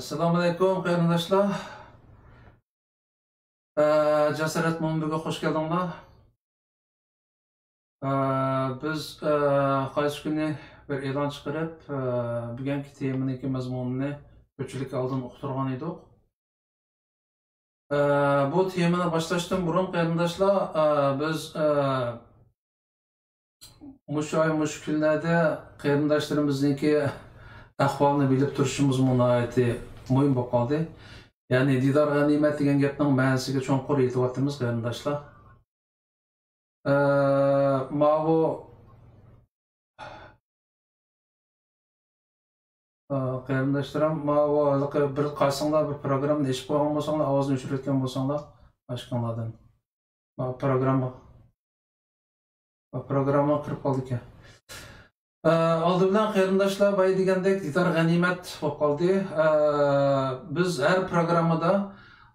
Assalomu alaykum qarindoshlar. Jasorat Mo'minga xush keldinglar. Biz qaysi kuni bir e'lon chiqarib, bugungi temaniki mazmunini ko'pchilik oldin uqtirgan edik. Bu temani boshlashdan burun qarindoshlar, biz mush kunlarda qarindoshlarimizniki ahvolni bilib turishimiz munoyati muhim bo'lib qoldi. Ya'ni didor g'animat degan gapning ma'nosiga cho'nqur yetyapmiz qarindoshlar. Ma'vu qarindoshlarim, ma'vu bir qaysinglar bir programmani eshitib qo'ygan bo'lsanglar, ovozni o'chirayotgan bo'lsanglar, boshqalardan. Programma kirib qoldi ekan. Oldi bilan qarindoshlar bay degandek didor g'animat bo'lib qoldi. Biz har programmada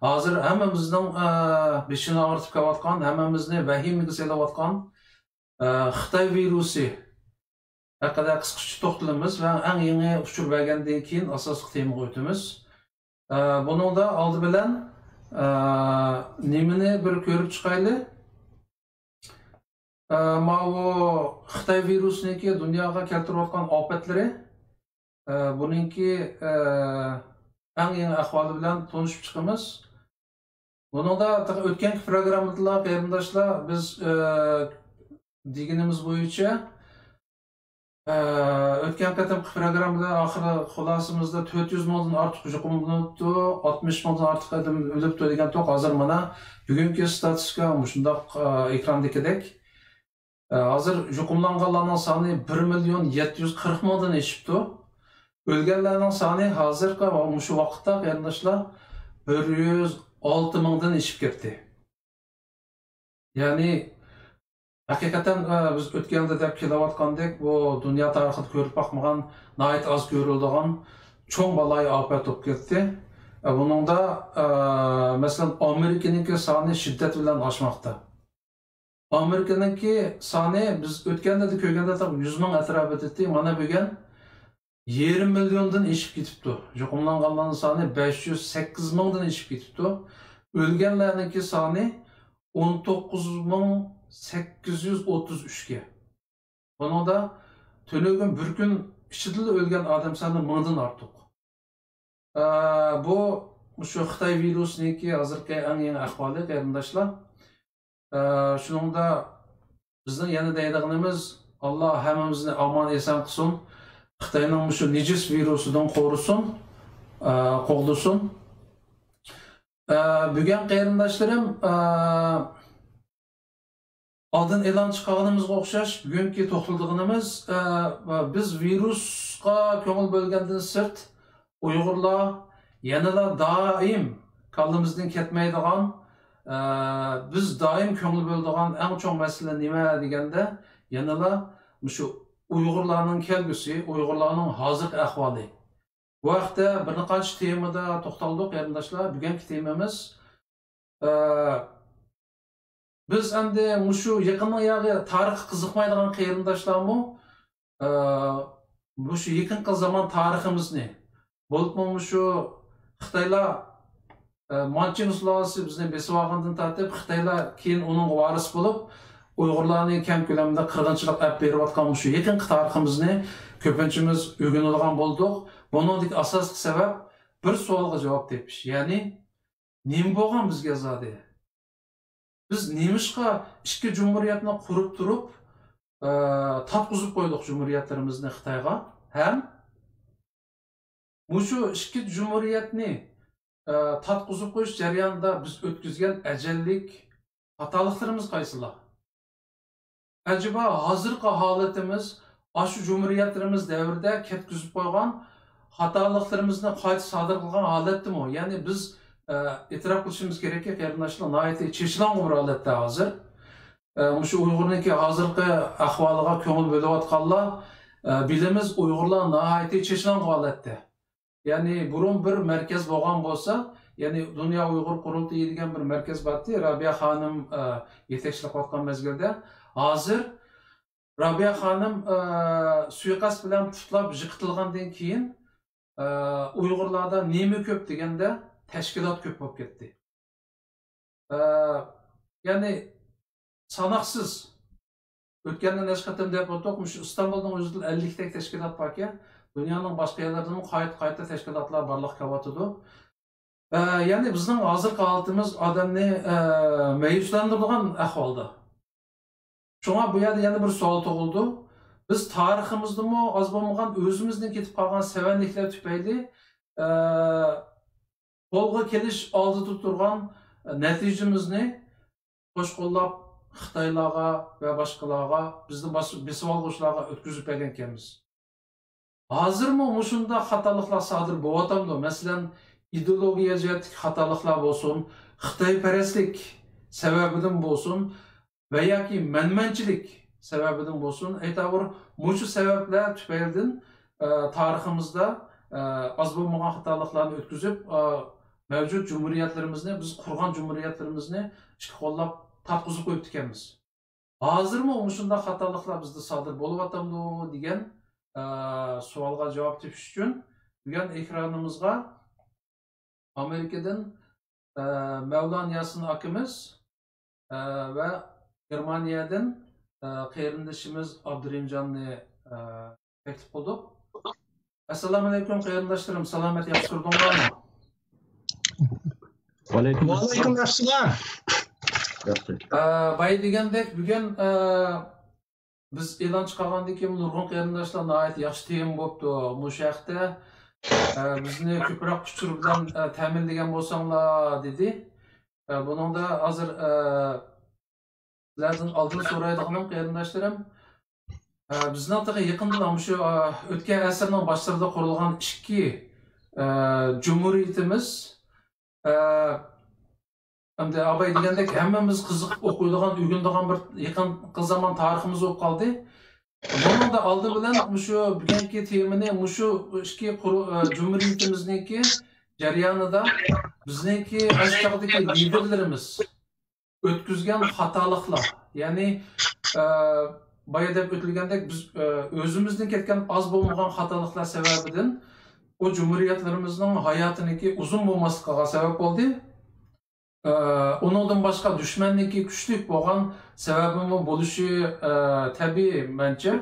hozir hammamizning beshini og'ritib kelayotgan, hammamizni vahimaga solayotgan Xitoy virusi haqida qisqacha to'xtalamiz va eng yangi uchur bergandan keyin asosiy temaga o'tamiz. Buningda oldi bilan nimani bir ko'rib chiqaylik. Ma'vu Xitoy virusiniki dunyoga keltirayotgan ofatlari, buningki eng yangi ahvoli bilan tanishib chiqamiz. Buningda o'tgan programmada qarindoshlar biz deganimiz bo'yicha o'tgan qatimki programmada oxiri xulosamizda 400 mingdan ortiq yuqumlanibdi, 60 mingdan ortiq odam o'libdi degan to'q. Hozir mana bugungi statistika shundoq ekrandagidek. Hozir yuqumlanganlarning soni 1.740 mingdan oshibdi. O'lganlarning soni hozirgi shu vaqtda qarindoshlar 106 mingdan oshib ketdi. Ya'ni haqiqatan biz o'tganda deb kelayotgandek bu dunyo tarixida ko'rib boqmagan, nihoyat oz ko'riladigan cho'ng balay ofat bo'lib ketdi. Buningda masalan Amerikaniki soni shiddat bilan oshmoqda. Amerikaniki soni biz o'tganda da ko'rganda 100 ming atrofida edi. Mana bugun 1,5 milliondan oshib ketibdi. Yuqumlanganlarning soni 508 mingdan oshib ketibdi. O'lganlarning soni 19.833 ga. Buningda to'lagan bir kun ichida o'lgan odam soni 1000dan ortiq. Bu shu Xitoy virusiniki hozirgi eng yangi ahvoli qarindoshlar. Shuningda bizning yana deydiganimiz Alloh hammamizni omon eson qilsin. Xitoyning shu nejis virusidan qo'rusin, qo'g'dasin. Bugun qarindoshlarim oldin e'lon chiqarganimizga o'xshash bugungi to'xtalganimiz biz virusga ko'ngil bo'lgandan sirt Uyg'urlar yanada doim qalbimizdan ketmaydigan, biz doim ko'ngil bo'ladigan eng chong masala nima deganda yanada shu Uyg'urlarning kelgusi, Uyg'urlarning hozirgi ahvoli. Bu vaqtda bir qancha temada to'xtaldik qarindoshlar. Bugungi temamiz biz endi shu yaqinning yog'i tarix qiziqmaydigan qarindoshlarmi shu yaqinqi zamon tariximizni bo'lib shu Xitoylar Manchun sulolasi bizni besib olgandan tortib Xitoylar keyin uning varisi bo'lib Uyg'urlarni kam ko'lamda qirg'inchilik olib berayotgan shu yaqinqi tariximizni ko'pinchimiz o'rganadigan bo'ldik. Buningdagi asosiy sabab bir savolga javob tepish. Ya'ni nima bo'lgan bizga zodi? Biz nemishqa ikki jumhuriyatni qurib turib, tatqizib qo'ydik jumhuriyatlarimizni Xitoyga. Ham bu shu ikki jumhuriyatni tatqizib qo'yish jarayonida biz o'tkazgan ajallik xatoliklarimiz qaysilar? Acaba hozirgi holatimiz, shu jumhuriyatlarimiz davrida ketkizib qo'ygan xatoliklarimizni qayta sodir qilgan holatdimi? Ya'ni biz e'tirof qilishimiz kerakki, qarindoshlar, nihoyatda chechlangan bir holatda hozir. Shu Uyg'urniki hozirgi ahvoliga ko'ngil bo'layotganlar, bilamiz Uyg'urlar nihoyatda chechlangan holatda. Ya'ni burun bir markaz bo'lgan bo'lsa, ya'ni Dunyo Uyg'ur qurultiyi degan bir markaz bordi, Rabia xonim yetakchilik qilgan mezgilda. Hozir Rabia xonim suiqasd bilan tutlab yiqitilgandan keyin Uyg'urlarda nima ko'p deganda tashkilot ko'p bo'lib ketdi. Ya'ni sanoqsiz o'tgandan nashqatim deb o'tdik, shu Istanbulning o'zida 50 ta tashkilot bor ekan. Dunyoning boshqa yerlarida ham qayta tashkilotlar borliq qilyotdi. Ya'ni bizning hozirgi holatimiz odamni mayuslantiradigan ahvolda. Shunga bu yerda yana bir savol tug'ildi. Biz tariximizdami oz bo'lmagan o'zimizning ketib qolgan savanliklar tufayli qo'lga kelish oldida turgan natijamizni qo'shqo'llab Xitoylarga va boshqalarga, bizni besib olg'uvchilarga o'tkazib bergan ekanmiz. Hozirmi mushunda xatoliklar sodir bo'lyapti? Masalan, ideologiya jihatdagi xatoliklar bo'lsin, Xitoyparastlik sababidan bo'lsin va yoki manmanchilik sababidan bo'lsin, aytavur, mushu sabablar tufaylidan tariximizda az bo'lmagan xatoliklarni o'tkazib, mavjud jumhuriyatlarimizni, biz qurgan jumhuriyatlarimizni ishga qo'llab tatqizib qo'yib ekanmiz. Hozirmi mushunda xatoliklar bizda sodir bo'lyapti degan savolga javob tepish uchun bugun ekranimizga Amerikadan Mavlon Yasin akamiz va Germaniyadan qarindoshimiz Abdurimjonni taklif qildik. Assalomu alaykum qarindoshlarim, salomat, yaxshi turdinglarmi? Va alaykum assalom. Bay degandek, bugun biz e'lon chiqargandan keyin nurg'un qarindoshlar nihoyat yaxshi team bo'libdi. Bu shaxtda bizni ko'proq kuch bilan ta'minlagan bo'lsanglar dedi. Buningda hozir sizlardan oldin so'raydiganim qarindoshlarim, bizning taqa yaqindan shu o'tgan asrning boshlarida qurilgan ikki jumhuriyatimiz hamda abay degandek hammamiz qiziqib o'qiydigan, o'rganadigan bir yaqin zaman tariximiz bo'lib qoldi. Bunun da aldı bilen şu bugungi temini şu ikki jumhuriyatimizniki jarayonida bizniki aşağıdaki liderlerimiz o'tkazgan xatoliklar, ya'ni boya deb o'tilgandek biz o'zimizdan ketgan az bo'lmagan xatoliklar sababidan o jumhuriyatlarimizning hayotiniki uzun bo'lmasligiga sabab bo'ldi. Ondan başqa düşmanniki kuchli bo'lgan sababimi bo'lishi tabiiy menimcha.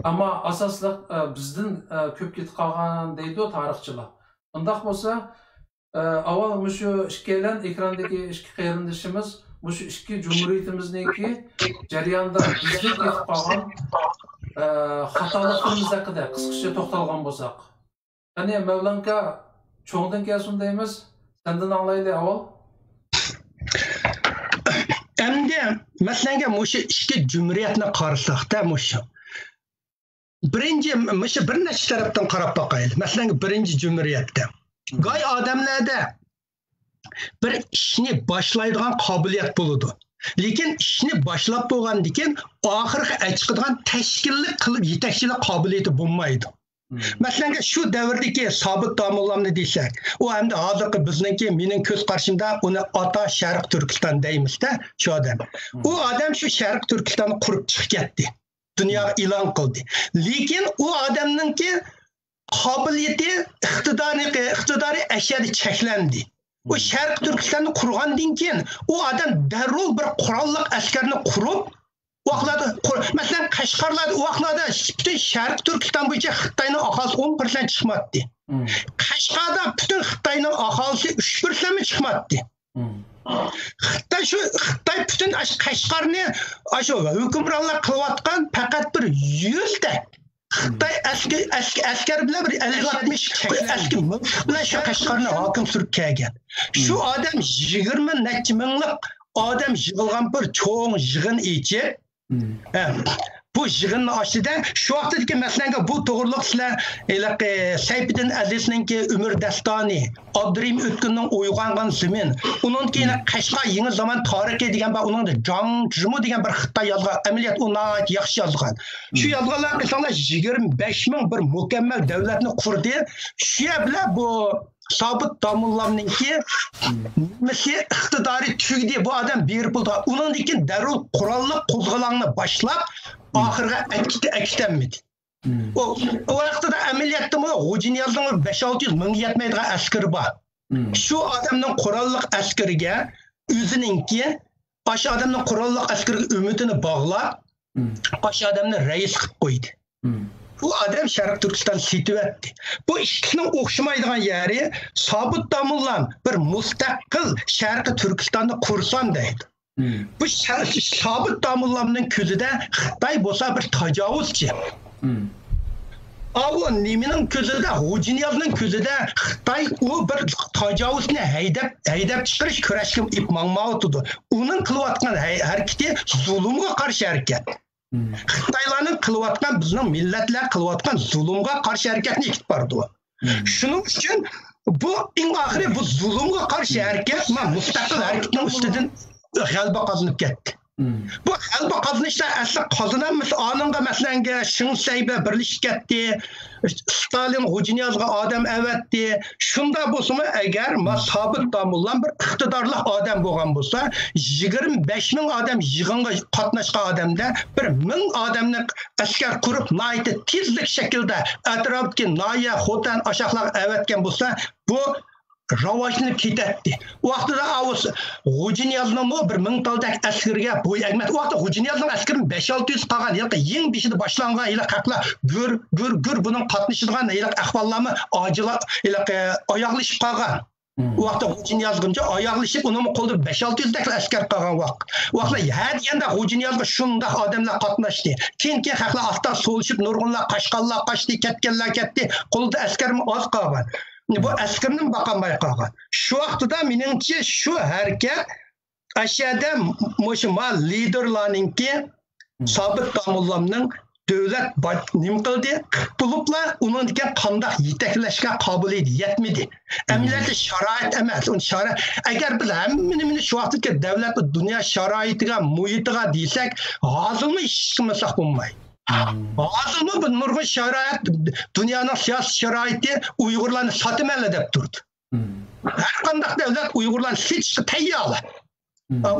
Ammo asosliq bizdan ko'p ketib qolgan deydi tarixchilar. Undaq bo'lsa, avval shu ikkilan ekrandagi ikki qarindoshimiz shu ikki jumhuriyatimizniki jarayonda bizdan ketib qolgan xatoliklarimiz haqida qisqacha to'xtalgan bo'lsak. Qani Mavlanka cho'ngdan kelsin deymiz. Sendan anglaylik avval. Endi masalanga mushu ikki jumhuriyatni qarasak-da birinchi bir necha tarafdan qarab boqaylik. Masalanga birinchi jumhuriyatda go'y odamlarda bir ishni boshlaydigan qobiliyat bo'ladi. Lekin ishni boshlab bo'lgandan keyin oxirgi chiqadigan tashkillik qilib yetakchilik qobiliyati bo'lmaydi. Masalanga shu davrdagi Sobit domollamni desak, u hamda hozirgi bizningki mening ko'z qarshimda uni ota Sharq Turkiston deymizda, shu odam. U odam shu Sharq Turkistonni qurib chiqib ketdi. Dunyoga e'lon qildi. Lekin u odamningki qobiliyati, iqtidori ashadi cheklandi. O Sharq Turkistonni qurgandan keyin u odam darrol bir qurolliq askarni qurib Mesela Qashqarlarda o vaqtlarda bütün Sharq Turkiston bo'yicha Xitoyning aholi 10% chiqmadi. Qashqarda bütün Xitoyning aholisi 3% mi chiqmadi? Xitoy butun Qashqarni hukmronlar qilayotgan faqat bir 100 ta Xitoy askar bilan bir 50-60 askar bilan shu Qashqarni hokim surib kelgan. Shu odam 20 necha minglik odam yig'ilgan bir cho'ng yig'in ichi. Bu yig'inni oshida shu vaqtdagi masalan bu to'g'riliq sizlar Sayfiddin Azizninki Umr Dastoni, Abdurim O'tkunning Uyg'ongan zimin, undan keyin Qashqar yangi zamon tarixi degan va uning Jang Jimo degan bir Xitoy yozgan amaliyot uni yaxshi yozgan. Shu yozganlar masalan 25 ming bir mukammal davlatni qurdi. Shu bilan bu Sabit Damullamninki mesela iqtidori tugdi bu odam berib bo'ldi. Undan keyin darul qurolli qo'zg'olonni boshlab oxirga aktamidi. O vaqtda amaliyotda G'ujiniyozning 5-600 ming yetmaydigan askari bor. Shu odamning qurolli askariga o'zininki o'sha odamning qurolli askariga umidini bog'lab, o'sha odamni rais qilib qo'ydi. Bu adam Sharq Turkiston situatdi. Bu ikkisining o'xshamaydigan yeri Sabit Damullam bir mustaqil Sharq Turkistonni qursam deydi. Bu Sabit Damullamning ko'zida Xitoy bo'lsa bir tajovuzchi. Ama Nimi'nin ko'zida, G'ujiniyozning ko'zida Xitoy u bir tajovuzni haydab chiqarish kurashga ip mangmavdi. Uning qilayotgan harakati zulmga qarshi harakat. Xitoylarning qilayotgan bizning millatlar qilayotgan zulmga qarshi harakatni ikki bordi. Shuning uchun bu eng oxiri bu zulmga qarshi harakat mustaqil harakatning ustidan g'alaba qozonib ketdi. Bu g'alaba qozonishda asli qozonamiz onunga masalan Shinsayba birlashib ketdi. Stalin G'ujiniyozga odam avatdi. Shunda bo'lsa agar Sabit Damullam bir iqtidorli odam bo'lgan bo'lsa, 25 ming odam yig'inga qatnashgan odamda bir 1000 odamni askar qurib, nayt tezlik shaklda atrofdagi Noya, Xotan, Ashaqlar avatgan bo'lsa, bu rivojlanib ketadi. Vaqtida avus G'ujiniyozning bir 1000 taldek askarga bo'y egmat. Vaqtda G'ujiniyozning askari 5-600 qolgan, yoki eng beshida boshlangan ila qaqlar gür buning qatnashidigan ila ahvollarni ojila ila oyoqlashib qolgan. Vaqtda G'ujiniyozguncha oyoqlashib uning qo'lida 5-600 dak askar qolgan vaqt. Vaqtda hadiyanda G'ujiniyozga shunda odamlar qatnashdi. Keyin haqlar asta so'lishib nurg'unlar Qashqarlar qochdi, ketganlar ketdi. Qo'lda askarmi oz qolgan. Bu askarning baqamay qolgan. Shu vaqtida meningcha shu harakat ashada mushmal liderlarningki Sabit Damullamning davlat nim qildi, bo'liblar uningga qanday yetaklashga qobiliyati yetmadi. Amaliyotda sharoit emas, uni sharoit agar biz hammani shu vaqtda davlat dunyo sharoitiga, muhitiga desak, hozirmi ish qilmasak bo'lmaydi. Hozirmi bu nurg'un sharoit, dunyoning siyosiy sharoiti Uyg'urlarni sotimaydi deb turdi. Har qanday davlat Uyg'urlarni sotishga tayyor.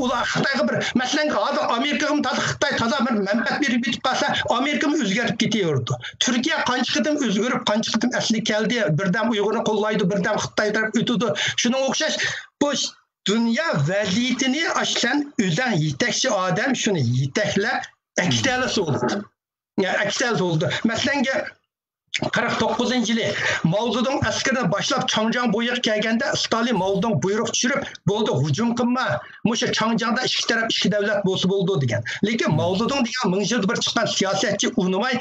Ular Xitoyga bir, masalan, hozir Amerikaga Xitoy toza bir manfaat berib bitib qolsa, Amerikami o'zgarib ketaverdi. Turkiya qancha qitim o'zgarib, qancha qitim asli keldi, birdam Uyg'urni qo'llaydi, birdam Xitoy taraf o'tdi. Shuning o'xshash bu dunyo vaziyatini ashlan o'zdan yetakchi odam shuni yetaklab aksiyasi oldu. Yani aksiyasi oldu. Masalan, 49-yili Mao Zedong askardan boshlab Changjiang bo'yiga kelganda Stalin Mao'dan buyruq tushirib, bo'ldi hujum qilma. O'sha Changjiangda ikki taraf ikki davlat bo'lsa bo'ldi degan. Lekin Mao Zedong degan 1000 bir chiqqan siyosatchi unimay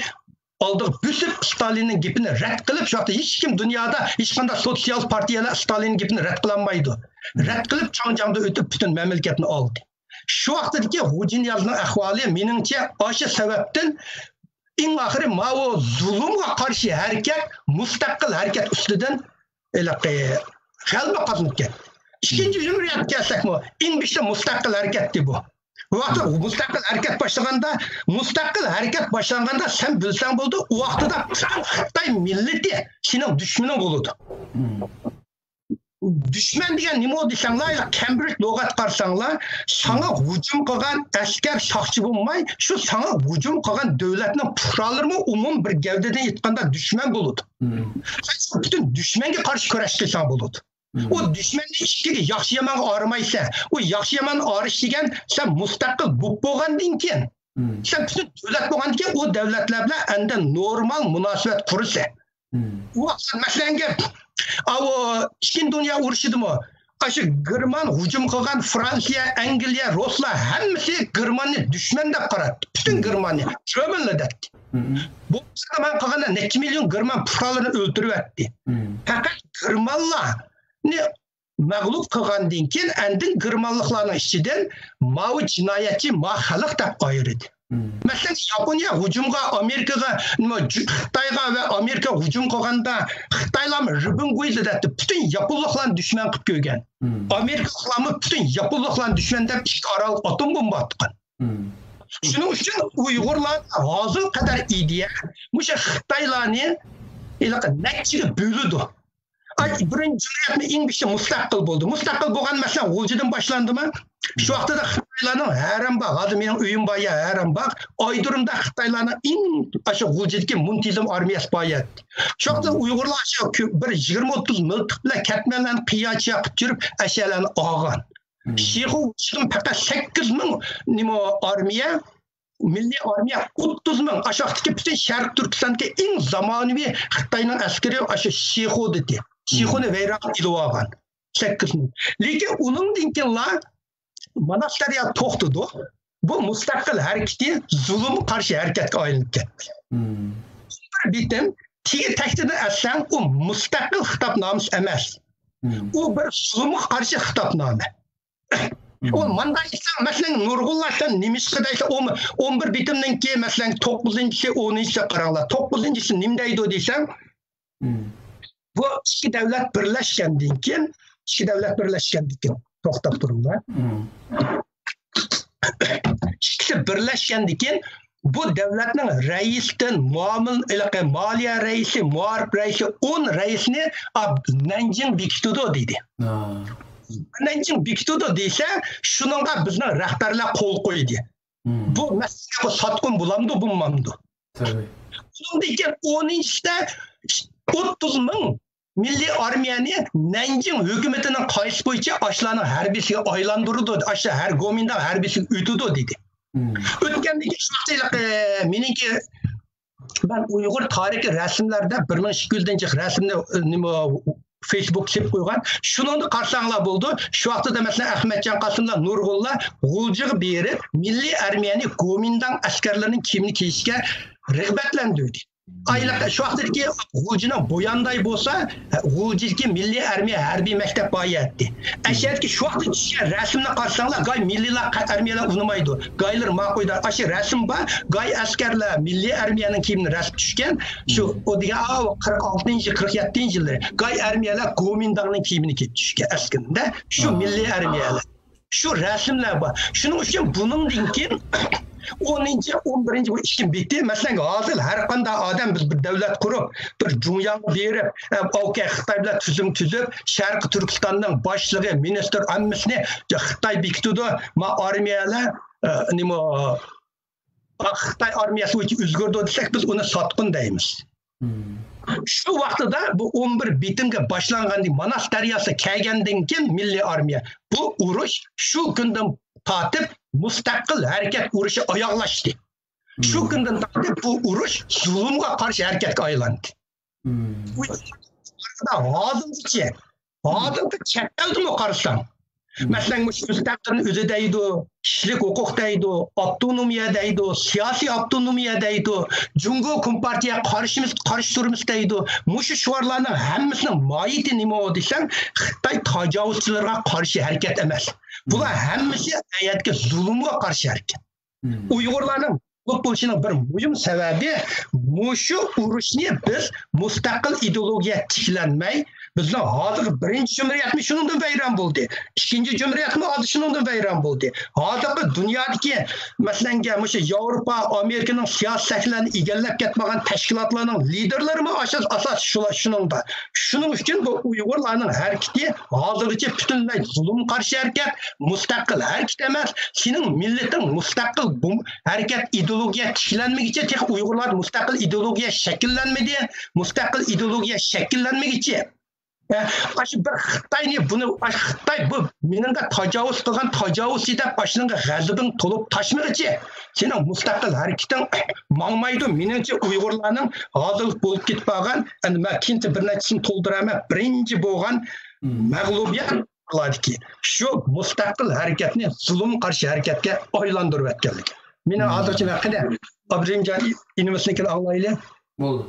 oldiq büsüp Stalinning gapini rad qilib, shu yerda hech kim dunyoda hech qanday sotsial partiyalar Stalinning gapini rad qilolmaydi. Rad qilib Changjiangda o'tib butun mamlakatni oldi. Shu vaqtdagi G'ujiniyozning ahvoli meningcha o'sha sababdan eng oxiri Mao zulmga qarshi harakat, mustaqil harakat ustidan g'alaba qozonib ketdi. Ikkinchi jumhuriyatga kelsak-mi, eng bitta mustaqil harakatdi bu. Bu vaqtda mustaqil harakat boshlanganda sen bilsang bo'ldi, u vaqtda Xitoy millati sening dushmaning bo'ladi. Düşman degan nima desanglar, Cambridge lug'at qarsanglar, sana hujum qilgan askar soqchi bo'lmay, shu sana hujum qilgan davlatning puhrolarimi umum bir gavdadan aytganda dushman bo'ladi. Butun dushmanga qarshi kurash qilsan bo'ladi. O dushmanni ikkiga yaxshi yomon orimaysan. O yaxshi yomon orish degan sen mustaqil bo'lgandan keyin, sen butun davlat bo'lgandan keyin o davlatlar bilan anda normal munosabat qursa. Masalan, O İkinci Dünya Urushi'dimi? Aşı German hücum qilgan Fransiya, Angliya, Ruslar hammasi Germanni dushman deb qaradi. Bütün Germanni Germanlar dedi. Bu zaman qilganda necha milyon German fuqarolarini o'ldirib atdi. Faqat Germanlarni mag'lub qilgandan keyin andin Germanliklarning ichidan mavi jinoyatchi, ma xalq deb ayirdi. Mesela Yaponiya hücumga, Amerikaga, Xitoyga ve Amerika hücum qilganda Xitoylar ribin qo'ydi dedi. Bütün Yaponlarni dushman qilib qo'ygan. Amerikaliklarni bütün Yaponlarni dushman deb ikki oraliq atom bomba atgan. Shuning uchun Uyg'urlar hozir qadar ideya musha Xitoylarni nechiga bo'ldi. Birinchi jumhuriyatni eng bitta mustaqil bo'ldi. Mustaqil bo'lgan masalan G'uljidan boshlandimi? Shu vaqtda Xitoylarning Harambax, hozir mening uyim bor ya Harambax, Oydirimda Xitoylarning eng o'sha G'uljidagi muntizam armiyasi bor edi. Shu vaqtda Uyg'urlar bir 20-30 miltiq bilan katmanlarni qiyocha qilib yurib, ashalarni olgan. Shexovchidan faqat 8000 nima armiya, milliy armiya 30000 o'sha vaqtdagi butun Sharq Turkistondagi eng zamonaviy Xitoyning askari o'sha Shexov dedi. Shexovni vayron qilib olgan. 8000. Lekin uningdan keyin Manastarya to'xtadi. Bu mustaqil harakati zulm qarshi harakatga aylanib ketdi. Bir bitim tigi taktida aslan u mustaqil xitobnomi emas. U bir zulmga qarshi xitobnoma. O mandaysa masalan Nurg'ullardan Nemisqa deysa 11 bitimdan keyin masalan 9-chi 10-chi qaranglar. 9-chi nima deydi desam, bu ikki davlat birlashgandan keyin to'xtab turinglar. İkisi birlashgandan keyin bu davlatning raisidan moliya raisi, muarif raisi, 10 raisni Nanjing bekitdi deydi. Nanjing bekitdi desa, shuningga bizning rahbarlar qo'l qo'ydi. Bu masala sotqin bo'lamdi, bo'lmamdi. Tabii. Shundan keyin 10-da 30,000 Milliy armiyani Nanjing hukumatining qaysi bo'yicha ashlarning harbiysiga aylantirdi. Ashlar har gominda harbiysiga o'tdi dedi. O'tgandagi shunchalik meniki ben Uyg'ur tarixiy rasmlarda 1200-chi rasmni nima Facebook chep qo'ygan. Shuni qarsanglar bo'ldi. Shu vaqtda masalan Ahmadjon Qosimlar, Nurg'ullar G'uljiga berib milliy armiyani gomindan askarlarning kiyimini kiyishga rag'batlantirdi. Aylıqda şu vaqtdagi G'uljining bo'yanday bo'lsa, G'uljidagi milliy armiya harbiy maktab boyatdi. Ashadki shu vaqtda tushgan rasmni qarasanglar, gay milliylar armiyalar unumaydi. Gaylar ma'qulda ashi rasm bor, gay askarlar milliy armiyaning kiyimini rasm tushgan. Shu o degan 46-chi, 47-chi yillar gay armiyalar Gomindanning kiyimini kiyib tushgan askarda. Shu milliy armiyalar. Shu rasmlar bor. Shuning uchun buningdan keyin 10-chi, 11-chi bu ishkim bitdi. Masalan, hozir har qanday odam biz bir davlat qurib, bir jumyonni berib, Xitoy bilan tuzum tuzib, Sharq Turkistonning boshlig'i, ministr ammisini Xitoy bekitdi. Ma armiyalar nima Xitoy armiyasi uchun o'zgardi desak, biz uni sotqin deymiz. Shu vaqtda bu 11 bitimga boshlangandan Manas daryosi kelgandan keyin milliy armiya bu urush shu kundan tortib mustaqil harakat urushi oyoqlashdi. Shu kundan tortib bu urush zulmga qarshi harakatga aylandi. Hozircha chetdami qarasam, masalan mustaqilni o'zi deydi, kishilik huquq deydi, avtonomiya deydi, siyosiy avtonomiya deydi, Jungo kompartiya qarshi turimiz deydi. Mushu shiorlarning hammasining moyiti nima desam, Xitoy tajovuzchilarga qarshi harakat emas. Bular hammasi hayotga zulmga qarshi harakat. Uyg'urlarning bo'lishning bir muhim sababi mushu urushni biz mustaqil ideologiya tiklanmay, bizning hozir birinchi jumhuriyatmi shundan vayron bo'ldi. Ikkinchi jumhuriyatmi hozir shundan vayron bo'ldi. Hozirgi dunyodagi masalan mushu Yevropa, Amerikaning siyosatlarini egallab ketmagan tashkilotlarning liderlarimi asos shuningda. Shuning uchun bu Uyg'urlarning harakati hozirgacha butunlay zulm qarshi harakat, mustaqil harakat emas. Sening millating mustaqil harakat ideologiya tiklanmagicha tek Uyg'urlar mustaqil ideologiya shakllanmadi. Mustaqil ideologiya shakllanmagicha Aşı bir Xitay ne bunu Xitay bu meningga tajovuz qilgan tajovuz edi başınыңga g'azabing to'lib tashmag'ichi. Sening mustaqil harakating mangmaydi. Meningcha Uyg'urlarning hozir bo'lib ketib qolgan, endi men ikkinchi bir nechasini to'ldiraman. Birinchi bo'lgan mag'lubiyat qiladiki, shu mustaqil harakatni zulm qarshi harakatga aylantirib o'tganligi. Meni hozircha vaqtida Abdurahimjon inimizni anglayli. Bo'ldi.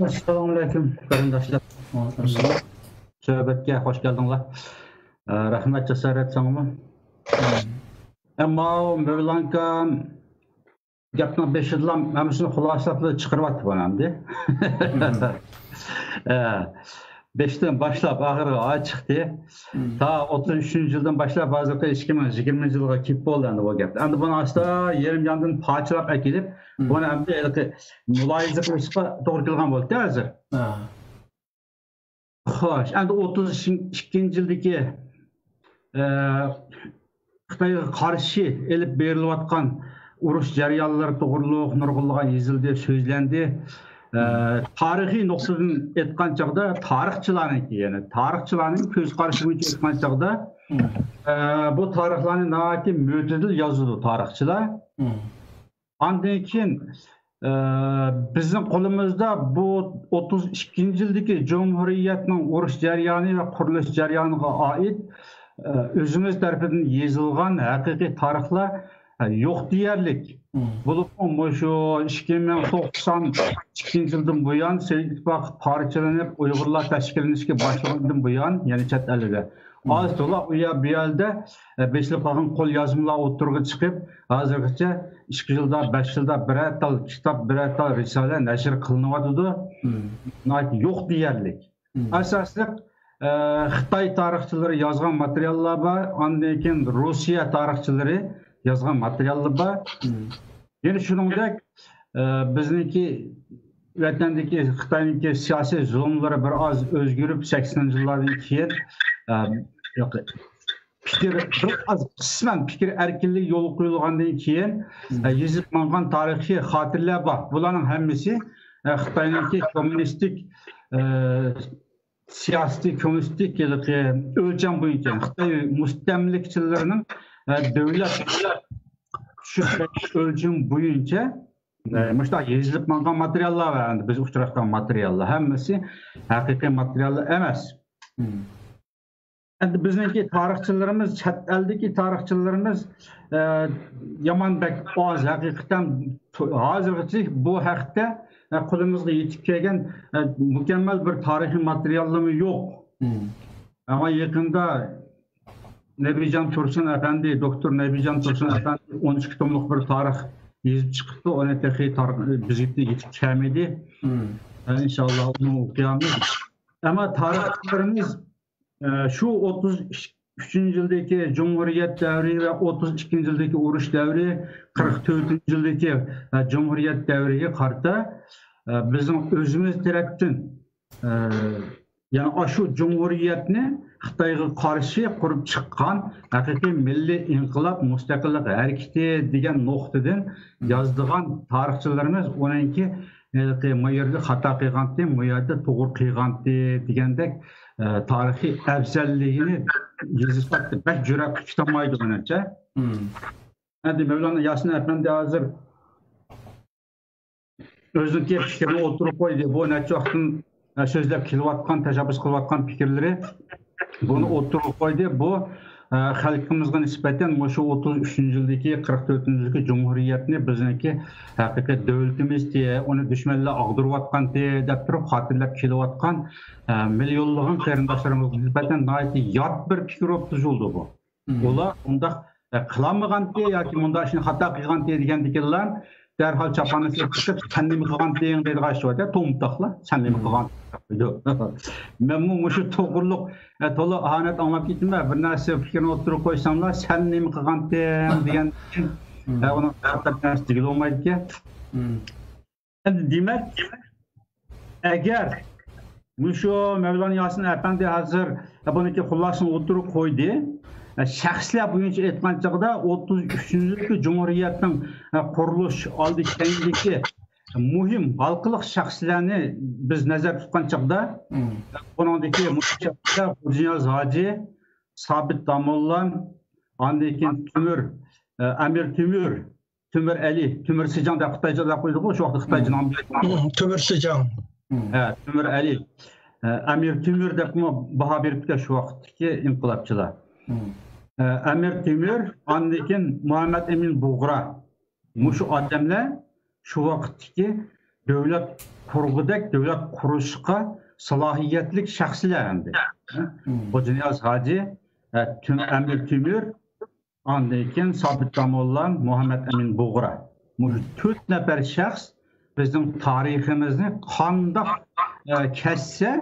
Assalomu alaykum qarindoshlar. Suhbatga xush keldinglar. Rahmat jasorat sangmi. Ammo Mevlanka gapni beshidlam hammasini xulosalab chiqaryapti bunamdi. 5'ten başlap ahırga ay çıktı. Ta 33. yıldan başlap hazırda 2020 yılga kip oldu endi bu gap. Endi bunu asla yerim yandan parçalap ekilip bunu endi mulayizə qilishga to'g'ri kelgan bo'ldi hozir. Xo'sh, endi 32 yildagi Xitoyga qarshi elib berilayotgan urush jarayonlari to'g'riliq nurg'unlig'a yozildi, so'zlandi. Tarihi noktadan etken çağda tarihçilerin köz karşılığını etken çağda bu tarihlerin nahati mütedil yazılı tarihçiler. Andayken bizim kolumuzda bu 32. yıldaki Cumhuriyet'in uruş cereyanı ve kuruluş cereyanına ait özümüz tarafından yazılgan hakiki tarihler yok diyerlik. Bulup şu 2092 yıldan bu yan İttifak parçalanıp Uygurlar teşkilinizki başlandığı bu yan yani chet elide. Az dola uya bir elde beşli kalın kol yazımla oturgu çıkıp hazırlıkça 2 yılda 5 yılda birer tal kitap birer tal risale neşir kılınıvadıdı. Yok diyerlik. Esaslık Xitay tarihçileri yazgan materyaller var. Andayken Rusya tarihçileri yazgan materyaller var. Yani şunundaki bizdeki vatandaki Xitay'daki siyasi zulümleri biraz özgürüp 80 yıllardan keyin kısmen fikir erkinliği yolu koyulgandan keyin yazıp mangan tarihi hatırlar var. Bunların hemmesi Xitay'daki komünistik siyasi komünistik ölçem boyunca Xitay müstemlikçilerinin devlet şu ölçüm boyunca müştah yazılıp mangan materyaller var. Biz uçuraqan materyaller hemmesi hakiki materyaller emas. Endi bizniki tarihçilerimiz, chet eldeki tarihçilerimiz yaman bek az hakikaten hazırgacha bu haqda qo'limizga yetib kelgan mükemmel bir tarihi materyalimiz yok. Ama yakında Nebican Tursun Efendi, Doktor Nebican Tursun Efendi 13 tomluk bir tarih yazıp çıktı. Ona tehi bizimle yetip gelmedi. İnşallah onu okuyamıyoruz. Ama tarihçilerimiz şu 33. yıldaki Cumhuriyet devri ve 32. yıldaki uruş devri, 44. yıldaki Cumhuriyet devriye karşı bizim özümüz tarafından yani şu Cumhuriyetni Xitayga qarshi qurib chiqqan haqiqiy milliy inqilob mustaqillik harakati degan nuqtadan yozdigan tarixchilarimiz onanki bu yerga xato qilgandi, bu yerda to'g'ri qilgandi degandek tarixiy afzalligini yozishga bak jur'at tutamaydi menimcha. Endi Mevlana Yasin Efendi hozir o'ziniki fikrini o'tirib qo'ydi. Bu necha vaqtdan so'zlab kelayotgan, tashabbus qilayotgan fikrlari bunu oturup koydu. Bu halkımızga nisbeten şu 33. yıldaki 44. yıldaki Cumhuriyetini bizniki hakiki devletimiz diye onu düşmanla ağdırıvatkan diye dep turup hatırlap kelavatkan milyonluğun qarindoshlarımızga nisbeten nayeti yat bir fikir olub tuzuldu bu. Ola onda kılamıgan diye yoki munda işini hata qilgan diye degendikiler derhal çapanı çıkıp kendimi qilgan deyin deydi qaşıvatya to'mtaqla kendimi qilgan men şu to'g'riliq to'la ahanet anlab ketdim bir narsa fikrini o'tirib qo'ysamlar sen nima qilgan degan uni tartibga olmaydi. Endi demak agar şu Mevlana Yasin Efendi hozir buniki xulosini o'tirib qo'ydi. Şəxslər boyunca etgan çağda 33. Cumhuriyetning qurilish oldi kendiki muhim halkılık şahslarını biz nazar tutgan çağda bunundaki muhim Hocniyaz Hacı, Sabit Damollan, andaki Amir Tümür Ali, Tümür Sıcan da Xitayca'da koyduk o şu vaxt Xitayca'nın amir. Tümür Sıcan. Evet, Tümür Ali. Amir Tümür de kuma baha beripti şu vaxtki inqilabçılar. Amir Tümür, andaki Muhammed Emin Buğra. Muşu adamlar şu vaxtki devlet kurgudak, devlet kuruşqa salahiyetlik şahsiler hamdi. Hocniyaz Hacı, Amir Tümür, andaki Sabit Damollan, Muhammed Emin Buğra. Muşu 4 nefer şahs bizim tariximizni qandaq kesse,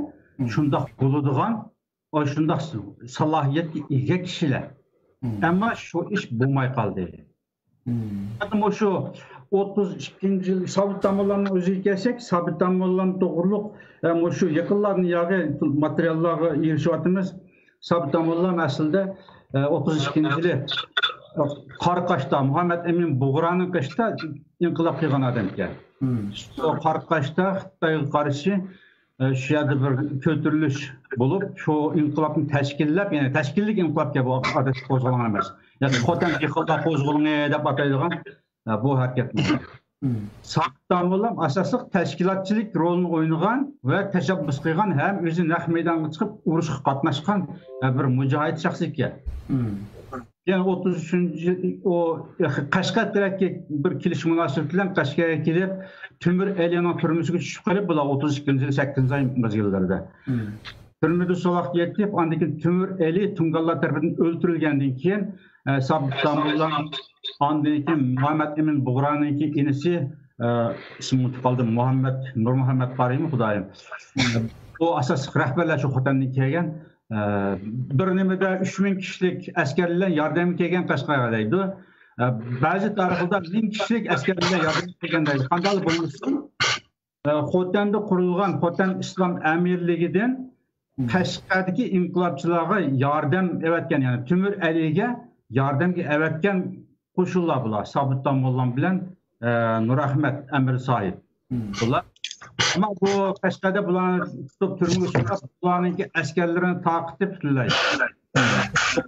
şundaq buluduğan, o şundaq salahiyetli ega kişiler. Ama şu iş bulmay qaldı. Hatta şu 32. yıl Sabit Damollan'ın özü gelsek, Sabit Damollan doğruluk şu yakınlarını yağı materyallara erişiyatımız Sabit Damollan aslında 32. yılı Qarqashda Muhammed Emin Buğra'nın qaşda inqilab qilgan adam ekan. O Qarqashda Xitoyga qarshi şu yerda bir kötürülüş bulup şu inqilabni tashkillab, yani tashkillik inqilabga bu odat qo'zg'algan emas. Yani xotin yıqilda qo'zg'algan deb ataydigan bu hareket. Sabit Damollan asosliq tashkilotchilik rolini o'ynagan va tashabbus qilgan ham o'zi naq maydonga chiqib urushga qatnashgan bir mujohid shaxs ekan. Yani 33. o Qashqar tarafga bir kelish munosabati bilan Qashqarga kelib, Tümür Alining turmushiga tushib qolib, bular 32. 8. ay mezgillarida. Turmada solaq yetib, andaki Tümür Ali Tungallar tarafından o'ldirilgandan keyin Sabit Damollan andaki Muhammed Emin Buğra'nınki inisi ismi unutib qoldim, Nur Muhammed Qarimi Xudoyim. O asas rahbarlar shu xotandan kelgan. Bir nimada 3000 kişilik askerler yardım kelgan Qashqarga deydi. Bazı tarixlarda 1000 kişilik askerler yardım kelgandaydi. Qanday bo'lsin? Xotanda qurilgan Xotan İslam Amirligidan Qashqardagi inqilobchilarga yordam evatgan, yani Tümür Aliga yordamga evatgan qo'shinlar bular. Sabit Damollan bilan Nurahmat Amir Sohib. Bular ama bu Qashqarda bularni tutib turmushga bularning askarlarini taqib tutlaydi.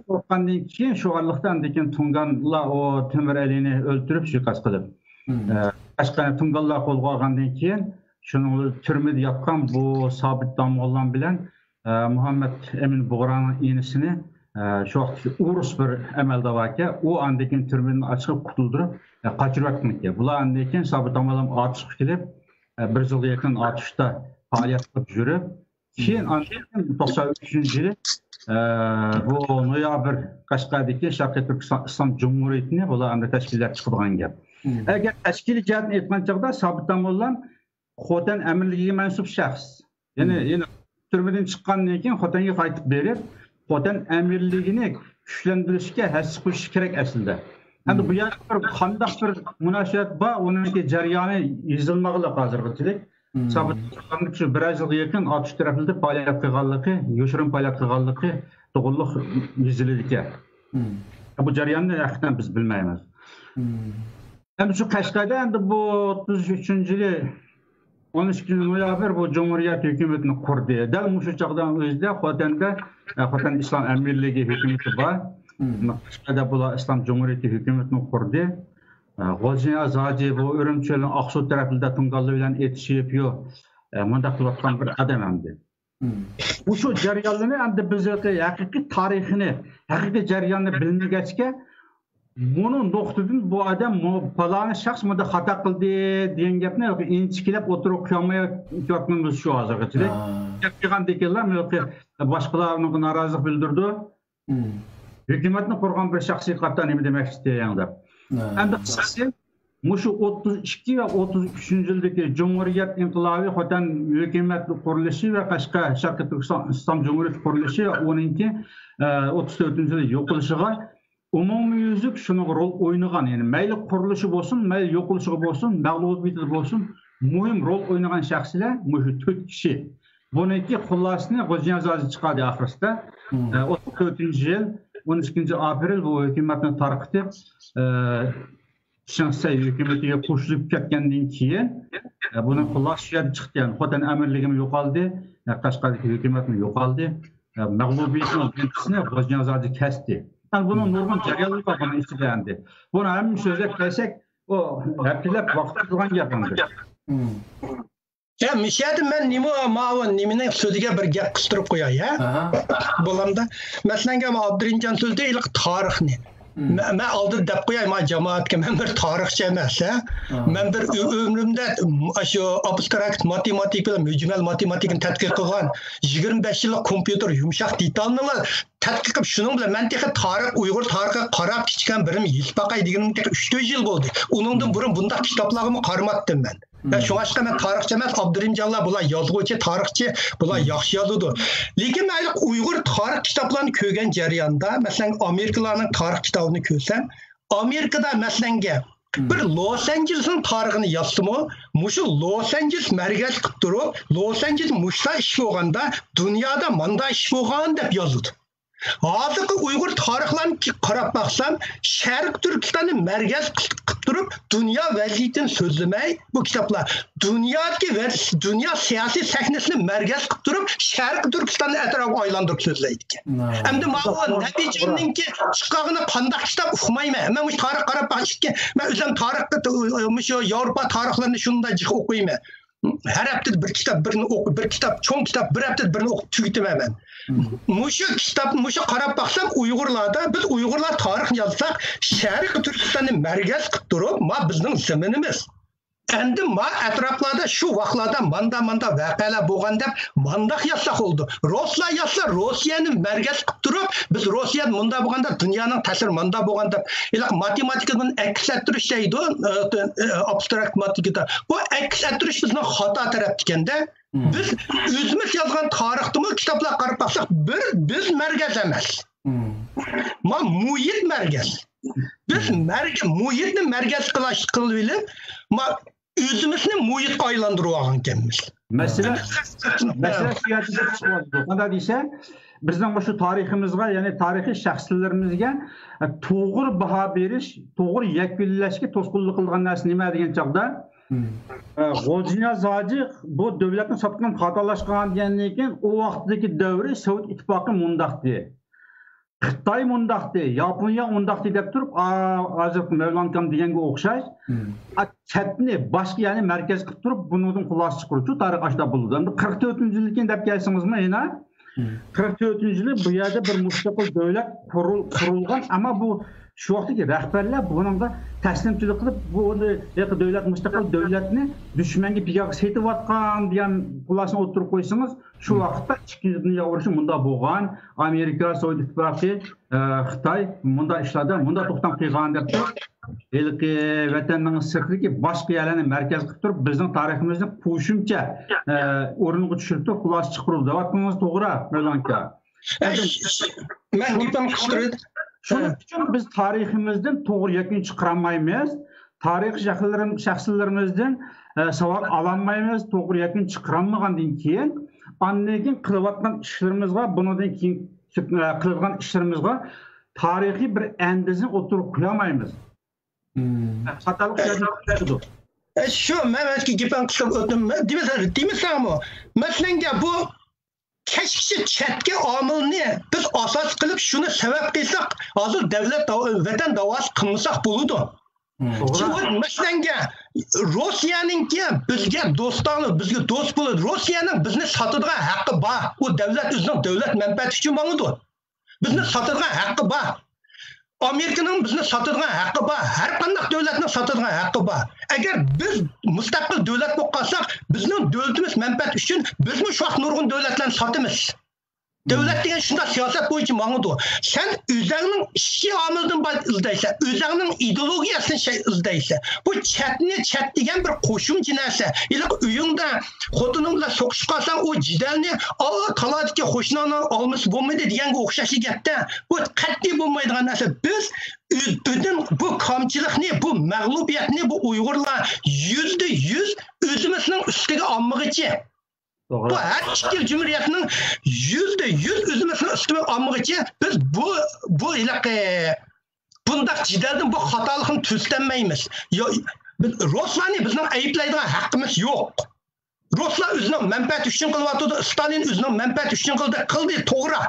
Qo'rqqandan keyin shu orliqdan degan Tunganlar o Tümür Ali'ni o'ldirib suiqasd qilib. Qashqarni Tunganlar qo'lga olgandan keyin shuni turmada yotgan bu Sabit Damollan bilan Muhammed Emin Buğra'nın inisini şu vaqtki urus bir amaldor aka, o andakin turmani ochib qutuldirib qochirayotgan. Bular andakin Sabit Damollan otishga kelib bir yılga yakın atışta faaliyet qilib yurib, keyin 93. yılı bu noyabr Qashqardagi Sharqiy Turkiston Islom Jumhuriyatini bular hamda tashkillab chiqadigan gap. Agar tashkiliy jihatni aytgan chog'da Sabit Damollan Xotan amirligiga mansub shaxs. Yani turmadan chiqqandan keyin Xotanga qaytib berib, Xotan amirligini kuchlantirishga hassa qo'shish kerak aslida. Endi bu yerda qanday bir munosabat bor, uningki jarayoni yozilmag'ili hozirgacha. Sabit Damollan shu 1 yilga yaqin otish tarafida faoliyat qilganligi, yoshirin faoliyat qilganligi to'g'riliq yoziladi ekan. Bu jarayonni haqiqatan biz bilmaymiz. Endi shu Qashqarda endi bu 33-yili 12 noyabr bu Cumhuriyet hükümetini kurdu. Dal mushu chaqdan o'zida Xotan İslam Amirligi hükümeti bor. Qashqarda bular İslam Cumhuriyeti hükümetini kurdu. Hocniyaz Hacı bu Ürümçi'nin Aqsu tarafında Tungallar bilan etişi yapıyor. Bunda qilayotgan bir adam hamdi. Bu şu jarayonni endi biz haqiqiy tarixini, haqiqiy jarayonni bilmagachga bunun nuqtadan bu adam falani shaxs bunda xato qildi degan gapni inchikilab o'tirib qolmayotganimiz shu hozirgacha. Gap qilgandekanlar boshqalarni norozilik bildirdi. Hukumatni qurgan bir shaxsiy qatta nima demak istayapti. Endi qisqasi mushu 32 ve 33 yildagi Cumhuriyet inqilobi Xotan hukumat qurilishi va Qashqar Sharqiy Turkiston Islom Jumhuriyati qurilishi va uninki 34-yil yo'qilishiga umumyüzlük şunu rol oynayan, yani mayli qurilishi bo'lsin, mayli yo'qilishiga bo'lsin, mag'lubiyatida bo'lsin, muhim rol oynayan shaxslar mushu 4 kishi. Buniki xullasini Hocniyaz Hacı chiqadi oxirida. 34-yil 12 aprel bu hukumatni tarqitib Şansay hükümetiga qo'shilib ketgandan keyin buni xulosa chiqdi. Yani Xotan amirligimi yo'qoldi, Qashqardagi hukumatni yo'qoldi, mag'lubiyatning birincisini G'o'zniyozoji kesdi. Yani bunun nurgun jarayonlar var bunun içinde endi. Bunu hem sözle kelsek o hepilep vaqt turgan gapimdir. Ya müşahidim ben niminin sözüge bir gap kıstırıp koyay ya. Bulamda. Mesela Abdurrahman sözde ilk tarih ne? Ben aldı dep koyay ma cemaatke ben bir tarihçi emas ha. Ben bir ömrümde şu abstrakt matematik bilen mücmel matematikin tadqiq qilgan 25 yillik kompüter yumshaq detallar tadqiq qilib shuning bilan men texi tarix Uyg'ur tarixiga qarab kichkan birim yetib baqay deganim 3-4 yil bo'ldi. Uningdan burun bundaq kitoblarni qaramatdim ben. Ben şu aşkı ben tarihçi emas, Abdurrahmanlar bular yozuvchi, tarixchi, bular yaxshi yozadi. Lekin mayli Uyg'ur tarix kitoblarini ko'rgan jarayonda, masalan Amerikalarning tarix kitobini ko'rsam, Amerikada masalan bir Los Angeles'ning tarixini yozsimi, mushu Los Angeles markaz qilib turib, Los Angeles mushta ish bo'lganda, dunyoda manda ish bo'lgan deb yozadi. Hozirgi Uyg'ur tarixlarini qarab baqsam, Sharq Turkistonni markaz qilib turib, dunyo vaziyatini so'zlamay bu kitoblar dunyo siyosiy sahnasini markaz qilib turib, Sharq Turkistonni atrofiga aylantirib so'zlaydi. Endi ma'lum natijaninki chiqqanini qanday kitob o'qimayman. Men bu tarix qarab baqishga, men o'zim tarixni shu Yevropa tarixlarini shunday jiq o'qiyman. Her hafta bir kitap, çoğun kitap bir hafta birini okup tüketmem ben. Muşu kitap, muşu qarab baksam Uygurlarda, biz Uygurlar tarih yazsak, Şərq Türkistan'ın merkez kıp durup, bizning zeminimiz. Endi etraflarda şu vaqtlarda manda vaqalar bo'lgan deb mandaq yazsak oldu. Ruslar yazsa Rusiyanın merkez kıp durup, biz Rusiya munda bo'lganda dunyoning ta'siri manda bo'lgan deb. Matematikadan aks ettirish deydi, abstrakt matematikada. Bu aks ettirish bizning xato taraf ekanda. Biz o'zimiz yozgan tarixdimi kitoblar qarab baksak, biz merkez emas. Muhit merkez. Biz muhitni merkez qilib bilib, özümüzün muhit aylandırıb alğan ekanmiz. Mesela siyasətdə çıxmadı. Onda deysə, bizden şu tariximizə, yəni tarixi şəxslərimizə toğır baha beriş, toğır yekvililəşki tosqunluq qılğan nəsə nimə degan çağda G'o'zniyozoji bu dövlətin satqan xatalaşqan deyəndən o vaxtdakı dövrü Sovet İttifaqı mundaqdı. Xitoy mundaqdı, Yaponiya mundaqdı deb turib, hozir Mevlankam deganga o'xshash, chatni boshqa ya'ni markaz qilib turib, bundan xulosa chiqaruvchi tarix ashda bo'ldi. Endi 44-yillikni deb kelsingizmi, yana 44-yili bu yerda bir mustaqil davlat qurilgan, ammo bu shu vaqtdagi rahbarlar buningda taslimchilik qilib, bu davlat mustaqil davlatni dushmanga piyoq setayotgan degan xulosani o'tirib qo'ysangiz, şu vaqtda ikki dunyo urushi munda bo'lgan, Amerika, Sovet İttifaqı, Xitoy munda ishlarda, munda to'xtam qilgan deb ilki vatanning sirtidagi boshqa yerlarni markaz qilib turib, bizning tariximizni qo'shimcha o'ringa tushirib, xulosa chiqarib deyapmiz, to'g'ri, Mevlanka. Men gapim qistirib, shuning uchun biz tariximizdan to'g'ri yakun chiqarmaymiz. Tarix shaxslarımızdan savol olmaymiz, to'g'ri yakun chiqarmagandan keyin annekin qilayotgan ishlarimizga, bundan keyin qilayotgan ishlarimizga tarixiy bir andizini o'tirib qo'yamaymiz. Xatolik qiladi. Shu men eski gapim qilib o'tdim. Demasam, masalan bu keşkisi chatga omilni biz asos qilib shuni sabab qilsak, hozir davlat vatan da'vosi qilmasak bo'ladi. Masalan, Rusiyaningki bizga do'stona, bizga do'st bo'ladi. Rusiyaning bizni sotadigan haqqi bor. U davlat o'zining davlat manfaati uchun bo'ladi. Bizni sotadigan haqqi bor. Amerikaning bizni sotadigan haqqi bor. Har qanday davlatning sotadigan haqqi bor. Agar biz mustaqil davlat bo'lib qolsak, bizning davlatimiz manfaati uchun bizmi shu nurg'un davlatlarni sotamiz. Devlet degan shunday siyosat bo'yicha ma'noda. Sen o'zingning ishchi omildan izlaysan, o'zingning ideologiyasini izlaysan. Bu chat degan bir qo'shimcha narsa. Ila uyingda xotining bilan so'qishib qolsang, o jidalni taladagi qo'shnini olmasa bo'lmaydi deganga o'xshash gapda. Bu qat'iy bo'lmaydigan narsa. Biz bütün bu kamchilikni, bu mag'lubiyatni bu Uyg'urlar %100 o'zimizning ustiga olmoqchi. Bu her iki cumhuriyetinin %100 özümüzün üstüne almak için biz bu bundaq jidaldan bu xatolikni tuzlanmaymiz. Ruslarni bizning ayblaydigan haqqimiz yo'q. Ruslar o'zining manfaati uchun qilyapti, Stalin o'zining manfaati uchun qildi, to'g'ri.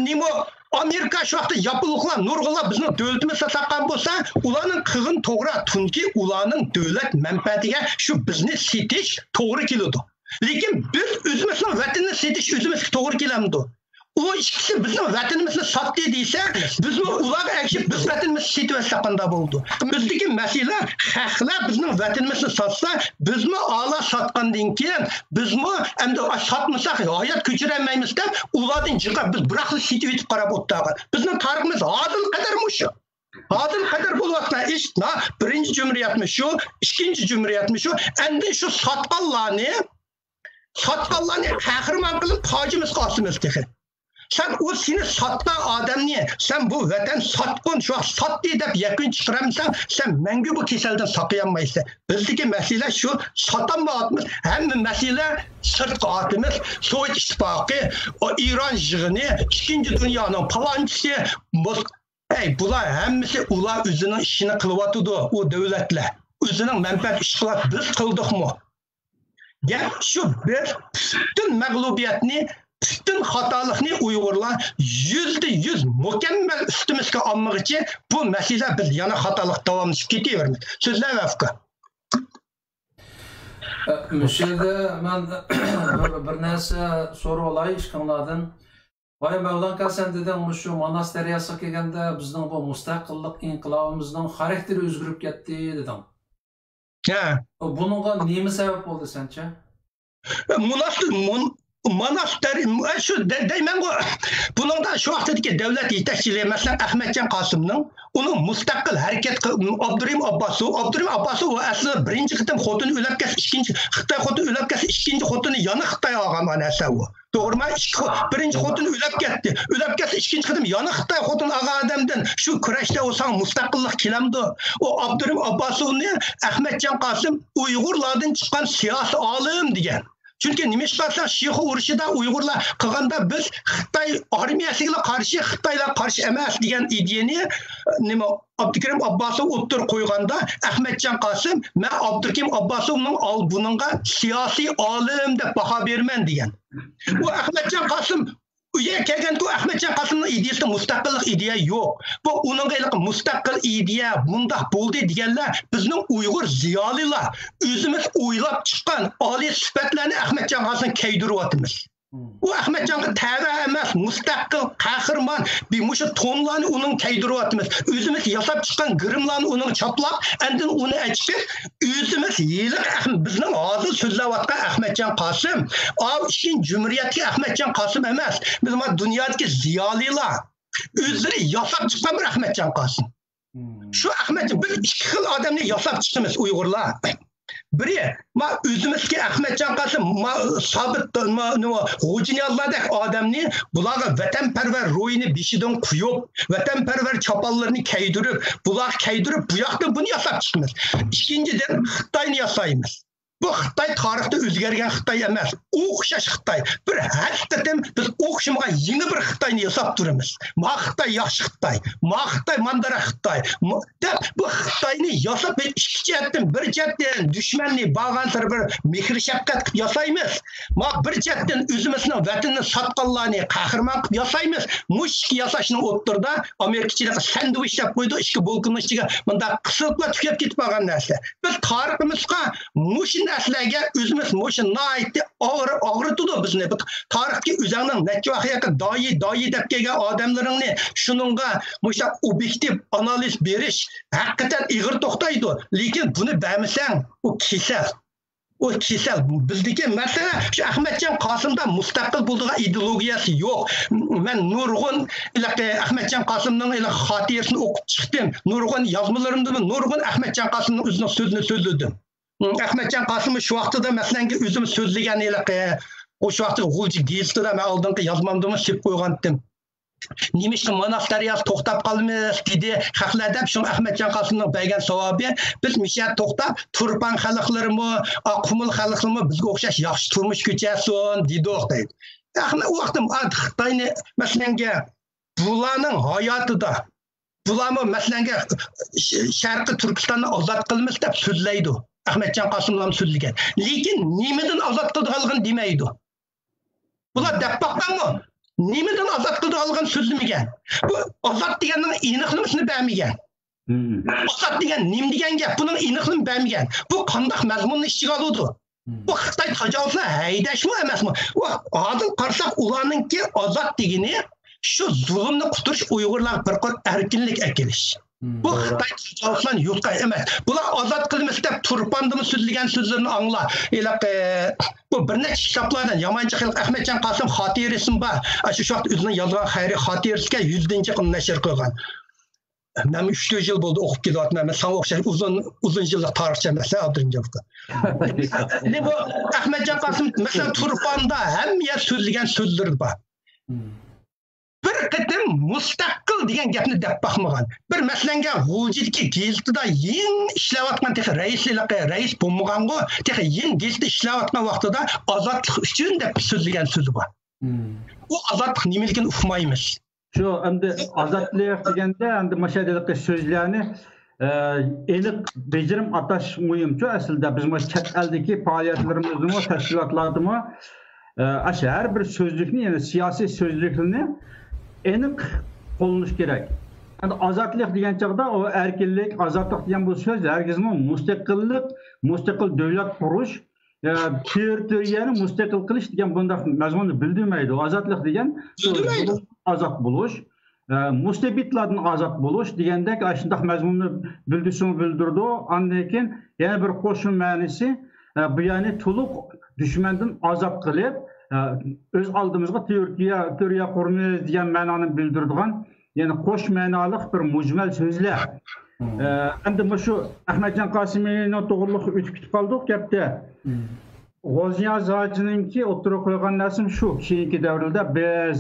Nima Amerika şu vaqtda yapılıqlar, nurg'unlar bizning davlatimizga saqlan bo'lsa, ularning qilg'in to'g'ri, chunki ularning davlat manfaatiga shu bizni setish to'g'ri keladi. Lekin biz o'zimizning vatanni setish o'zimizga to'g'ri kelamdi. O ikisi bizim vatanimizni sotdi desa, biz ularga ergishib biz vatanimizni setib olsaqanda bo'ldi. Bizdagi masala haqlar bizning vatanimizni sotsa, bizmi ala sotgandan keyin bizmi endi sotmasak hayot kechirolmaymiz deb ulardan chiqib biz biroqli setib etib qarab o'tdigan. Bizning tariximiz adil qadarmi shu? Adil qadar bo'layotgan ish, birinchi jumriyatmi shu, ikkinchi jumriyatmi shu, endi shu sotqanlarni qahramon qilib hojimiz qosimiz dedi. Sen o seni sattan adamni, sen bu vatan satkın, şu an sattı deb yakın çıkaramsan, sen mengü bu keselden sakıyanmayısın. Bizdeki mesele şu, satanmayatımız, hem mesele sırtqı atımız, Sovyet İttifakı, o İran jığını, ikinci dünyanın palancısı, bular hemmisi ular özünün işini kılıvatıdı, o devletle. Özünün menfaat iş kılıvat, biz kıldık mı? Gel şu bir bütün mağlubiyetini, bütün hatalıqni Uyg'urlar %100 mükemmel üstümüzge almak için bu mesele biz yana hatalık davamlaşıp ketiyoruz. Sözler Vafka. Müşerde ben bir narsa soru olay işkanlardan. Vay Mevlan sen dedin şu Manas deryası kelgende bizning bu mustaqillik inqilobimizning xarakteri o'zgarib ketdi dedim. Ha. Bununla nima sabab bo'ldi sencha? Manas şu deymen o bunun da şu vaqtdagi davlat yetakchiligi masalan Ahmetcan Qasımның onun mustaqil hareket Abdurrahim Abbasov o aslında birinchi qitim xotini o'lib ketdi, ikkinchi Xitoy xotini o'lib ketdi, ikkinchi xotini yana Xitoy olgan manasi u. To'g'rimi? Birinchi xotini o'lib ketdi, ikkinchi qitim yana Xitoy xotini olgan odamdan shu kurashda o'san mustaqillik kelamdi. O Abdurrahim Abbasovni Ahmetcan Qasım Uyg'urlardan chiqqan siyosiy olim degan. Çünkü nimişkarsan Şiho uruşida Uygurlar qilganda biz Xitoy armiyasiga qarshi, Xitoyga qarshi emas degan ideyani nima Abdurrahim Abbasov o'ttir qo'yganda Ahmetcan Qasım men Abdurrahim Abbasovning bununga siyosiy olim deb baho berman degan. Bu Ahmetcan Qasım uya kelgan ku Ahmetcan Qasımning ideyasi mustaqillik ideya yo'q. Bu uning mustaqil ideya bunda bo'ldi deganlar bizning Uyg'ur ziyolilar o'zimiz o'ylab chiqqan oliy sifatlarni Ahmetcan Qasım kaydiryapmiz. O Ahmetcan'a tava emas, mustaqil, qahirman, bir muşu tonlarını onun kaydiryapmiz. O'zimiz yasab chiqqan grimlarni onun chaplab, endin uni aytib, o'zimiz yeliq bizning hozir so'zlayotgan Ahmetcan Qasım, ikkinchi jumriyatga Ahmetcan Qasım emas. Biz dunyodagi ziyolilar o'zlari yasab chiqqan bir Ahmetcan Qasım. Şu Ahmetcan biz ikki xil odamni yasab chiqamiz Uyg'urlar. Biri, özümüzki Ahmetcan Qasım, sabit, G'ujiniyallardek adamni bularga vatanparvar ro'yini beshidan quyib, vatanparvar choponlarni kaydirib, bular kaydirib, bu yoqdan buni yasab chiqamiz. Ikkinchidan Xitoyni yasaymiz. Bu Xitoy tarixda o'zgargan Xitoy emas, o'xshash Xitoy. Bir haqiqatan biz o'xshamagan yangi bir Xitoyni yasab turamiz. Xitoy yaxshi Xitoy, Xitoy mandara Xitoy. Bu Xitoyni yasab ikki jihatdan, bir jihatdan dushmanni bag'an sir bir mehr shafqat qilib yasaymiz. Bir jihatdan o'zimizning vatanni sotqanlarni qahramon qilib yasaymiz. Mushki yasashning o'ttirda Amerikachilar sandwich deb qo'ydi, ikki bolqinning ichiga bunda qisilib tugab ketib qolgan narsa. Biz tariximizga mush narsalarga o'zimiz mush naiti og'ritdi bizni. Tarixga o'zingning necha vaqtga doyi deb kelgan odamlaringni shuningga mush obyektiv analiz berish haqiqatan ig'ir to'xtaydi. Lekin buni bermasang u kesal. O kişisel bizdeki mesela şu Ahmetcan Qasım'da mustaqil bo'ldigan ideologiyasi yo'q. Men nurg'un Ahmetcan Qasım'ның xotirasini o'qib chiqdim. Nurg'un yozmalarimda nurg'un Ahmetcan Qasım'ның o'zining so'zini so'zladim. Ahmetcan Qasım'ı şu vaqtida masalan o'zim so'zlagan o şu vaqtda G'ulji gazetida men oldingi yozmamda sep qo'ygan edim. Nimişki Manas deryası to'xtab qolmiz dedi. Haqlar deb shu Ahmetcan Qasım'ның bergan savobi biz mishat to'xtab turpan xalqlarimi, qumul xalqlarimi bizga o'xshash yaxshi turmush kechirsin dedi o'xtaydi. O vaqtim Xitoyni masalan bularning hayotida bularmı masalanga Sharqiy Turkistonni ozod qilamiz deb so'zlaydi. Ahmadjon Qosimov so'zlagan. Lekin nimadan ozod qilganligini demaydi. Bular deb baqqanmi? Nimadan ozod qilganligini so'zlamagan. Bu ozod deganning aniqlamasini bermagan. Ozod degan nim degan gap, buning aniqligini bermagan. Bu qanday mazmunni ichiga oladi? Bu Xitoy tajovuzlar haydashmi emasmi? Hozir qarasak ularningki ozod degani shu zulmni quturish, Uyg'urlar bir qor erkinlik akilish. Bu Xitoy tajovuzlarni yo'qqa emas. Bular ozod qilamiz deb Turpandimi so'zlagan so'zlarini angla. Bu bir necha kitoblardan Yamanchi xalq Ahmadjon Qosim xotirasi bor. Shu vaqt o'zining yozgan xayriy xotirasiga 100-chi qilib nashr qilgan. Ben 3 yıl oldu okup geliyorum. Ben sana okşayım uzun yıllık tarihçi mesela Abdülhamid'e. Ne bu Ahmadjon Qosim mesela Turpan'da hem yer söyleyen sözleri var. Bir kıtım müstakil degan gapni deb bakmagan. Bir masalanga G'uljidagi gazetida eng ishlayotgan reis bo'lmagan-ku, eng gazetda ishlayotgan vaqtida ozodlik uchun deb so'zlagan so'zi bor. Bu ozodlik nimaligini uqmaymiz. Şu endi azatlık degende endi maşadılık sözlerini elik becerim ataş mühimçi aslında biz chet eldeki faaliyetlerimizin teşkilatlarımı her bir sözlükni yani siyasi sözlükni enik qo'llanish kerak. Endi azatlık degan chaqda o erkinlik, azatlık degan bu söz herkesin mustaqil davlat qurish, territoriyani mustaqil qilish degan bunday mazmunni bildirmaydi. Azatlık degan azat buluş, mustabidlardan azat buluş degandek aşındaq mazmunni bildirdi. Andan yana bir qo'shim ma'nosi bu yani to'liq dushmandan azat qilib o'z oldimizga territoriya qurmaymiz degan ma'noni bildiradigan yani qo'sh ma'noliq bir mujmal so'zlar. Endi shu Ahmadjon Qosimovning to'g'riliq o'tib ketib qoldik gapda. G'oziyoz hojininki o'tirib qo'ygan narsim shu, keyingi davrda biz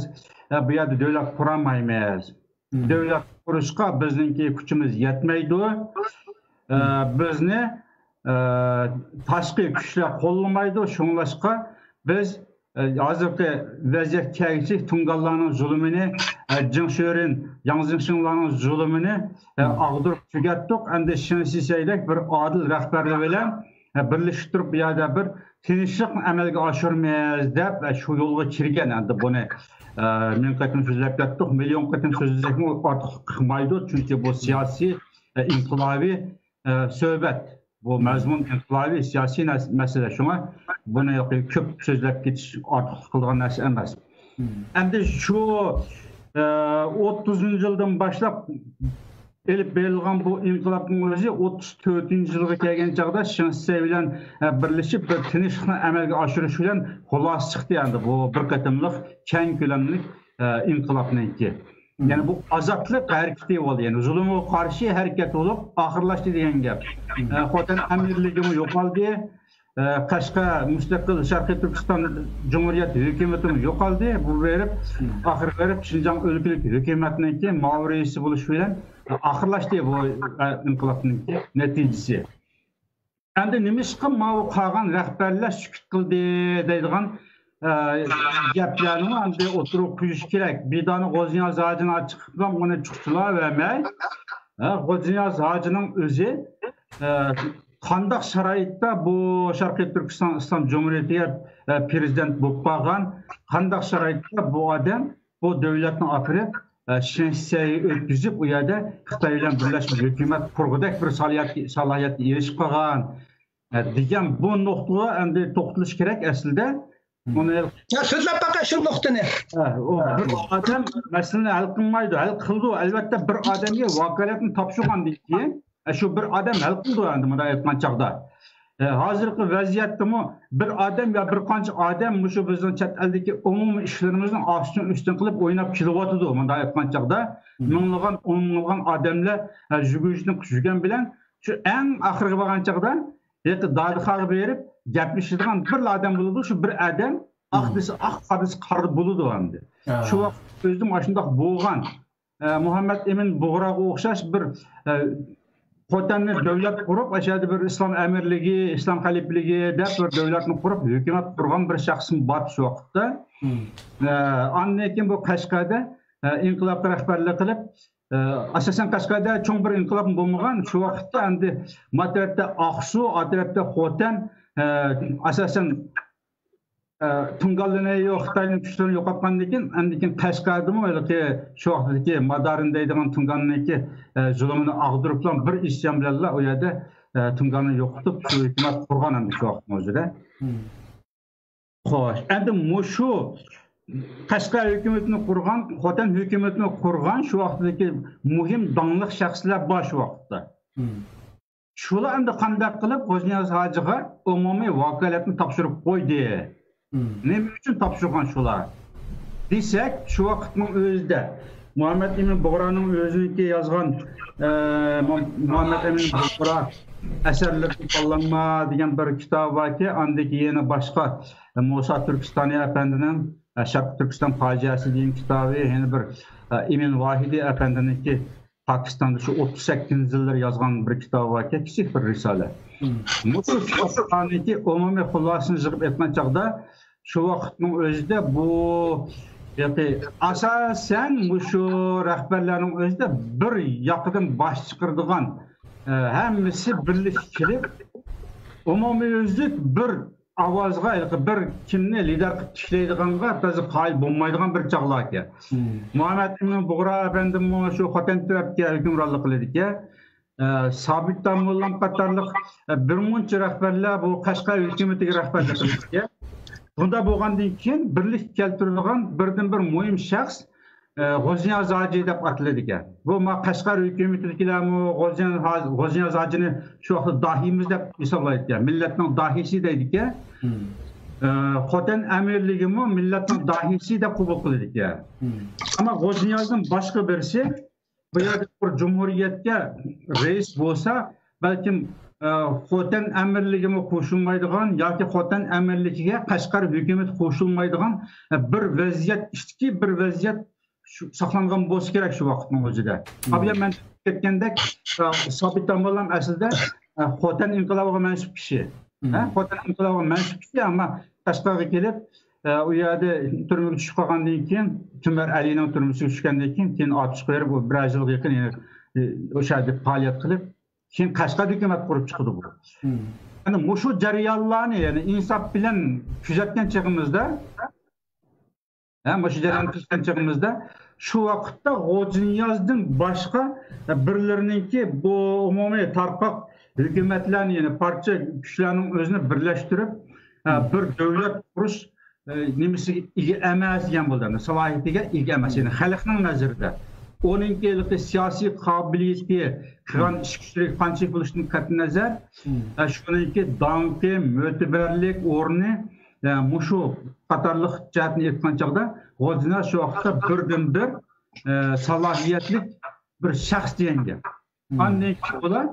bu yerda davlat quramaymiz. Davlat qurishga bizningki kuchimiz yetmaydi. Bizni tashqi kuchlar qo'llamaydi. Shunlashqa biz hozirgi vaziyat kegisi Tungallarning zulmini, Jingsho'rin, Yangzingshinlarning zulmini ag'dirib tugatdik. Endi shinsisaydak bir adil rahbarlar bilan birlashib turib bu yerda bir tinchlik amalga oshirmaymiz deb shu yo'lga kirgan. Endi buni ming qatim so'zlab ketdik, million qatim so'zlashmi ortiq qilmaydi, chunki bu siyosiy inqilobiy suhbat, bu mazmun inqilobiy siyosiy masala. Shunga buni ko'p so'zlab ketish ortiq qilgan narsa emas. Endi shu 30-yildan boshlab elib berilgan bu inqilobning o'zi 34-yilga kelgan chaqda Shinsey bilan birlashib bir tinchlikni amalga oshirish bilan xulosa chiqdi. Endi bu bir qatimliq keng ko'lamli inqilobniki. Yani bu azatlık hareketi oldu. Yani zulümü karşı hareket olup ahırlaştı diyen gap. Xotan emirligimi yok oldu. Kaşka müstakil Sharqiy Turkiston Cumhuriyeti hükümetimi yok oldu. Bu verip ahır verip Şinjan ülkelik hükümetinin Mao reisi buluş bilen ahırlaştı bu inqilobning neticesi. Endi nimişqa Mao qalgan rahbarlar sukut qildi deydigan gaplarni endi o'tirib qo'yish kerak. Bidani G'oziyoz hojini chiqib buni chiqdilar vermay. G'oziyoz hojining o'zi qanday sharoitda bu Sharqiy Turkiston Islom Cumhuriyetiga prezident bo'lib qolgan, qanday sharoitda bu odam bu davlatni opirib Shinsey o'tkazib u yerda Xitoy bilan birlashib hukumat qurg'idek bir salohiyatga erishib qolgan degan bu nuqtaga endi to'xtalish kerak aslida. Ya so'zlab baqa shu nuqtani. Bir odam masalani hal qilmaydi, hal qildi. Albatta bir odamga vakolatni topshirgandan keyin shu bir odam hal qildi endi bunday aytgan chaqda. Hozirgi vaziyatdami bir odam ya bir qancha odam shu bizning chet eldagi umumiy ishlarimizni ostin qilib o'ynab kelyotdi bunday aytgan chaqda. Minglagan, o'nlagan odamlar yugurishni yurgan bilan shu eng oxirgi bo'lgan chaqda dadixaga berib gaplashadigan bir odam bo'ladi. Shu bir odam aqdisi qadisi qarib bo'ladi endi. Shu vaqt o'zim ashundoq bo'lgan Muhammad Emin Bug'roqqa o'xshash bir xotanni davlat qurib, ashada bir islom amirligi, islom xalifligi deb bir davlatni qurib, hukumat qurgan bir shaxsim bor shu vaqtda. Andan keyin bu Qashqarda inqilob rahbarlik qilib, asasen Qashqarda cho'ng bir inqilob bo'lmagan, shu vaqtda endi Matarafda Aqsu, atrofda Xotan, asasen Tungalini yo'q, Xitoyning kuchlarini yo'qotgandan keyin, endi keyin Qashqardimi o'ylaki shu vaqtdagi Madarin deydigan Tungalniki zulmini ag'dirib bir isyon bilan u yerda Tungalni yo'qotib, shu hukumat qurgan endi shu vaqtning o'zida. Xo'sh, endi shu Qashqar hukumatini qurgan, Xotan hukumatini qurgan shu vaqtdagi muhim donliq shaxslar bor shu vaqtda. Shular endi qanday qilib G'o'zniyoz hojiga umumiy vakolatni topshirib qo'ydi? Nima uchun topshirgan shular? Desak, shu vaqtning o'zida Muhammad Emin Bug'roning o'ziniki yozgan Muhammad Emin Bug'ro asarlarni qo'llanma degan bir kitob borki, andagi yana boshqa Musa Turkistoni afandining Sharq Turkiston fojiasi degan kitobi, yana bir Emin Vahidi afandininki Pokistonda shu 38 yillar yozgan bir kitob borki, kichik bir risola. Bu kitobniki umumiy xulosasini yig'ib aytgan chog'da shu vaqtning o'zida bu asosan shu rahbarlarning o'zida bir yoqdan bosh chiqaradigan hammasi birlashib kelib umumiyuzlik bir ovozga bir kimni lider qilib tishlaydiganga to'g'ri qoyil bo'lmaydigan bir chog'lar ekan. Muhammad Emin Bug'ro afandim shu Xotan tarafga hukmronlik qiladi-ki, Sabit Tamullam qatorliq bir muncha rahbarlar bu Qashqar hukumatiga rahbarlik qiladi. Bunda bo'lgandan keyin birlik keltirilgan birdan bir muhim shaxs G'o'zniyoz hoji deb ataladi ekan. Bu Qashqar hukumatidagilarmi G'o'zniyoz hojini shu vaqtda dohiymiz deb hisoblaydi ekan. Millatning dohiysi deydi-ki, Xotan amirligimi millatning dohiysi deb qabul qiladi ekan. Ammo G'o'zniyozning boshqa birisi bu yerda bir jumhuriyatga reis bo'lsa, balkim Xotan amirligimi qo'shilmaydigan yoki Xotan amirligiga Qashqar hukumat qo'shilmaydigan bir vaziyat, ishki bir vaziyat saqlangan bo'lsa kerak shu vaqtning o'zida. Ablan men aytgandek, Sabit Tamullam aslida Xotan inqilobiga mansub kishi. Xotan inqilobiga mansub kishi, ammo Qashqarga kelib, u yerda turmaga tushib qolgandan keyin, Tumar Alining turmusiga tushgandan keyin otib qo'yib, bir yilga yaqin o'sha yerda faoliyat qilib, keyin Qashqar hukumat qurib chiqdi bu. Ya'ni shu jarayonlarni, ya'ni insof bilan kuzatgan chog'imizda, shu vaqtda G'o'zniyozdan boshqa birlarininki bu umumiy tarqoq hukumatlarni, ya'ni parcha kuchlarning o'zini birlashtirib bir davlat qurish nimasiga ega emas degan bo'ldi. Salohiyatiga ega emas, ya'ni xalqning nazarida o'ninki siyosiy qobiliyati, qilgan ish kuchlik qanchalik bo'lishidan qat'iy nazar, shuningki donqi, mo'tabarlik o'rni shu qatorliq jihatni aytgan chog'da G'o'zniyoz shu vaqtda birdan bir salohiyatli bir shaxs degan gap. Andan keyin ular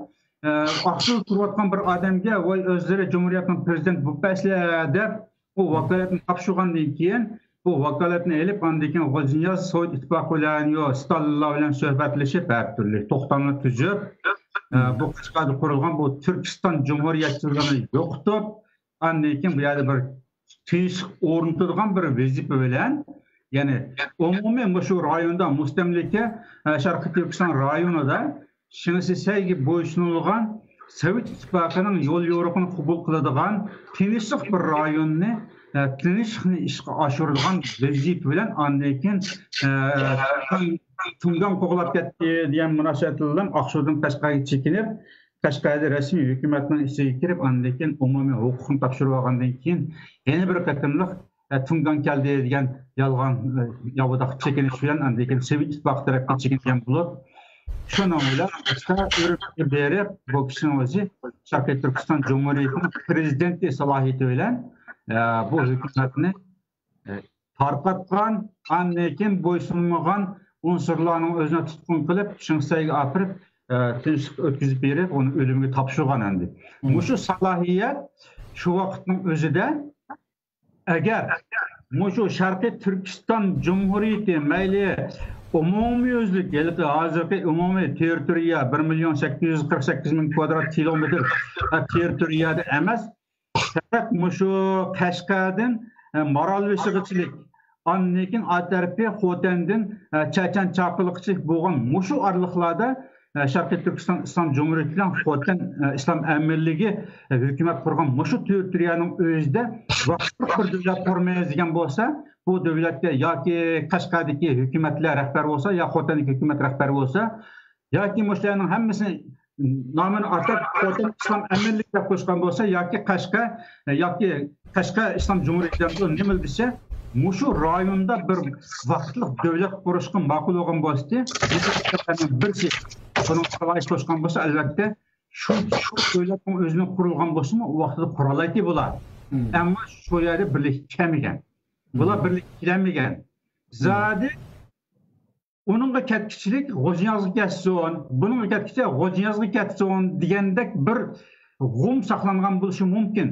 aql turayotgan bir odamga voy o'zlari Cumhuriyatning prezident bo'lpaslar deb bu vakolatni topshirgandan keyin bu vakolatni elib, andan keyin G'o'zniyoz Sovet ittifoqi bilan yo Stalinlar bilan suhbatlashib, har turli to'xtamni tuzib, bu Qashqarda qurilgan bu Turkiston Cumhuriyatchiligini yo'qotib, andan keyin bu yerda bir tinchlik o'rnatadigan bir vazifa bilan, ya'ni umumiy shu rayonda mustamlika Sharqiy Turkiston rayonida Shinsisayga bo'ysunilgan Sovet ittifoqining yo'l yo'riqini qabul qiladigan tinchlik bir rayonni tinchlikni ishga oshiradigan vazifa bilan andan keyin Tungan qo'g'lab ketdi degan munosabat bilan Aqsudan Qashqarga chekinib, Qashqarda rasmiy hukumatning ichiga kirib, andan keyin umumiy huquqni topshirib olgandan keyin yana bir qatimliq Tungan keldi degan yolg'on yovudaq chekinish bilan andan keyin Sovet ittifoqi tarafdan chekingan bo'lib, shuni o'ylab Qashqar berib, bu kishining o'zi Sharqiy Turkiston Cumhuriyatining prezidenti salohiyati bilan bu hukumatni tarqatgan, andan keyin bo'ysunmagan unsurlarning o'zini tutqun qilib, Shinsayga olib tinchlik o'tkazib berib, uni o'limga topshirgan endi. Shu salohiyat shu vaqtning o'zida agar shu Sharqiy Turkiston Cumhuriyati mayli umumiyuzlik, hozirgi umumiy territoriya 1,848,000 kvadrat kilometr territoriyada emas, faqat shu Qashqardan Marolbeshig'ichilik, Annekin atarpi Xotan'dan Çeçen çapılıkçı boğan muşu arlıklarda Şarkı Türkistan İslam Cumhuriyeti bilen Xotan İslam Emirligi hükümet kurgan muşu Türkiye'nin özde vaqtlı bir devlet kurmaya degan bolsa, bu devletke yoki Qashqardagi hükümetler rehber olsa, ya Xotan'dagi hükümet rehberi olsa, yoki muşlarning hammasini namını atab Xotan İslam Emirligi deb qo'shgan bolsa, yoki Qashqa İslam Cumhuriyeti'nden nima desa, muşu rayonda bir vaqtlı devlet kuruşqan ma'qul bo'lgan bo'lsa, birisi bunun savaş qo'shgan bo'lsa, albatta shu devletning o'zining qurilgan bo'lsa, u vaqtda quralaydi bular. Ammo shu yerda birlik kelmagan. Bular birlik kelmagan. Zodi onunğa ketkichilik G'o'ziyozga ketsin, buningga ketkicha G'o'ziyozga ketsin degandek bir g'um saqlangan bo'lishi mumkin.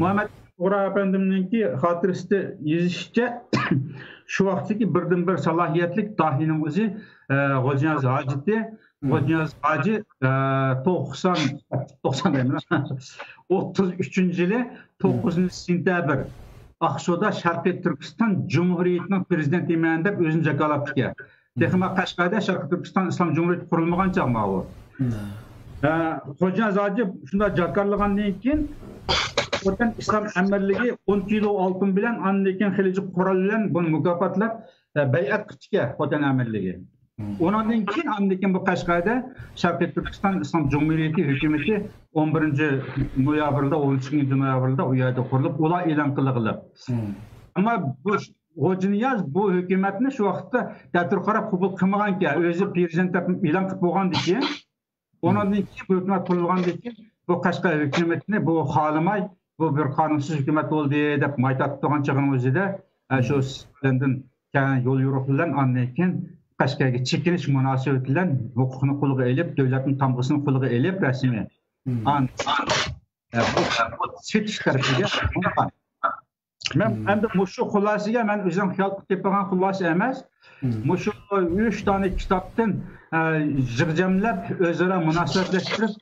Muhammad To'g'ri efendimninki xotirasida yozishicha shu vaqtdagi birdan-bir salohiyatlik dahining o'zi G'o'ziyoz hojiti, G'o'ziyoz hoji 33-yili 9-sentabr Aqshoda Sharqiy Turkiston Cumhuriyetining prezidenti eman deb o'zini jakolab chiqgan. Texma Qashqarda Sharqiy Turkiston Islom Cumhuriyeti qurilmagan chaqma u. G'o'ziyoz hoji shunda jakorlagandan keyin Xotan İslam Emirligi 10 kilo oltin bilan andan xiliji qurol bilan buni mukofotlab bay'at qilishga Xotan Emirligi. Ondan keyin andan bu Qashqarda Sharqiy Turkiston Islom Cumhuriyeti hükümeti 11-noyabrda 13-noyabrda u yerda qurilib, ular e'lon qilinib. Ammo bu G'o'ziyoz bu hukumatni shu vaqtda dastur qarab qabul qilmagan-ki, o'zi prezident e'lon qilib bo'lgandan keyin, ondan keyin bu hukumat qurilgandan keyin bu Qashqa hukumatini bu xohlamay, bu bir qonunsiz hukumat bo'ldi deb maytatib turgan chig'in o'zida shu sizlardan yo'l yo'riq bilan andan keyin Qashqarga chekinish munosabati bilan huquqni qo'lga olib, davlatning tamg'isini qo'lga olib rasmiy bu setish tarafiga men endi mushu xulosiga men o'zim xiyol qilib tepgan xulosa emas. Mushu 3 dona kitobdan jirjamlab o'zaro munosabatlashtirib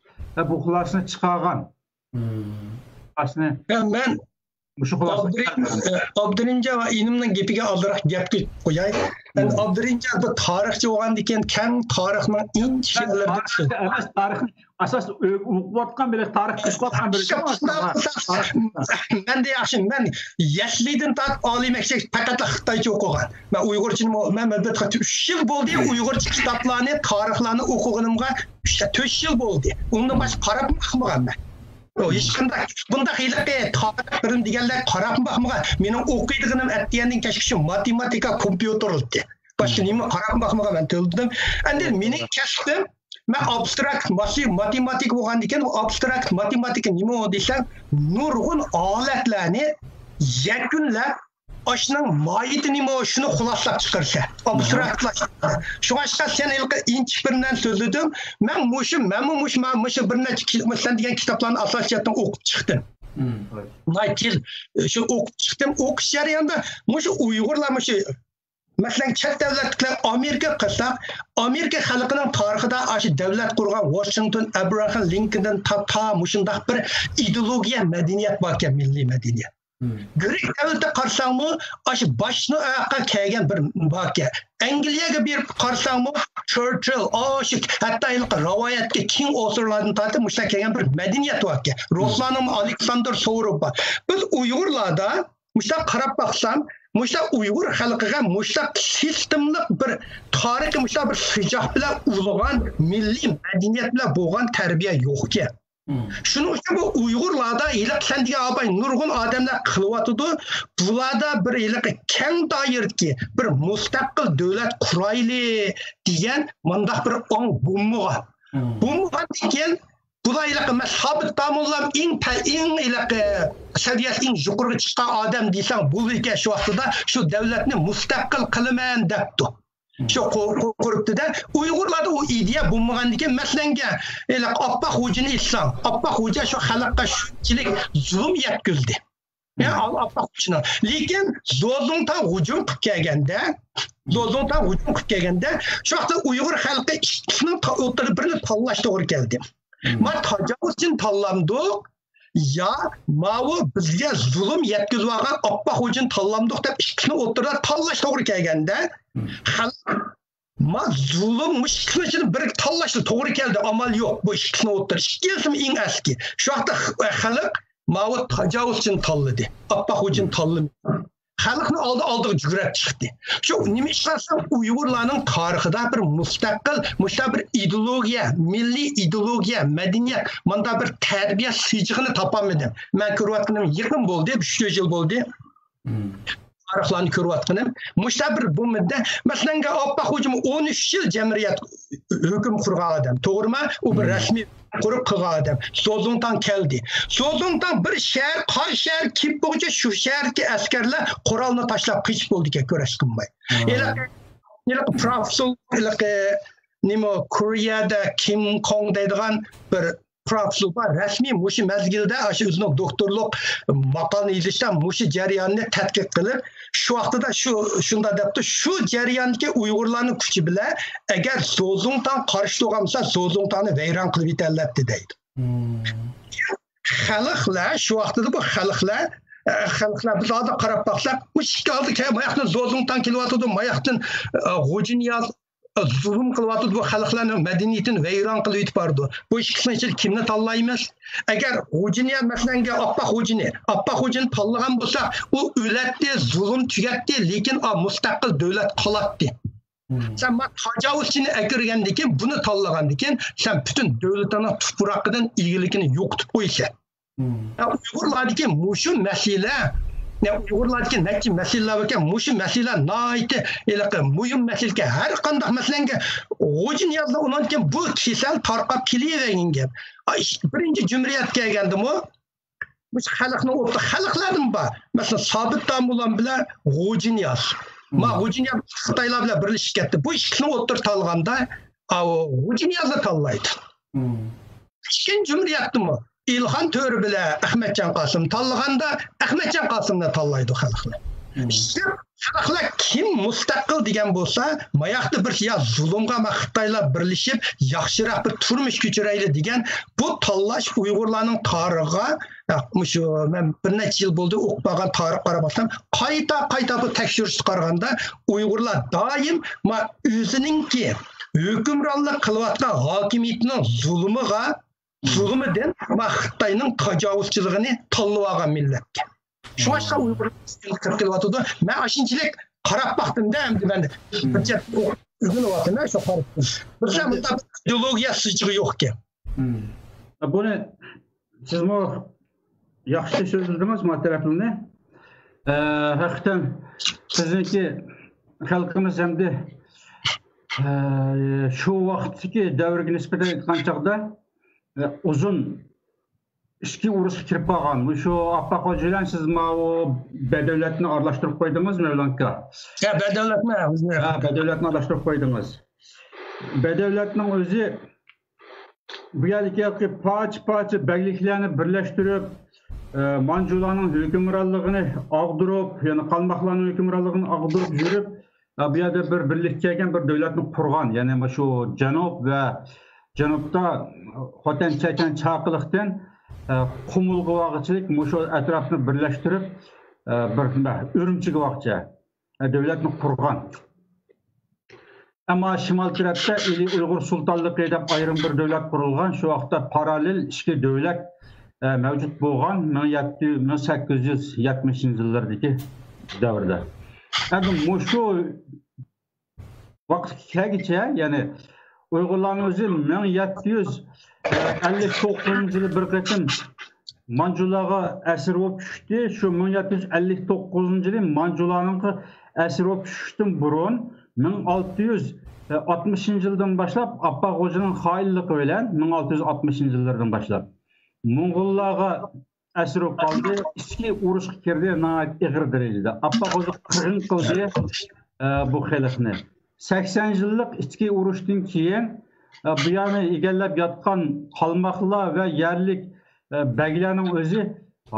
bu xulosani chiqargan. Aslında ben Abdurrahimcan va inimning gapiga oldinroq gap qo'yay. Abdurrahimcan bu tarixchi bo'lgan ekan, keng tarixning inchilaridan emas, tarixni asos o'qiyotgan bilan tarix chiqayotgan men de yaxshi, men yashlidan tortib oliy maktab faqat Xitoycha o'qigan. Men Uyg'urchani men albatta 3 yil bo'ldi Uyg'urcha kitoblarni, tarixlarni o'qiganimga 4 yil bo'ldi. Undan boshqa qarab baxmaganman. Hech qanday bunda xilqi tarix deganlar qarab baxmagan. Mening o'qiydiganim atdiyanning kashfi matematika, kompyuter edi. Boshqa nima qarab baxmagan men to'ldim. Endi mening kashfim men abstrakt matematik bo'lgan ekan, abstrakt matematika nima desam, nurg'un olatlarni yakunlab Aşının mayiti nima şunu xulaslab chiqarsa, abstraktlash. Shunga sen inch biridan so'zladim. Men mushu bir necha masalan degan kitoblarni asosiyatdan o'qib chiqdim. Naytil shu o'qib chiqdim. O'qish jarayonida mushu Uyg'urlar masalan chet davlatlar Amerika qilsak, Amerika xalqining tarixida aşı davlat qurgan Washington, Abraham Lincolndan ta mushundaq bir ideologiya, madaniyat bor ekan, milliy madaniyat. Grek davlatda qarsanmi, aşı başını ayağa kelgan bir voqea. Angliyaga bir qarsanmi, Churchill, aşı hatta rivoyatga keng o'sirlardan tortib mushlar kelgan bir madaniyat voqea. Ruslarning Aleksandr Sovrov. Biz Uyg'urlarda mushlar qarab baqsam, mushlar Uyg'ur xalqiga mushlar sistemlik bir tarixi mushlar bir sijoh bilan ulug'an milliy madaniyat bilan bo'lgan tarbiya yo'q ekan. Şunun için bu Uygurlarda ilik sendiğe abay nurgun adamlar kılvatıdı. Bularda bir ilik keng dair ki bir müstakil devlet kuraylı diyen mandak bir on bumuğa. Bumuğa diyen bula ilik sabit tamamlam in ilik seviyesi in yukarı çıkan adam diysen bu ülke şu vaxtıda şu devletini müstakil kılmayan deptu. Şu korktu da Uygurlarda o ideya bulmagan diken meslenge Abba Hoca İslam. Abba Hoca şu halkka şunçilik zulüm yetkildi. Ya Abba Hoca'na. Lekin Zozung'tan hücum kelgende şu vaxtda Uygur halkı ikisinin birini tanlaş doğru geldi. Ma tacavuz için tanlandık. ya mavu bizga zulm yetkazib olgan oppoq xo'jin tanlamdiq deb ikkisini o'rtada tanlash to'g'ri kelganda ma zulm mushkilini bir tanlashni to'g'ri keldi, amal yo'q. Bu ikkisini o'rtada ikkisini eng eski. Shu vaqtda xalq mavu tajovuzchini tanladi. Oppoq xo'jin tanlamadi. Xalqni oldiga jur'at chiqdi. Shu nima ishlarsa Uyg'urlarning tarixida bir mustaqil, bir ideologiya, milliy ideologiya, madaniyat, mana bir tarbiya sijig'ini topolmadim. Men ko'ryapganim yaqin bo'ldi, 3 yil bo'ldi. Tarixlarni ko'ryapganim. Bir bu mudda, masalan, oppoq xo'jim 13 yil jamiyat hukm qurgan odam. To'g'rimi? U bir rasmiy quruq qilgan odam. Sozongdan keldi. Sozongdan bir shahar, Qor shahar kelib bo'yicha shu shahardagi askarlar qurolni tashlab qichib bo'ldi ekan, ko'rash qilmay. Yana professor nima Koreyada Kim Kong deydigan bir professor var. Rasmiy mushu mazgilda o'sha o'zining doktorlik maqolani yozishdan mushu jarayonni tadqiq qilib, shu vaqtida shunda debdi, shu jarayondagi Uyg'urlarning kuchi bilan agar Sozongdan qarshi turgansa, Sozongdanni vayron qilib yetarlabdi deydi. Xalqlar shu vaqtida bu xalqlar biz hozir qarab baqsak, bu ikki ki mayaqdan Sozongdan kelyotdi, mayaqdan G'ojiniyaz zulm qilyapti, bu xalqlarning madaniyatini vayron qilib yetib bordi. Bu ikkisini ichida kimni tanlaymiz? Agar G'ojiniya masalan oppoq xo'jini tanlagan bo'lsa, u o'latdi, zulm tugatdi, lekin mustaqil davlat qolatdi. Sen tajovuzchini akirgandan keyin, buni tanlagandan keyin sen butun davlatning tuproqidan egiligini yo'qotib qo'ysan. Uyg'urlardagi mushu masala Uyg'urlardagi necha masalalar ekan, mushu masala nihoyatda muhim masala. Har qanday masalan G'ojiniyazda undan keyin bu kasal tarqab kelavergan gap. Birinchi jumriyat kelgandimi, bu xalqlardan bor. Masalan, Sobit Damulan bilan G'ojiniyaz. G'ojiniyaz Xitoylar bilan birlashib ketdi. Bu ikkisini o'tir tanlaganda G'ojiniyazni tanlaydi. Ikkinchi jumriyatdimi? İlhan Töre bilan Ahmetcan Qasım tanlaganda Ahmetcan Qasımni tanlaydi xalqlar. Xalqlar kim mustaqil degan bo'lsa, mayaqda bir ya zulmga Xitoylar birlashib yaxshiroq bir turmush kechirayli degan bu tanlash Uyg'urlarning tarixiga shu men bir necha yil bo'ldi o'qigan tarix qarabasam, qayta bu tekshirish qaraganda Uyg'urlar doim o'zininki hukmronlik qilayotgan hokimiyatning zulmidan Xitoyning tajovuzchiligini tanlab olgan millatga. Şu aşağı Uygurlar kılıvatıdı. Ben aşıncılık karab baktım da ben de. Üzgün olatım ben çok karab. Bir zaman da ideologiya sıçığı yok ki. Bunu siz mi yaxşı sözlediniz mi tarafını? Hakikaten sizinki halkımız hem de şu vaxtki davrga nisbatan aytganchaqda uzun İşki urush kirib qolgan. Shu oppoq xo'jalar siz o badavlatni aralashtirib qo'ydingiz Mevlanka? Ha, badavlatni. Ha, badavlatni aralashtirib qo'ydingiz. Badavlatning o'zi bu yerga parcha bagliklarni birlashtirib, Manjularning hukmronligini og'dirib, ya'ni qalmoqlarning hukmronligini og'dirib yurib, bu yerda bir birlik kelgan bir davlatni qurgan. Ya'ni shu janob va janubda xotin chekan chaqiliqdan Qumulg'i vaqtchilik mushu atrofni birlashtirib bir Urumchiga vaqtcha davlatni qurgan. Ammo shimol tarafda Uyg'ur sultonligi deb ayrim bir davlat qurilgan. Shu vaqtda parallel ikki davlat mavjud bo'lgan 1870-yillardagi davrda. Endi mushu vaqtgacha, ya'ni Uyg'urlarning o'zi 1759-yili bir qatim Manjularga asir bo'lib tushdi. Shu 1759-yili Manjularning asir bo'lib tushishdan burun 1660-yildan boshlab Oppoq xo'janing xoinligi bilan 1660-yillardan boshlab Mo'ng'ullarga asir bo'lib qoldi. Ichki urushga kirdi, nihoyat ig'ir darajada. Oppoq xo'ja qirg'in qildi bu xalqni. 80 yillik ichki urushdan keyin bu yerni egallab yotgan qalmoqlar va yerlik baglarning o'zi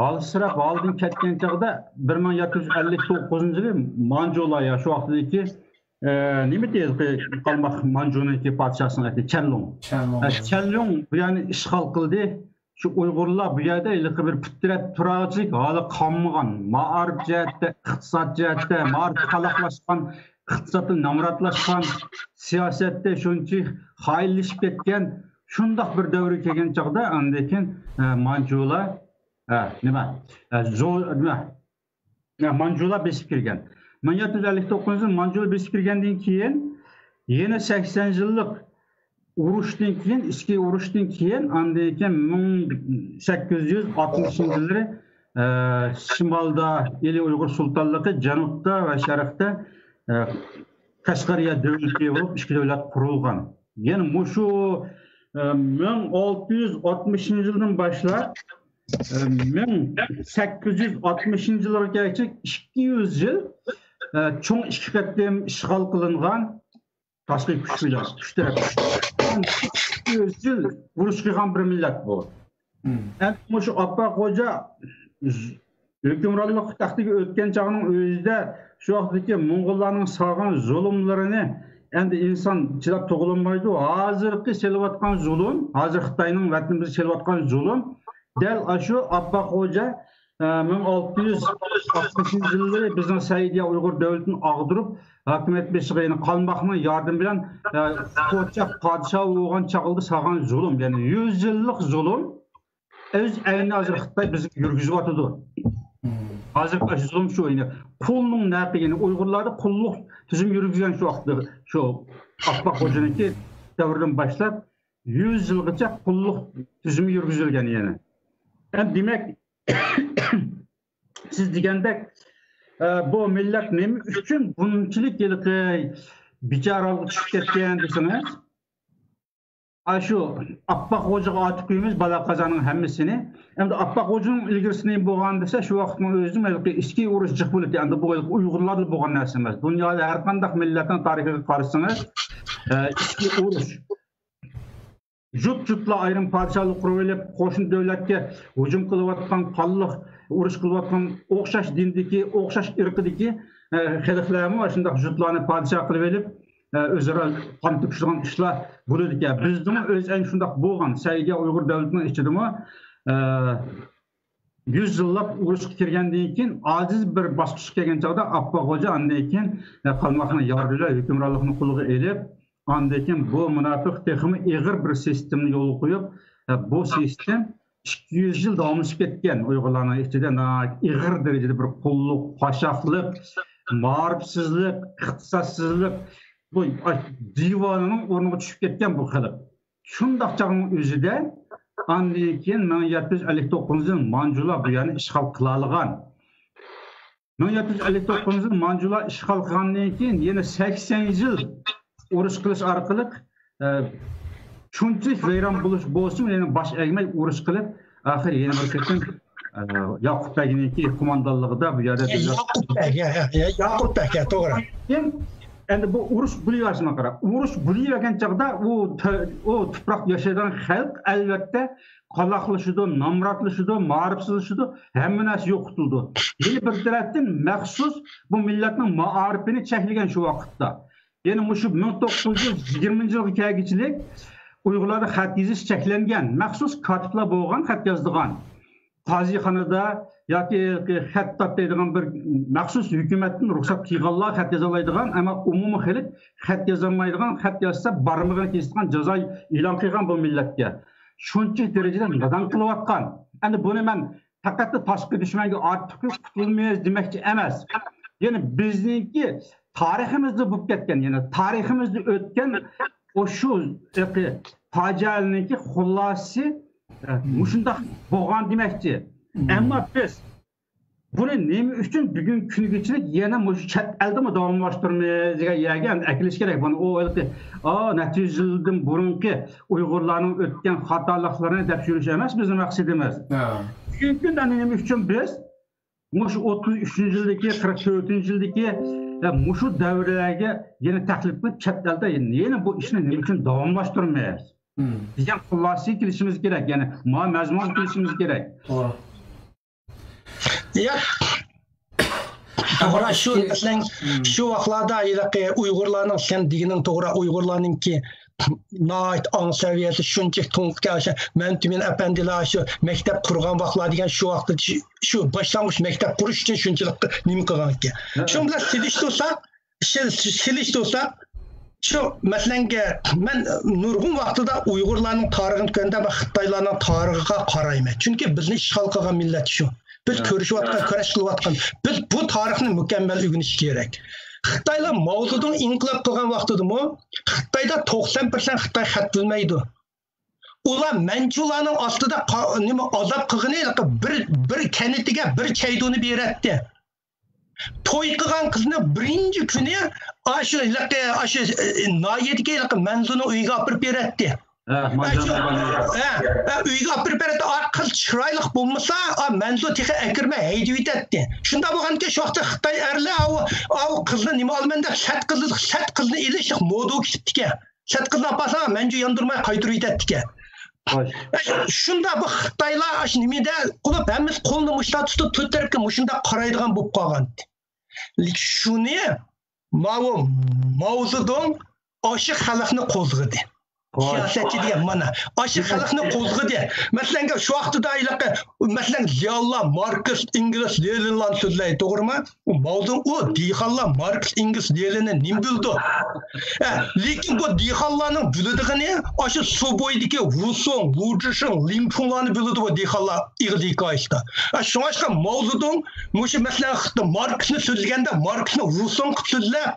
holsirab oldin ketgan chog'da 1759-yili Manjular ya shu vaqtdagi nima deydi qalmoq Manjuniki podshosini aytdi Chanlong bu yerni ishg'ol qildi. şu Uygurlar bu yerde bir püttiret turağıcılık hala kanmıgan, ma'arif cihette, iqtisat cihette, ma'arif kalaklaşkan, iqtisatı namratlaşkan, siyasette şunçı hayırlışıp ketken, şundaq bir dövrü kegen çağda andekin Manjula Manjula besip kirgen. 1759'un Manjula besip kirgenden keyin yeni 80 yıllık urushdan keyin, ichki urushdan keyin andekin 1860 yilları shimolda Eli Uyg'ur sultonligi, janubda va sharqda Qashqariya davlati bo'lib ikki davlat qurilgan. Yani mushu 1660 yıldan başlar 1860 yıllargacha 200 yıl cho'ng ikki qatim ishg'ol qilingan tashqi kuchlar, kuchlar 200 yıl urush qilgan bir millat bu. Endi mushu Appa Xo'ja hükümranlık taxtiga o'tgan chog'ning o'zida shu vaqtdagi Mo'ng'ullarning sog'an zulmlarini endi inson chidab tug'ilmaydi. Hozirgi selayotgan zulm, hozir Xitoyning vatanimizga selayotgan zulm dal shu Appa Xo'ja 1660 yılları bizning Saidiya Uyg'ur davlatini ag'dirib hükümet beshiğini qalmoqning yardım bilan qo'chaq podshoh bo'lgan chaqildi sog'an zulm, ya'ni 100 yillik zulm öz ayni hozir Xitoy bizni yurgizyotdi. Hozir zulm shu, ya'ni qulning naqigini Uyg'urlarda qulluq tuzum yurgizgan shu vaqtda shu Appa Xo'janiki davrdan boshlab 100 yilgacha qulluq tuzumi yurgizilgan yani. Yani demek siz degandek bu millat nima uchun bunchilik bicharalık tushib ketgan desiniz? Shu Appa Xo'jaga otib qo'yamiz balaqazaning hammasini. Endi Appa Xo'janing ilgirisini bo'lgan desa, shu vaqtning o'zida ichki urush jiq bo'ladi. Endi bu Uyg'urlarda bo'lgan narsa emas. Dunyoda har qanday millatning tarixiga qarasangiz, ichki urush Jut-jutla ayrim podshohlik qurib olib, qo'shni davlatga hujum qilayotgan, qonliq urush qilayotgan o'xshash dindagi, o'xshash irqidagi xalqlarmi va shunday jutlarni podshoh qilib olib, o'zaro qon to'kishgan ishlar bo'ladi ekan. Bizning o'z ayni shunday bo'lgan Saidiya Uyg'ur davlatining ichidami 100 yillab urushga kirgandan keyin aziz bir bosqich kelgan chog'da Appa Xo'ja andan keyin qalmoqni yordilar, hukmronlikni qo'liga elib Andekin bu munafiq texmi ig'ir bir sistemni yo'l qo'yib, bu sistem 200 yil davomlashib ketgan Uyg'urlarning ichida ig'ir darajada bir qulluq, qo'shoqlik, ma'rifsizlik, iqtisodsizlik bu divonining o'rniga tushib ketgan bu xalq. Shundaq chog'ning o'zida andekin 1759 yil Manjula bu yerni ishg'ol qila olgan. 1759 yil Manjula ishg'ol qilgandan keyin yana 80 yil urush qilish orqali shunchalik vayron bo'lish bo'lsin, yana bosh egmay urush qilib, oxiri yana bir qatim Yoqub Beginiki qo'mondonligida bu yerda Yoqub Bek, to'g'ri. Endi bu urush bo'layotgan qarab, urush bo'layotgan chog'da u tuproq yashagan xalq albatta qaloqlashidi, nomratlashidi, ma'rifsizlashidi, hamma narsa yo'qotildi. Yana bir tarafdan maxsus bu millatning ma'arifini cheklagan shu vaqtda. Yani şu 1920 yılga kelgichilik Uyg'urlarda xat yozish cheklangan, maxsus katiblar bo'lgan, xat yozdigan. Qozixonada yoki xat toplaydigan bir maxsus hukumatning ruxsat qilganlar xat yoza oladigan, ammo umumiy xalq xat yozolmaydigan, xat yozsa barmog'ini kesgan jazo e'lon qilgan bu millatga. Shuncha darajada nodon qilayotgan. Endi buni men faqat tashqi dushmanga ortiq qutulmaymiz demoqchi emas. Yani bizniki tariximizde bu ketken, yani tariximizde ötken o şu facialiniki xullası muşunda boğan demekçi. Ama biz bunu neymi üçün bugün günü geçirip yine muşu chat elde mi davamlaştırmaya yani ekiliş gerek. Bunu o neticildim burunki Uygurların ötken hatalıklarını dep yürüyüş emez bizim maksidimiz. Çünkü neymi üçün biz muş 33. yıldaki, 44. yıldaki muşu davralarga yeni taklif qilib chet elda yana bu ishni nima uchun davomlashtirmaymiz? Biz ham xulosaga kelishimiz kerak, ya'ni mazmun qilishimiz kerak. To'g'ri. To'g'ri, shu vaqtlarda Uyg'urlarning sen deganing to'g'ri, Uyg'urlarningki nait ang seviyesi şunçuk to'nqi men tümen efendiler şu mektep kurgan vaqtlar degan şu vaqtda şu başlangıç mektep qurish uchun shunchalik nima qilgan ekan. Shu bilan silish bo'lsa, şu masalanga men nurg'un vaqtida Uyg'urlarning tarixini ko'rganda va Xitoylarning tarixiga qarayman. Chunki bizni ishg'ol qilgan millat shu. Biz ko'rishayotgan, kurash qilayotgan, biz bu tarixni mukammal o'rganish kerak. Xitoylar Mao Zedong inqilob qilgan vaqtidami, Xitoyda 90% Xitoy xat bilmaydi. Ular Manchularning ostida nima azob qilgani bir kanitiga bir chaydoni beradi. To'y qilgan qizni birinchi kuni shu noyetga manzuni uyga olib beradi. Uyga olib beradi, qiz chiroyli bo'lmasa, manzu texa akirma haydib yetadi. Shunda bo'lganki, shu vaqtda Xitoy erlar qizni nima olman deb sat qizni elish moda ketdi. Sat qizni olsa, manju yondirmay qaytirib yetadi. Shunda bu Xitoylar nimada qilib hammamiz qo'lni mushta tutib to'rt tarafga mushunda qaraydigan bo'lib qolgan. Shuni Mao Zedong o'sha xalqni qo'zg'adi. Siyosatchi degan mana o'sha xalqni qo'zg'adi. Masalan, shu vaqtda masalan ziyollar Marks, Engels, Leninlar so'zlaydi, to'g'rimi? Mao Zedong u dehqonlar Marks, Engels, Leninni nim bildi. Lekin bu dehqonlarning bildigini o'sha Soboydagi Rousseau, Lu Zhisong, Lin Chonglarni bildi bu dehqonlar hikoyasida. Shunga Mao Zedong mushu masalan Marksni so'zlaganda Marksni Rousseau so'zlab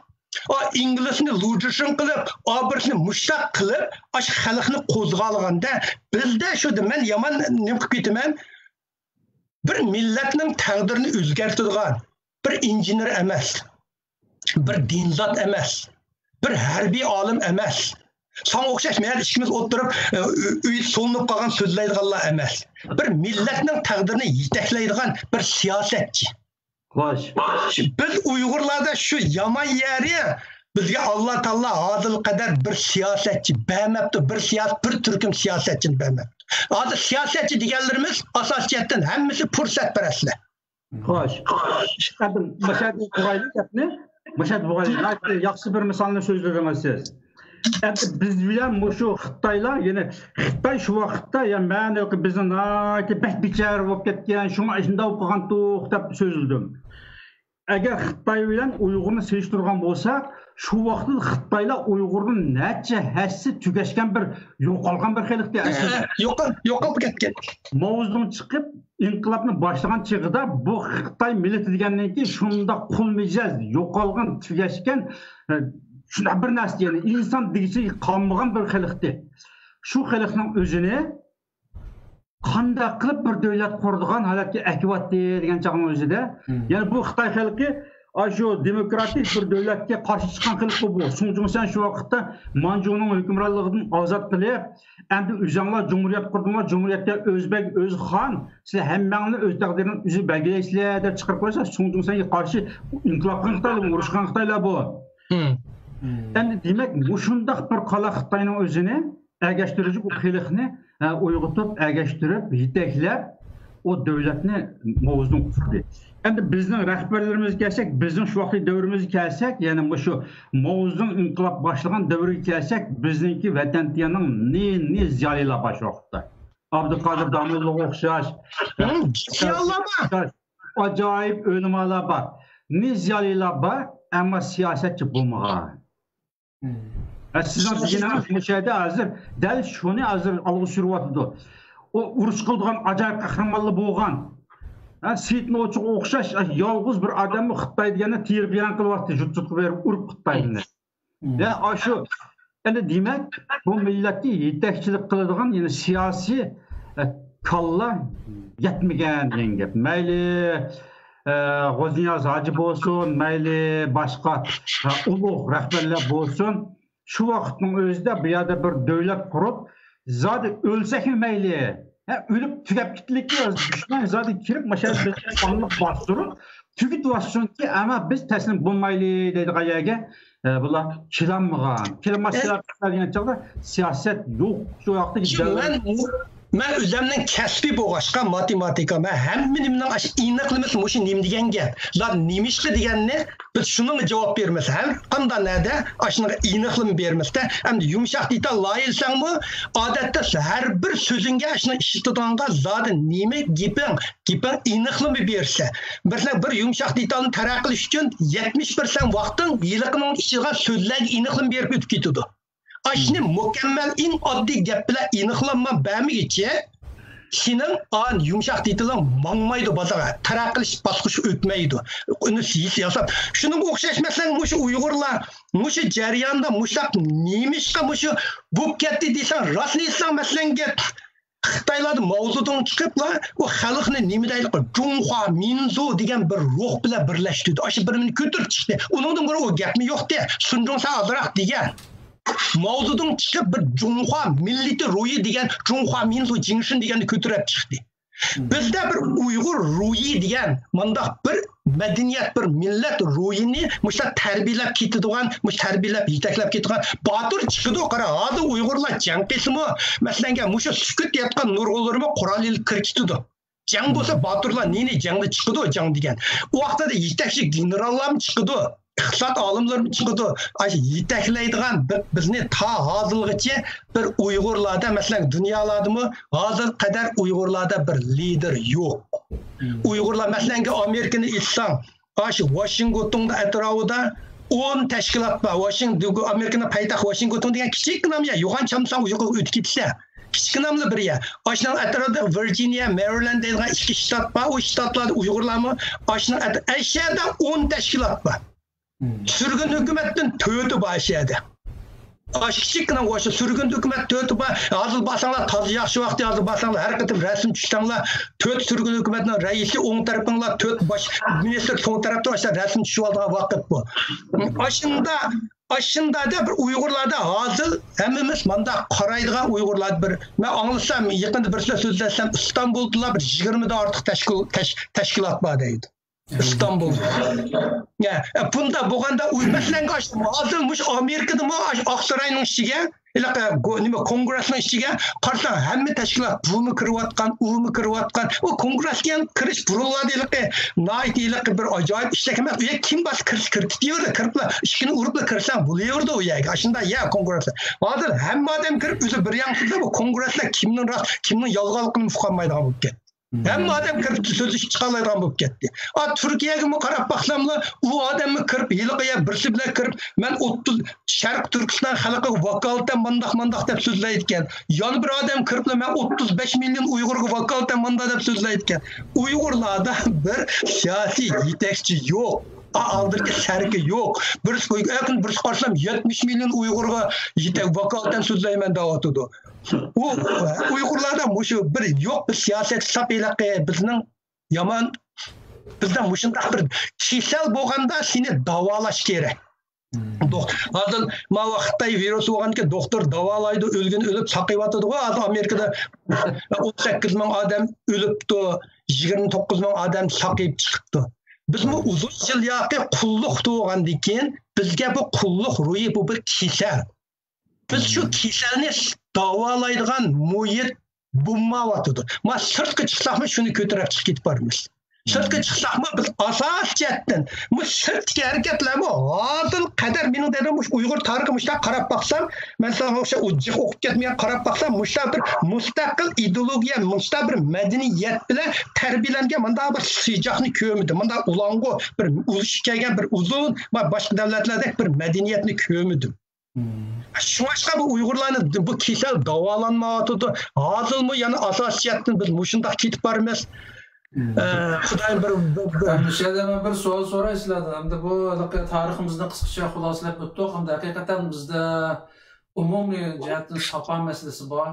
İngilizini Lu Zhisong qilib, birisini mushtaq qilib, shu xalqni qo'zg'alganda bizda shu men yomon nima qilib ketaman. Bir millatning taqdirini o'zgartiradigan bir injener emas, bir dinzot emas, bir harbiy olim emas. Son o'xshash men ikkimiz o'tirib uy so'nib qolgan so'zlaydiganlar emas. Bir millatning taqdirini yetaklaydigan bir siyosatchi. Biz Uyg'urlarda shu yomon yeri bizga Alloh taolo adil qadar bir siyosatchi bermabdi, bir turkum siyosatchini bermabdi. Hozir siyosatchi deganlarimiz asosiyatdan hammasi fursatparastlar. Xo'sh. Yaxshi bir misolni so'zladingiz siz. Biz bilan shu Xitoylar, ya'ni Xitoy shu vaqtda, ya'ni bizni bechara bo'lib ketgan, shunga shunda bo'lib qolgan deb so'zladim. Agar Xitoy bilan Uyg'urni selishtirgan bo'lsak, shu vaqtda Xitoylar Uyg'urning necha hassi tugashgan bir yo'qolgan bir xalqda yo'qolib ketgan. Mao Zedong chiqib inqilobni boshlagan chig'ida bu Xitoy millati degandan keyin shunda qul mijoz yo'qolgan tugashgan shuna bir narsa, ya'ni inson degichi qolmagan bir xalqda. Shu xalqning o'zini qanday qilib bir davlat quradigan holatga akvatdi degan chaqning o'zida, ya'ni bu Xitoy xalqi shu demokratik bir davlatga qarshi chiqqan xalq bu. So'ngjusan shu vaqtda Manjuning hukmronligidan ozod qilib, endi o'zinglar jumhuriyat qurdinglar, jumhuriyatga o'zbek, o'z xon, sizlar hammangni o'z taqdirini o'zi belgilaysizlar deb chiqarib qo'ysa, so'ngjusanga qarshi inqilob qilgan Xitoylar, urushgan Xitoylar bu. Endi demak, shundoq bir qala Xitoyning o'zini agashtirib, u xalqni uyg'otib, agashtirib, yetaklab o davlatni Mao Zedong qurdi. Endi bizning rahbarlarimizga kelsak, bizning shu vaqtdagi davrimizga kelsak, ya'ni shu Mao Zedong inqilob boshlagan davriga kelsak, bizningki vatantiyaning ne ziyolilar bor shu vaqtda. Abduqodir Domulloga o'xshash ajoyib o'limalar bor. Ne ziyolilar bor, ammo siyosatchi bo'lmagan. Sizin deganimiz müşahede hazır, dal şunu hazır algı sürüyotdi. O urush qilgan ajoyib qahramonlar bo'lgan. Seyitni o'chiq o'xshash yolg'iz bir odamni Xitoy deganda terib yaran qilyapti, jut-jut berib urib Xitoyni. Ya shu endi demak, bu millatga yetakchilik qiladigan, ya'ni siyosiy kalla yetmagan degan gap. Mayli G'o'zniyoz hoji bo'lsin, mayli boshqa ulug' rahbarlar bo'lsin, şu vaqtning o'zida bu yerda bir davlat qurib, zodi o'lsakmi mayli, o'lib tugab ketlikki, dushman zodi kirib, mashallah qonliq bostirib, tugityapsunki, ammo biz taslim bo'lmayli deydigan yerga bular kelolmagan. Kelmaslar degan chog'da siyosat yo'q. Shu vaqtda Ben özümden kesbi boğaşka matematika, ben hem benimden iniqlimiz muşu nim degen gap. Lan nimişki degenni biz şunu cevap vermesi. Hem qanda nerede aşına iniqlim bermesde hem de yumuşak detal layılsan mı adette her bir sözünge aşına işitidanga zaten nime gipin iniqlimi berse. Bir yumuşak detalını taraqqilish üçün 70% vaqtın yiliqinin içiga sözlerge iniqlim berip ötüp ketidi. Aşını mükemmel en adli gap bilen iniqlanma bermigiçe senin an yumuşak detalın manmaydı bazağa taraqqilish basqışı ötmeydi. Onu siz yasap. Şunun okşaş mesela muşu Uygurlar muşu jarayonda muşak nemişqa muşu bu ketdi desen rastlıysan mesela Xitaylarda Mao Zedong chiqiblar, u xalqni nima deydi? Junhua Minzu degan bir ruh bilan birlashtirdi. Aşı birini ko'tarib chiqdi. Uningdan ko'ra u gapni yo'qda. Sun Zhongsa azroq degan. Mao Zedong chiqib bir Junhua millati ruhi degan Junhua Minzu jinshin deganni ko'tarib chiqdi. Bizda bir Uyg'ur ruhi degan mundaq bir madaniyat bir millat ruhini muşa tarbiyalab ketadigan, muşa tarbiyalab yetaklab ketadigan botir chiqdi. Qara, hozir Uyg'urlar jang qilsimi, masalan, muşa sukut yotgan nurg'ullarni qurol ilib kiritdi. Jang bo'lsa botirlar neni jangda chiqdi, jang degan. U vaqtda yetakchi generallar chiqdi. İqtisod olimlari chiqdi. Ay yetaklaydigan bizni ta hozirgacha bir Uyg'urlarda, masalan, dunyolardami hozir qadar Uyg'urlarda bir lider yo'q. Uyg'urlar masalan Amerikani etsang, aşı Washingtonda atrofida 10 tashkilot bor. Washington Amerikaning poytaxti Washington degan kichik nom ya, yo'g'on chamsan Uyg'ur o'tib ketsa. Kichik nomli bir ya. Aşının atrofida Virginia, Maryland degan ikki shtat bor. O shtatlarda Uyg'urlarmi? Aşının aşağıda 10 tashkilot bor. Sürgün hükümetin tötü başladı. Kichikgina o'sha sürgün hükümet tötü bor. Hozir basanlar toza yaxshi vaqt hozir basanlar har qatim rasm tushsanglar, 4 sürgün hükümetning raisi o'ng tarafinglar 4 bosh ministr so'ng tarafda o'sha rasm tushib olgan vaqt bu. Aşında da bir Uyg'urlarda hozir hammamiz manda qaraydigan Uyg'urlar bir men anglasam yaqinda bir so'zlasam İstanbulda bir 20 dan ortiq tashkilot bor deydi. İstanbul. Ya, bunda bo'lganda masalan hozir Amerikada Oqsaroyning ichiga, nima kongressning ichiga qarasang hamma tashkilot buni kiryotgan, uni kiryotgan. O kongressga ham kirish buriladi, naytiylik bir ajoyib ishlar emas. U yer kim bas kiritdi, kiriblar, ishkini uriblar kirsang bo'laverdi u yerga. Shunda ya kongress. Hozir hamma odam kirib o'zi bir yanqida bu kongresslar kimning rost, kimning yolg'onligini uqolmaydigan bo'lib ketdi. Hem adam kirip sözü çıkarlardan bu gitti. Türkiye'ye mi karab baksamla, o adamı kirip yılıqıya birisi bile kirip, ben 30 Şarkı Türkistan halkı vakalten mandak dep sözleyitken, yani bir adam kirip ben 35 milyon Uygur'u vakalten mandak dep sözleyitken, Uygurlarda bir siyasi yetekçi yok. Aldırki şarkı yok. Bir qarsam 70 milyon Uygur'a yetek vakalten sözleymen davatıdı. O Uygurlarda muşu bir yok bir siyaset sapilaqı bizning yaman bizden muşundaq bir kişisel bo'lganda seni davalash kerak. Hozir ma vaqtda virus bo'lganki doktor davolaydi, o'lib saqayotdi. Hozir Amerikada 18 ming odam o'libdi, 29 ming odam saqayib chiqibdi. Biz bu uzun yıl yaqi qulluq tuğandan keyin bizga bu qulluq ruhi bu bir kisel. Biz şu kiselni davolaydigan muhit bo'lmayotdi. Ma sirtga chiqsaqmi shuni ko'tarib chiqib ketib boramiz. Sirtga chiqsaqmi biz asosiyatdan bu sirtga harakatlarni hozir qadar mening dedim Uyg'ur tarixi mushta qarab baqsam, men sana o'sha ujiq o'qib ketmagan qarab baqsam, mushta bir mustaqil ideologiya, mushta bir madaniyat bilan tarbiyalangan manda bir sijoqni ko'midi. Manda ulango bir urush kelgan bir uzun va boshqa davlatlardek bir madaniyatni ko'midi. Şu başka bu Uygurlarni bu kesel davolanmayotdi. Hozirmi yana asosiyatdan biz mushundaq ketib boramiz. Xudoyim bir savol so'ray sizlardan. Hamda bu tariximizni qisqacha xulosalab o'tdik. Hamda haqiqatan bizda umumiy jihatdan safon masalasi bor,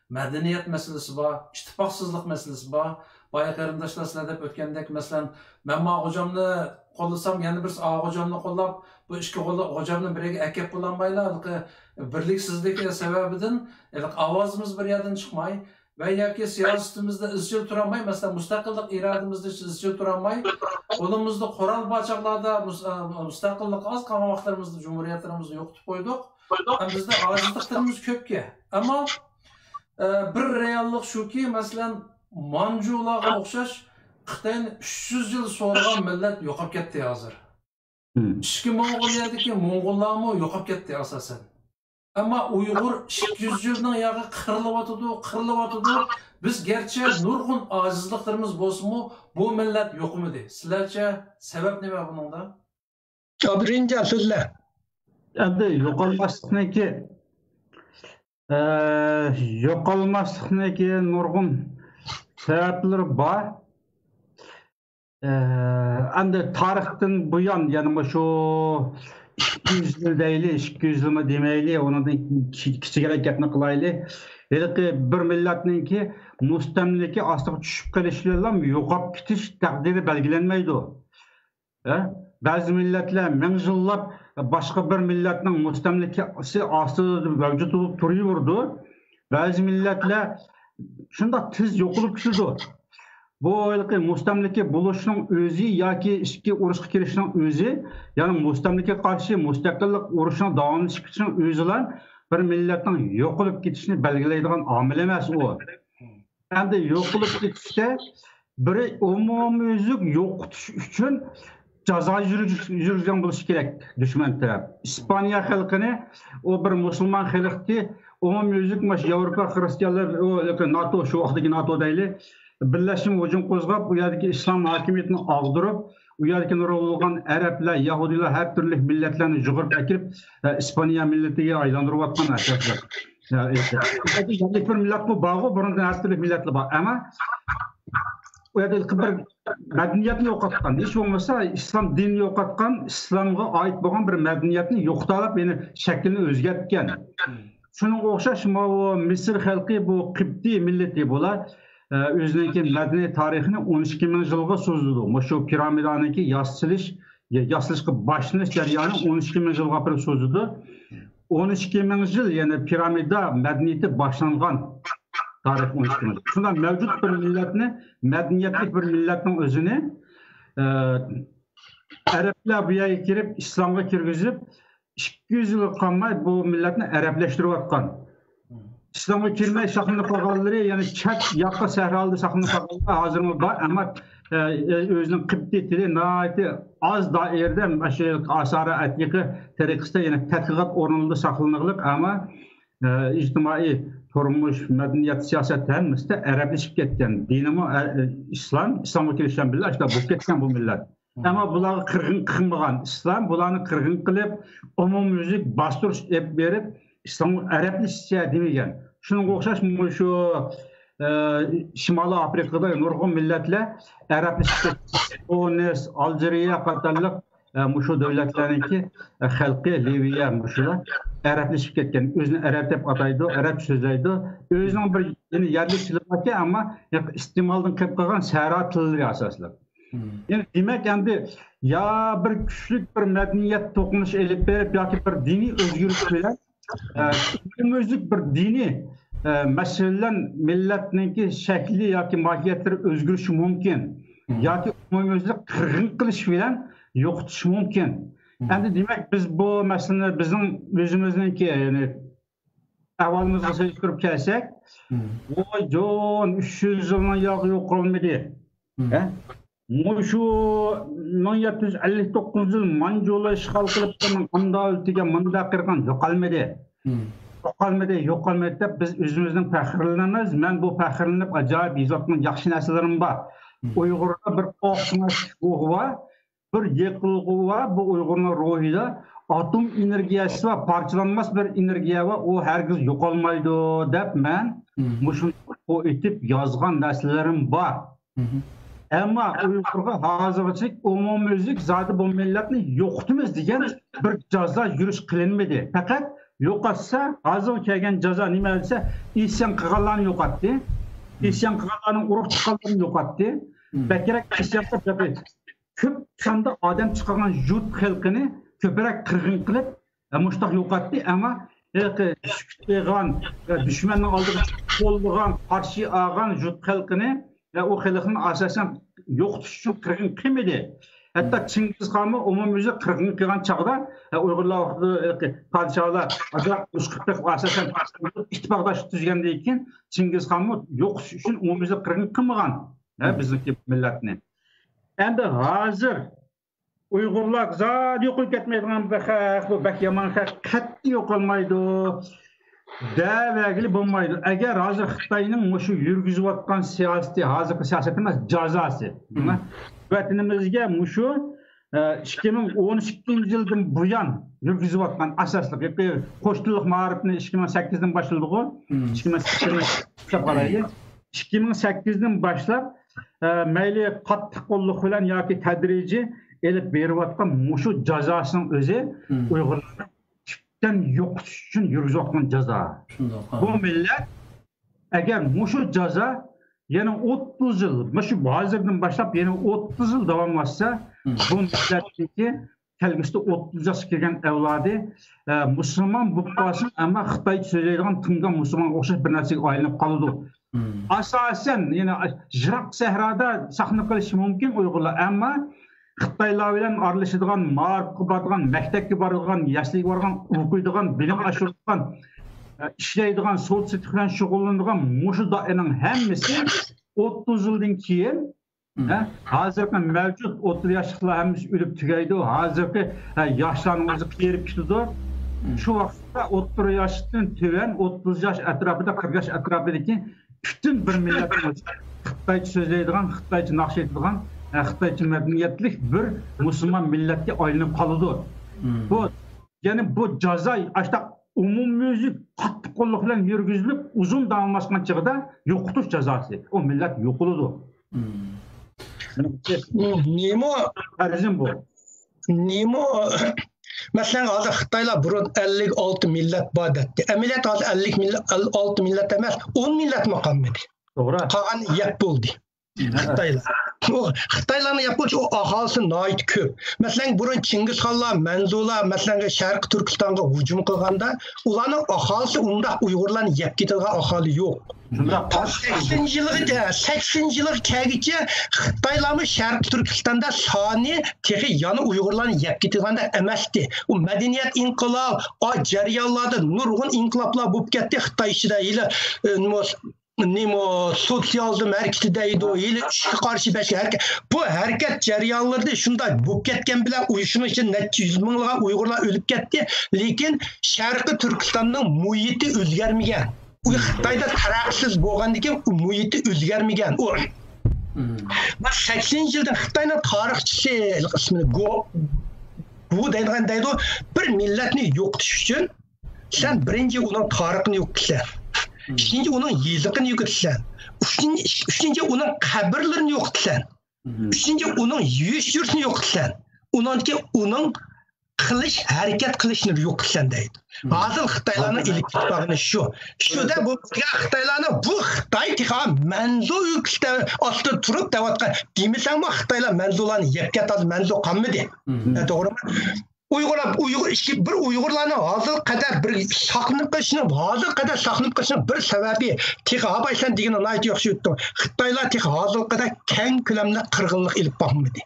madaniyat masalasi bor, ittifoqsizlik masalasi bor. Boya qarindoshlar sizlar deb o'tgandek, masalan, men hojamni qo'llasam, yana bir hojamni qo'llab, bu ikki hojamni biriga akab bo'lanmaylar. Birliksizlik sababidan ovozimiz bir yerdan chiqmay ve yoki siyosatimizda izchil turamay, masalan, mustaqillik irodamizda izchil turamay, qo'limizda qurol bachaqlarda mustaqillik oz qolgan vaqtlarimizda jumhuriyatlarimizni yo'qotib qo'ydik. Bizda ojizliklarimiz ko'pga. Ammo bir reallik shuki, masalan, Manjularga o'xshash Xitoyni 300 yil so'rgan millat yo'qolib ketdi hozir. Ishki Mong'oliyadagi Mo'ng'ullarmi yo'qolib ketdi asosan. Ammo Uyg'ur 200 yilning yog'i qirilyotdi. Biz gerçi nurg'un ojizliklarimiz bo'lsa-mu, bu millat yo'qmidi. Sizlarcha sabab nima buningda? Birinchi so'zlar. Endi yo'qolmaslikniki nurg'un sabablar bor. Endi tarixdan buyon, ya'ni shu 200 yil deyli, 200 yilmi demayli, undan kichikroq gapni qilaylik. Bir millatninki mustamlika ostiga tushib qolishi bilan yo'qolib ketish taqdiri belgilanmaydi. Ba'zi millatlar ming yillab boshqa bir millatning mustamlikasi ostida mavjud bo'lib turaverdi. Ba'zi millatlar shunda tez yo'qolib ketdi. Bu mustamlika bo'lishning o'zi yoki ishga urushga kirishning o'zi, ya'ni mustamlika qarshi mustaqillik urushining davomlashishning o'zilar bir millatning yo'qolib ketishini belgilaydigan omil emas u. Endi yo'qolib ketishda biri umumyuzlik yo'qotish uchun jazo yurgan bo'lishi kerak dushman taraf. İspanya xalqini o bir musulmon xalqni umumyuzlik Yevropa xristianlar NATO shu vaqtdagi NATO deyli birlashim hujum qo'zg'ab, bu yerdagi islom hokimiyatini og'dirib, u yerga nurg'un arablar, yahudiylar, har turli millatlarni jug'urib akirib, İspanya millatiga aylantirayotgan asoslar. Bir millat bu bağlı, bunun her türlü milletli var. Ama o yerda bir medeniyetni yo'qotgan, hiç olmasa İslam dinini yo'qotgan, İslamga ait bo'lgan bir medeniyetni yo'qotilib, ya'ni shaklini o'zgartgan. Shunga o'xshash Misr xalqi bu Qibti millati bo'lar. O'zining madaniy tarixini 12 ming yilga so'zladi. Shu piramidaniki yaslashga boshlanish jarayoni 12 ming yilga bir so'zladi. 12 ming yil, ya'ni piramida madaniyati boshlangan tarix 12 ming. Shundan mavjud bir millatni, madaniyatli bir millatning o'zini arablar bu yerga kirib, islomga kirgizib, 200 yil qolmay bu millatni arablashtirayotgan. İslam'a girmeye sakınlı kalgaları, yani çat yakka sehralı sakınlı kalgaları hazırmı var ama özünün Qibti dili nahayeti az dairede asara etniki tarikiste yani tədqiqat orunlu sakınlıqlık ama ictimai turmuş, medeniyet, siyaset hemisi de Arableşip ketken. Dinimi İslam'a girişen billah, işte bu ketken bu millet. Ama bunları kırgın kılmagan İslam, bunları kırgın kılıp, umumyüzlük bastırış verip, İslam'ı Arableşse demegen. Şunun o'xshash şu Şimali Afrikada nurg'un millatlar Arableşib Tunis, Aljeriya qatorliq şu davlatlarniki xalqi Liviya shular Arableşib ketgan. O'zini arab deb ataydi, arab so'zlaydi. O'zining bir yerlik tili bor ama iste'moldan qilib qolgan sahro tillari asoslab. Yani demek endi ya bir kuchli bir madaniyat to'qinish elib berib yoki bir diniy o'zgarish bilan umumyuzlik bir dini meselen milletninki şekli yoki mahiyetleri özgürlüğü mümkün. Yoki umumyuzlik qirg'in qilish bilan yo'qotish mumkin. Endi demek biz bu meseleni bizim o'zimizniki yani ahvolimizga solishtirib kelsak, voy jon 300 yildan yo'q qilmadi. Şu 1759 yıl Manjula işgal qilib manda o'ltiga manda qirgan yo'qolmadi. Yo'qolmadi deb biz o'zimizning faxrlanamiz. Men bu faxrlanib ajoyib yozgan yaxshi narsalarim bor. Uyg'urda bir o'xshash var, bir yiqilg'i var. Bu Uyg'urning ruhida atom energiyasi va parchalanmas bir energiya va o hargiz yo'qolmaydi deb men mushun etib yozgan narsalarim bor. Ama Uyg'urga hozircha umumyuzlik zoti bu millatni yo'qotamiz degan bir jazo yurish qilinmadi. Faqat yo'qotsa, hozir kelgan jazo nima desa, isyon qilganlarni yo'qotdi. Isyon qilganlarning urug' chiqqanlarini yo'qotdi. Bakrak isyonda ko'p sonda odam chiqqan yurt xalqini ko'proq qirg'in qilib, mushtaq yo'qotdi. Ama qilgan dushmanning oldiga qo'llagan, qarshi olgan yurt xalqini ve o xalqning asasen yo'qotish uchun qirg'in qilmadi. Hatta Çingiz Xan'ı umumyüzü 40'ını kıygan çağda Uygurlar vaxtı padişahlar azrak Üsküp'te asasen ittifaqdaş tüzgenden keyin Çingiz Xan'ı yo'qish uchun umumyüzü 40'ını kılmagan bizdeki milletini. Endi hazır Uygurlar zat yo'qolib ketmaydigan bu bak yomon qat'iy yo'qolmaydi. Dəvəgili bulmaydı. Əgər hazır Xitayının şu yürgüzüb atqan siyaseti, hazırki siyaseti emas, cazası. Vətənimizə şu 2012 yıldan bu yan yürgüzüb atqan asaslıq, qoştuluq maarifini 2008'den başladığı, 2008'den başlap məyli qattiq qollıq bilan yoki tədrici elib berib atqan şu cazasının özü Uygurlar yok için yürüyüş atqan ceza. Bu millet eğer şu ceza yani 30 yıl, şu hazırdan başlap yani 30 yıl davamlaşsa bu milletteki kelgüsü 30 yaş kirgen evladı Müslüman bulmasın ama Xitay söyleydiğin tıngan Müslüman oxşar bir narsaga aylanıp kalıdı. Asasen yani Jirak Sahrada saqlanıp qilishi mumkin Uygurlar ama Xitaylar bilan aralashadigan, ma'rifga boradigan, maktabga boradigan, yoshlikka boradigan, o'qiydigan, bilim oshiradigan, ishlaydigan, so'zsitik bilan shug'ullanadigan mushu doiraning hammasi 30 yildan keyin hozirgi mavjud 30 yoshliklar hammasi o'lib tugaydi. Hozirgi yoshlarning o'zi qiyirib ketdi. Shu vaqtda 30 yoshdan tuvan 30 yosh atrofida, 40 yosh atrofidagi butun bir millatimiz Xitoycha so'zlaydigan, Xitoycha naqsh etadigan Xitoycha madaniyatlik bir Müslüman milletke aylanıp kalıdı. Bu yani bu jaza işte umumyüzü qattiq qo'lliq bilan yurgizilib uzun davomlashgan chig'ida yo'qotish jazasi. O millet yo'qoladi. Nemo mesela hozir Xitoylar burun 56 millet bor dedi. Amaliyot hozir 56 millet emas, 10 millet maqamidi. To'g'ri. Qolgan yap bo'ldi. Xitoylar. Xitoylarning yapıcı o ahalisi nait köp. Mesela burun Çingiz Xanlar, Manzula, mesela Şarkı Türkistan'a hücum kılganda, ulanın ahalisi onda Uygurların yap getirgen ahali yok. 80 yıllık kağıtçı Xitoylarning Şarkı Türkistan'da sani tehi yanı Uygurların yap getirganda emasdi. O medeniyet inkılap, o jarayonlarda nurg'un inkılaplar bo'lib ketdi Xitoy ichida ile Nemo sosyalizm hareketideydi o ile karşı başka hareket. Bu hareket jarayonlarida shunday bo'lib ketgan bilan uyushma için necha yuz minglagan Uygurlar ölüp ketdi. Lekin Sharqi Turkistonning muhiti o'zgarmagan. U Xitoyda taraqqisiz bo'lgandan keyin muhiti o'zgarmagan. O 80 yildan Xitoyning tarixchisi ismini bu deydi bir millatni yo'qotish uchun sen birinchi uning tarixini yo'qotsan. İkinci onun yazıqını yo'qotsan. Üçüncü onun qabrlarini yo'qotsan. Üçüncü onun yurish yursini yo'qotsan. Onun qilish, harakat qilishini yo'qotsan deydi. Hozir Xitoylarning ilk ittifoqini shu. Shuda bu Xitoylarni bu Xitoy tiqa manzo yukda ostida turib davatgan. Demasam bu Xitoylar manzolarni yakkat manzo qolmadi. To'g'rimi? Uygurlarni hozir qadar bir saqlanib qolishning bir sababi tiqa habaysan degani ayt yaxshi o'tdi. Xitoylar tiqa hozir qadar keng ko'lamda qirg'inlik ilib boqmadi.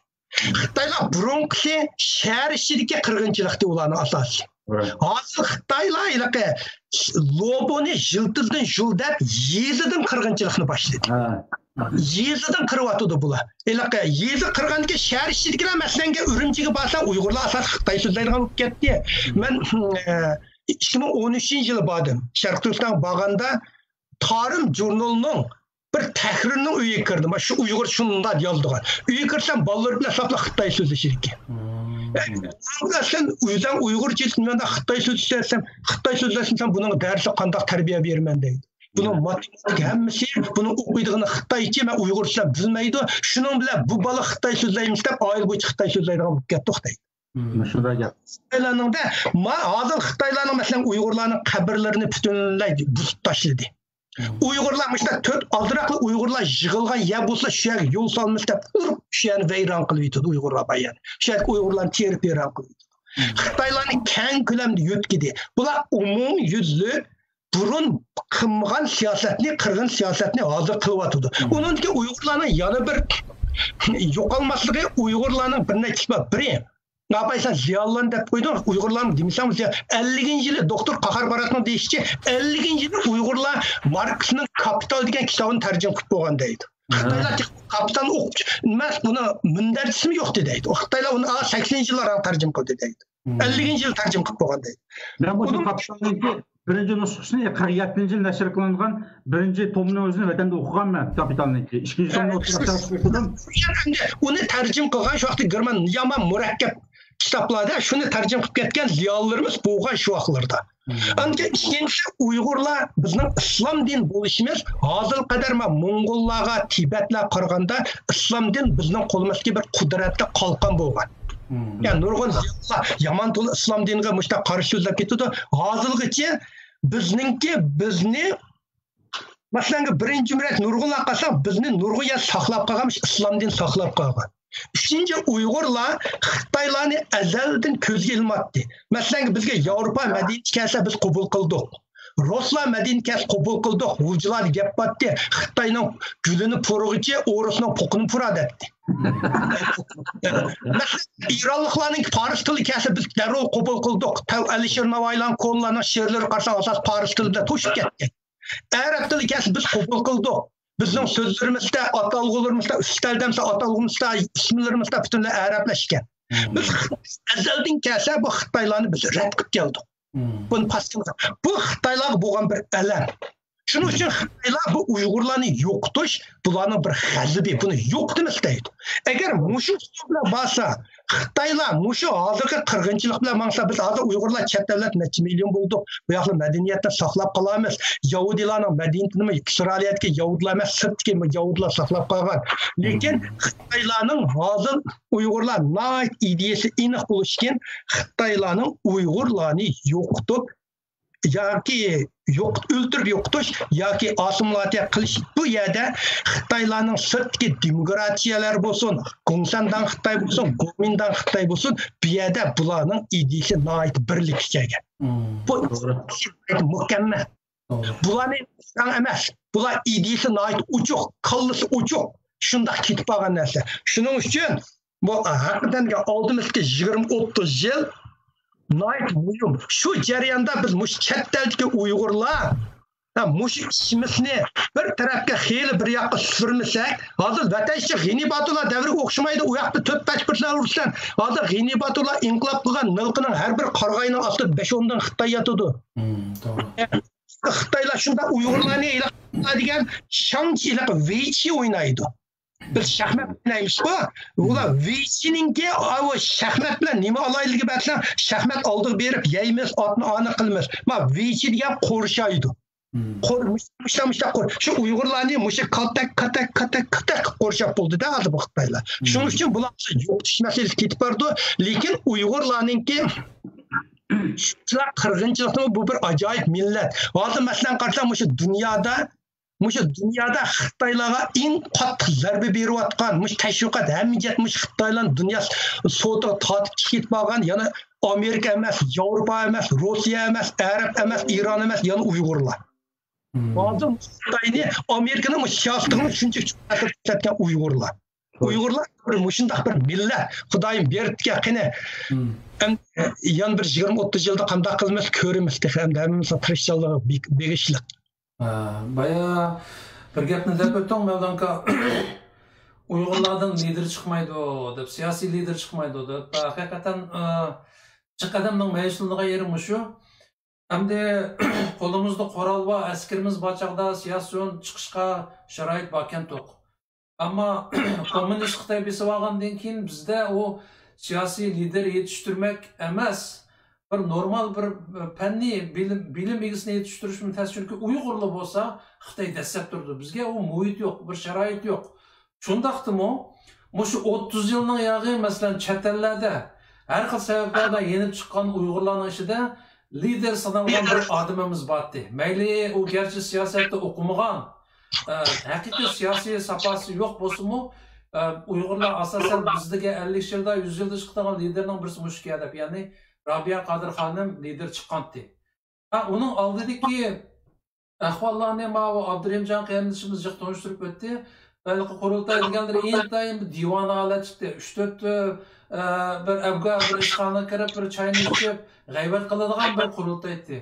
Xitoylar burunqi shahar ichidagi qirg'inchilikda ularning asosi. Hozir Xitoylar ilaqa loboni jiltizdan juldab yezidan qirg'inchilikni boshladi. Yezidan qirib bular. Ilaqa yezi qirg'anga shahar ichidagilar masalanga Urumchiga borsa Uyg'urlar asos Xitoy so'zlaydigan bo'lib ketdi. Men 2013-yili bordim. Sharq Turkiston borganda Tarım jurnalining bir tahrirning uyiga kirdim. Shu Uyg'ur shunday yozdigan. Uyga kirsam bolalar bilan sapla Xitoy so'zlashir ekan. Sen uydan Uyg'urcha tilmanda Xitoy so'zlasam buning darsi qanday tarbiya berman deydi. Bunun matematik hammasi, bunun o'qiydigini Xitoycha, men Uyg'urcha bilmaydi. Shuning bilan bu bola Xitoy so'zlaymiz deb oil bo'yicha Xitoy so'zlaydigan bo'lib ketdi to'xtaydi. Shunday gap. Xitoylarning hozir Xitoylarning masalan Uyg'urlarning qabrlarini butunlay buzib tashladi. Uyg'urlar işte 4 aldiraqli Uyg'urlar yig'ilgan ya bo'lsa shu yerga yo'l solmiz deb urib shu yerni vayron qilib yetdi Uyg'urlar bayan. Shu yerga Uyg'urlarni terib vayron qilib yetdi. Xitoylarning keng ko'lamda yo'tkidi. Bular umum yuzli burun qilmagan siyosatni, qirg'in siyosatni hozir qilyapti. Uningki Uyg'urlarning yana bir yo'qolmasligi Uyg'urlarning bir necha biri. Napaysan ziyonlan deb qo'yding, Uyg'urlarni demasam, 50-yili doktor Qahar Baratning deyishicha, 50-yili Uyg'urlar Marksning Kapital degan kitobini tarjima qilib bo'lgan deydi. Xitoylar kapital o'qib, emas, buni mundarchisimi yo'q deydi. Xitoylar uni 80-yillarda tarjima qildi deydi. 50-yil tarjima qilib bo'lgan deydi. Men bu kapitalning birinchi nusxasini 47-yil nashr qilingan birinchi tomini o'zini vatanda o'qiganman kapitalniki. Ikkinchi tomini o'qidim. Uni tarjima qilgan shu vaqtda German yomon murakkab kitoblarda shuni tarjima qilib ketgan ziyonlarimiz bo'lgan shu vaqtlarda. Ancha ikkinchisi Uyg'urlar bizning islom din bo'lishimiz hozir qadar Mo'ng'ullarga, Tibetlarga qaraganda islom din bizning qo'limizga bir qudratli qalqon bo'lgan. Yani nurg'un ziyonlar yomon to'la islom diniga mushta qarshi so'zlab ketdi. Hozirgacha bizni masalan birinchi jumhuriyat nurg'unlar qilsa bizni nurg'un saqlab qolganmish, islom din saqlab qolgan. Üçüncü Uyg'urlar Xitoylarni azaldan ko'zga ilmatdi. Masalan bizga Yevropa madaniyati kelsa biz qabul qildik. Ruslar madaniyati qabul qildik. Hujlar gap batdi. Xitoyning gulini purg'ichi, o'risning po'qini puradi. Masalan İranliklarning Fors tili kelsa biz darrov qabul qildik. Alisher Navoiyning qo'llarning she'rlari qarsa asos Fors tilida to'shib ketdi. Arab tili kelsa biz qabul qildik. Bizning so'zlarimizda, atalg'ularımızda, üsteldemse atalg'umizda, ismlarimizda butunlay arablashgan. Biz azaldan kelsa bu Xitoylarni biz rad qilib keldik. Buni pastimiz. Bu Xitoylar bo'lgan bir alam. Shuning uchun Xitoylar bu Uyg'urlarni yo'qotish, bularning bir g'azabi, buni yo'q demiz deydi. Agar mushu bilan bo'lsa, Xitoylar mushu hozirgi qirg'inchilik bilan maqsad biz hozir Uyg'urlar chet davlat necha million bo'ldik. Bu yoqni madaniyatni saqlab qolamiz. Yahudilarning madaniyatini Isroiliyatga Yahudilar emas, sirtga Yahudilar saqlab qolgan. Lekin Xitoylarning hozir Uyg'urlar nayt ideyasi aniq bo'lishgan, Xitoylarning Uyg'urlarni yo'qotib yoki o'ldirib yo'qotish yoki assimilyatsiya qilish bu yerda Xitoylarning sirtki demokratiyalar bo'lsin, Komintdan Xitoy bo'lsin, Kuomintang Xitoy bo'lsin, bu yerda bularning ideyasi nayt birlik kelgan. Bu mukammal. Bularni emas, bular ideyasi nayt uchuq, qallisi uchuq. Shunday ketib qolgan narsa. Shuning uchun bu haqiqatan oldimizga 20-30 yil Nayt muhim. Şu jarayonda biz mush chetdagi Uyg'urlar mush ishimizni bir tarafga xeyli bir yoqqa surmasak, hozir vatanchi G'inibatullah davriga o'xshamaydi. U yoqda 4 pachpirtlar ursan, hozir G'inibatullah inqilob qilgan nilqining har bir qarg'ayning ostida 5-10 dan Xitoy yotadi. To'g'ri. Xitoylar shunda Uyg'urlarni degan shangchilik veychi o'ynaydi. Biz şahmat oynaymiz bu. Ular veychininki o şahmat bilan nima olayligiga baksam, şahmat oldiq berib yeymiz, otni aniq qilamiz. Ma veychi degan qo'rshaydi. Qo'rmishlamishda shu Uyg'urlarni musha katak qo'rshab bo'ldi-da hozir bu Xitoylar. Shuning uchun bular yo'qotish masalasi ketib bordi, lekin Uyg'urlarninki shular qirg'inchilikni bu bir ajoyib millat. Hozir masalan qarasam dünyada Xitoylarga eng qattiq zarba berayotgan, tashviqot hamiyat Xitoylar dunyo so'da tortib ketib olgan, yana Amerika emas, Yevropa emas, Rossiya emas, Arab emas, Iron emas, yana Uyg'urlar. Hozir Xitoyni Amerikaning siyosatini shuncha ko'rsatgan Uyg'urlar. Uyg'urlar shunday bir millat, Xudoyim berdiga qani yan bir 20-30 yilda qanday qilamiz ko'ramiz, hamda hammamiz tirishchilik, begishlik. Baya bir gapni deb o'tdim Mevlanka Uyg'urlardan lider chiqmaydi deb, siyosiy lider chiqmaydi deb. Haqiqatan chiqadamning mayishligiga yerim shu. Hamda qo'limizda qurol va askarimiz bachaqda siyosiy chiqishga sharoit borkan to'q. Ammo kommunist Xitoy besib olgandan keyin bizda o siyosiy lider yetishtirmak emas, bir normal bir fanni bilim egisini yetiştirish mümkün. Çünkü Uyg'urlar bo'lsa Xitoy dastlab turdi. Bizga o muhit yo'q, bir sharoit yo'q. Shundaqdimi? Mushu 30 yilning yog'i masalan chet ellarda har xil sabablardan yenib chiqqan Uyg'urlarning ichida lider sanalgan bir odamimiz bordi. Mayli u gerçi siyosatda o'qimagan, haqiqiy siyosiy safasi yo'q bo'lsa-mu, Uyg'urlar asosan bizga 50 yilda, 100 yilda chiqqan liderning birisi mush kelib, ya'ni Rabia Qadir Xonim lider chiqqandi. Onun oldidagi ahvollarni Abdurahimjon qarindoshimiz tanishtirib o'tdi. balki qurultay deganlar intayin bir divona holat chiqdi. 3-4 bir avga bir ishxona kirib, bir choyni ichib, g'aybat qiladigan bir qurultay edi.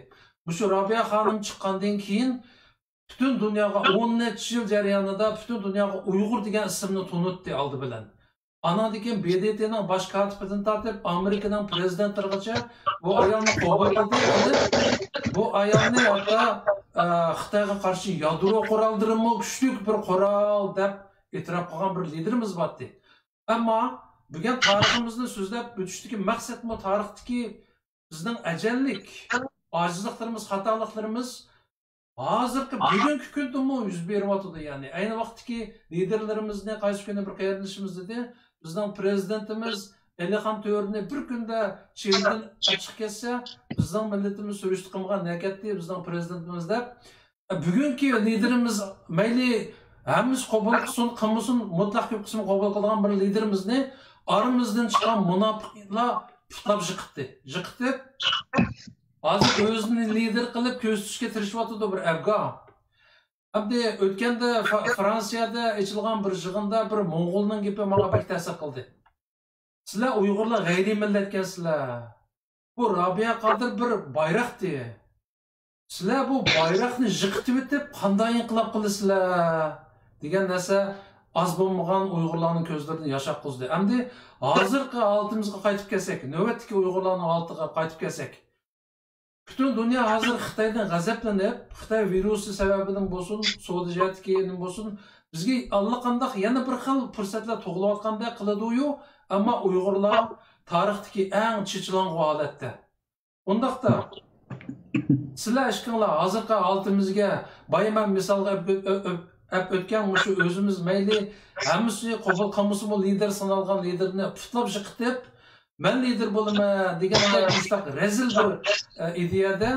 Shu Robiya xonim chiqqandan keyin butun dunyoga 10 necha yil jarayonida butun dunyoga Uyg'ur degan ismni tunutdi oldi bilan. Anadaki BDT'nin baş katibidan tortib, Amerika'nın prezidentligigacha bu ayolni qabul qildi. Bu ayolni hatta Xitoyga qarshi yadro quroldirimi kuchli bir qurol deb e'tirof qilgan bir liderimiz bordi. Ammo bugun tariximizni so'zlab o'tishdagi maqsad bu tarixdagi bizning ajallik, ojizliklarimiz, xatoliklarimiz hozirgi bugungi kundami yuz beryapti. Ya'ni ayni vaqtdagi liderlarimizni qaysi kuni bir qayerlashimiz dedi. Bizning prezidentimiz Elixon To'rini bir kunda chegirdan chiqib ketsa, bizning millatimiz surishti qilgan nakatdi bizning prezidentimiz deb. Bugungi liderimiz mayli hammamiz qabul qilsin, mutlaq ko'p qismi qabul qilgan bir liderimizni aramizdan chiqqan munofiqlar putlab yiqitdi. Hozir o'zini lider qilib ko'rsatishga tirishyapti bir afg'on. Abdi o'tganda Fransiyada ochilgan bir yig'inda bir Mo'ng'ulning gapi menga bak ta'sir qildi. Sizlar Uyg'urlar g'ayriy millatkansizlar. Bu Robiya Qodir bir bayroqdi. Sizlar bu bayroqni yiqitib o'tib qanday inqilob qilasizlar degan narsa az bo'lmagan Uyg'urlarning ko'zlarini yosh oqizdi. Endi hozirgi holtimizga qaytib kelsak, navbatdagi Uyg'urlarning holatiga qaytib kelsak, bütün dünya hazır Xitoydan g'azablanib, Xitoy virusi sababidan bo'lsin, savdo jihatidan bo'lsin, bizga allaqanday yana bir xil fursatlar tug'ilayotgandek qiladi-yu, ammo Uyg'urlar tarixdagi eng chechilang'i holatda. Undaqda sizlar ishqinglar hozirgi holtimizga bayman misolga o'tgan shu o'zimiz mayli hammasi qabul qilmasa lider sanalgan liderni putlab yiqitib ben lider bo'laman deganda mustaq rezil bir ideyada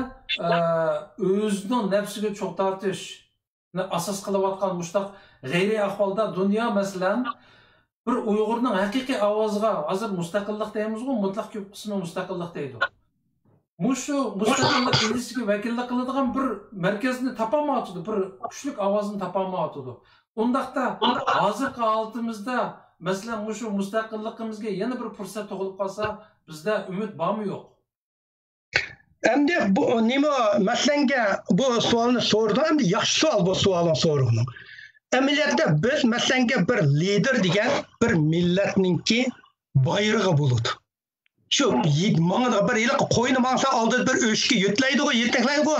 o'zining nafsiga cho'q tortishni asos qilayotgan mustaq g'ayriy ahvolda dunyo masalan bir Uyg'urning haqiqiy ovoziga hozir mustaqillik deymiz-ku, mutlaq ko'p qismi mustaqillik deydi. Shu mustaqillik ideyasiga vakillik qiladigan bir markazni topolmayapti, bir kuchli ovozni topolmayapti. Undaqda hozirgi holtimizda mesela şu mustaqilligimizga yana bir fursat tug'ilib qolsa, bizda umid bormi yo'q? Endi bu nima maslanga bu savolni so'radim, endi yaxshi savol bu savolni so'radim. Amaliyotda biz maslanga bir lider degan bir millatningki bayrog'i bo'ladi. Shu manga bir yil qo'yni mangsa oldida bir o'shga yetlaydi-ku, yetaklaydi-ku.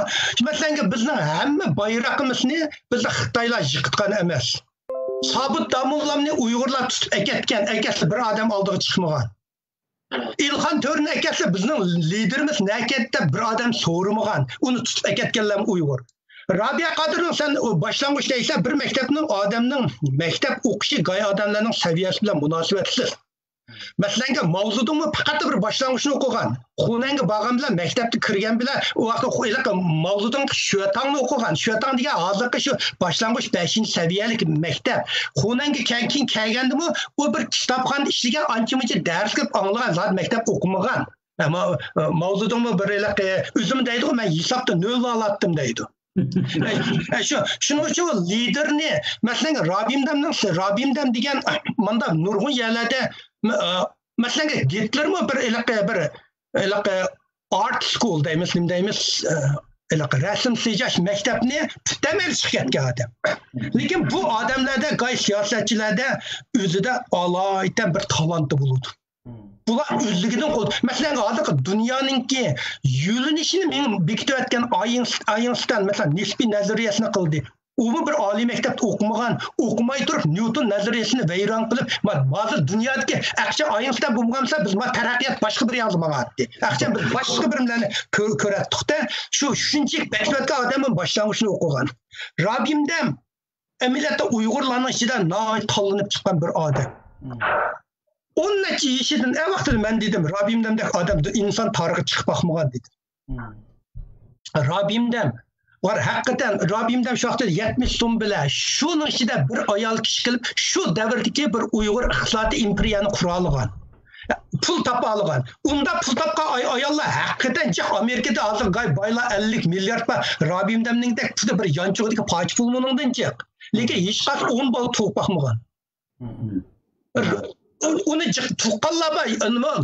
Maslanga bizning hamma bayrog'imizni biz Xitoylar yiqitgan emas. Sabit damullamni Uyg'urlar tutib aketgan, akasi bir odam oldiga chiqmagan. İlxon To'rini akasi bizning liderimiz nakatda bir odam so'ramagan, uni tutib aketganlar Uyg'ur. Robiya Qodirning sen boshlang'ich deysa bir maktabning odamning maktab o'qishi go'y odamlarning saviyasi bilan munosabatsiz. Masalan, mavzudimi faqat bir boshlang'ichni o'qigan. Xonanga borgan bilan maktabga kirgan bilan u vaqtda qo'yilib mavzudning Shuatangni o'qigan. Shuatang degan hozirgi shu boshlang'ich 5-saviyalik maktab. Xonanga keyin kelgandimi, u bir kitobxonada ishlagan, ancha-muncha dars qilib anglagan, zot maktab o'qimagan. Ammo mavzudimi bir o'zim deydi, men hisobda 0 olatdim deydi. Shuning uchun liderni masalan Robimdam degan manda nurg'un yerlarda masalan Hitlermi bir art school deymiz, rasm sijash maktabni tutamel chiqib ketgan odam. Lekin bu odamlarda go'y siyosatchilarda o'zida alohida bir talanti bo'ladi. Bular o'zligidan masalan hozir dunyoninki yo'linishini men bekitib aytgan Einstein masalan nisbiy nazariyasini qildi. U bir oliy maktabda o'qimay turib Newton nazariyasini vayron qilib, hozir dunyodagi aqcha Einstein bo'lmasa biz taraqqiyot boshqa bir yozmagandi. Aqcha biz boshqa birimlarni ko'ratdik-da, shu shuncha bekitgan odamning boshlang'ichini o'qigan. Robimdam amaliyotda Uyg'urlarning ichidan noyat tanlanib chiqqan bir odam. 10 necha yildan vaqtida men dedim, Robimdamdek odam inson tarixiga chiqib boqmagan dedim. Robimdam var hakikaten Robimdam şu vaqtda 70 so'm bilan shuning ichida bir ayol kishi qilib shu davrdagi bir Uyg'ur iqtisodiy imperiyani qura olgan. pul tapa algan. Unda pul tapqa ayollar hakikaten çok Amerika'da hazır gay bayla 50 milyar pa Rabimdemning de bir yançıqdaki paç pul munundan çık. Lekin hiç qas 10 bal tuğup bakmagan. Onu tuqqanlar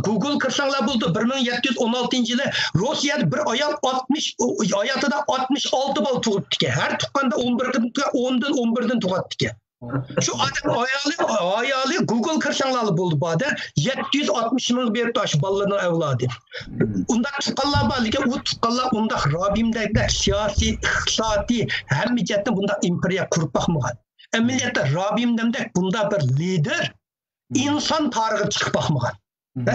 Google kırsanglar buldu. 1716-yılı Rusya'da bir ayol 60 hayatında 66 bal tuğuptu ki. Her tuqqanda 10'dan 11'den tuğattı ki. Şu adam ayalı Google kırsanglar buldu bada 760 ming bir taş ballarının evladı. Unda tuqqanlar var lekin o tuqqanlar unda Rabimdagi siyasi, iqtisodiy hamma jihatdan bunda imperiya qurib baxmagan. Millətdə Rabimdemdek bunda bir lider insan tarihi çıkıp bakmagan.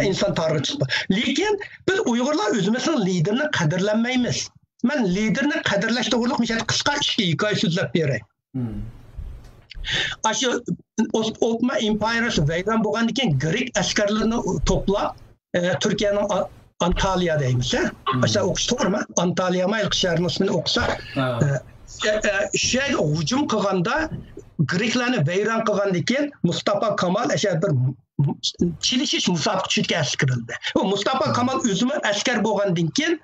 İnsan tarihi çıkıp. Lekin biz Uygurlar özümüzün liderini kadirlenmeyimiz. Ben liderini kadirleş doğruluk mesela kısa hikaye sözlep bereyim. Aşı Ottoman İmparası veyran boğan diken Grek askerlerini topla Türkiye'nin Antalya'daymış. Aşı okuştur mu? Antalya'ma ilk şehrin ismini okusa hücum kılganda Greklarni veyran kılgan diken Mustafa Kemal bir çilişiş musabık çütke askirildi. O Mustafa Kemal özümü asker boğan diken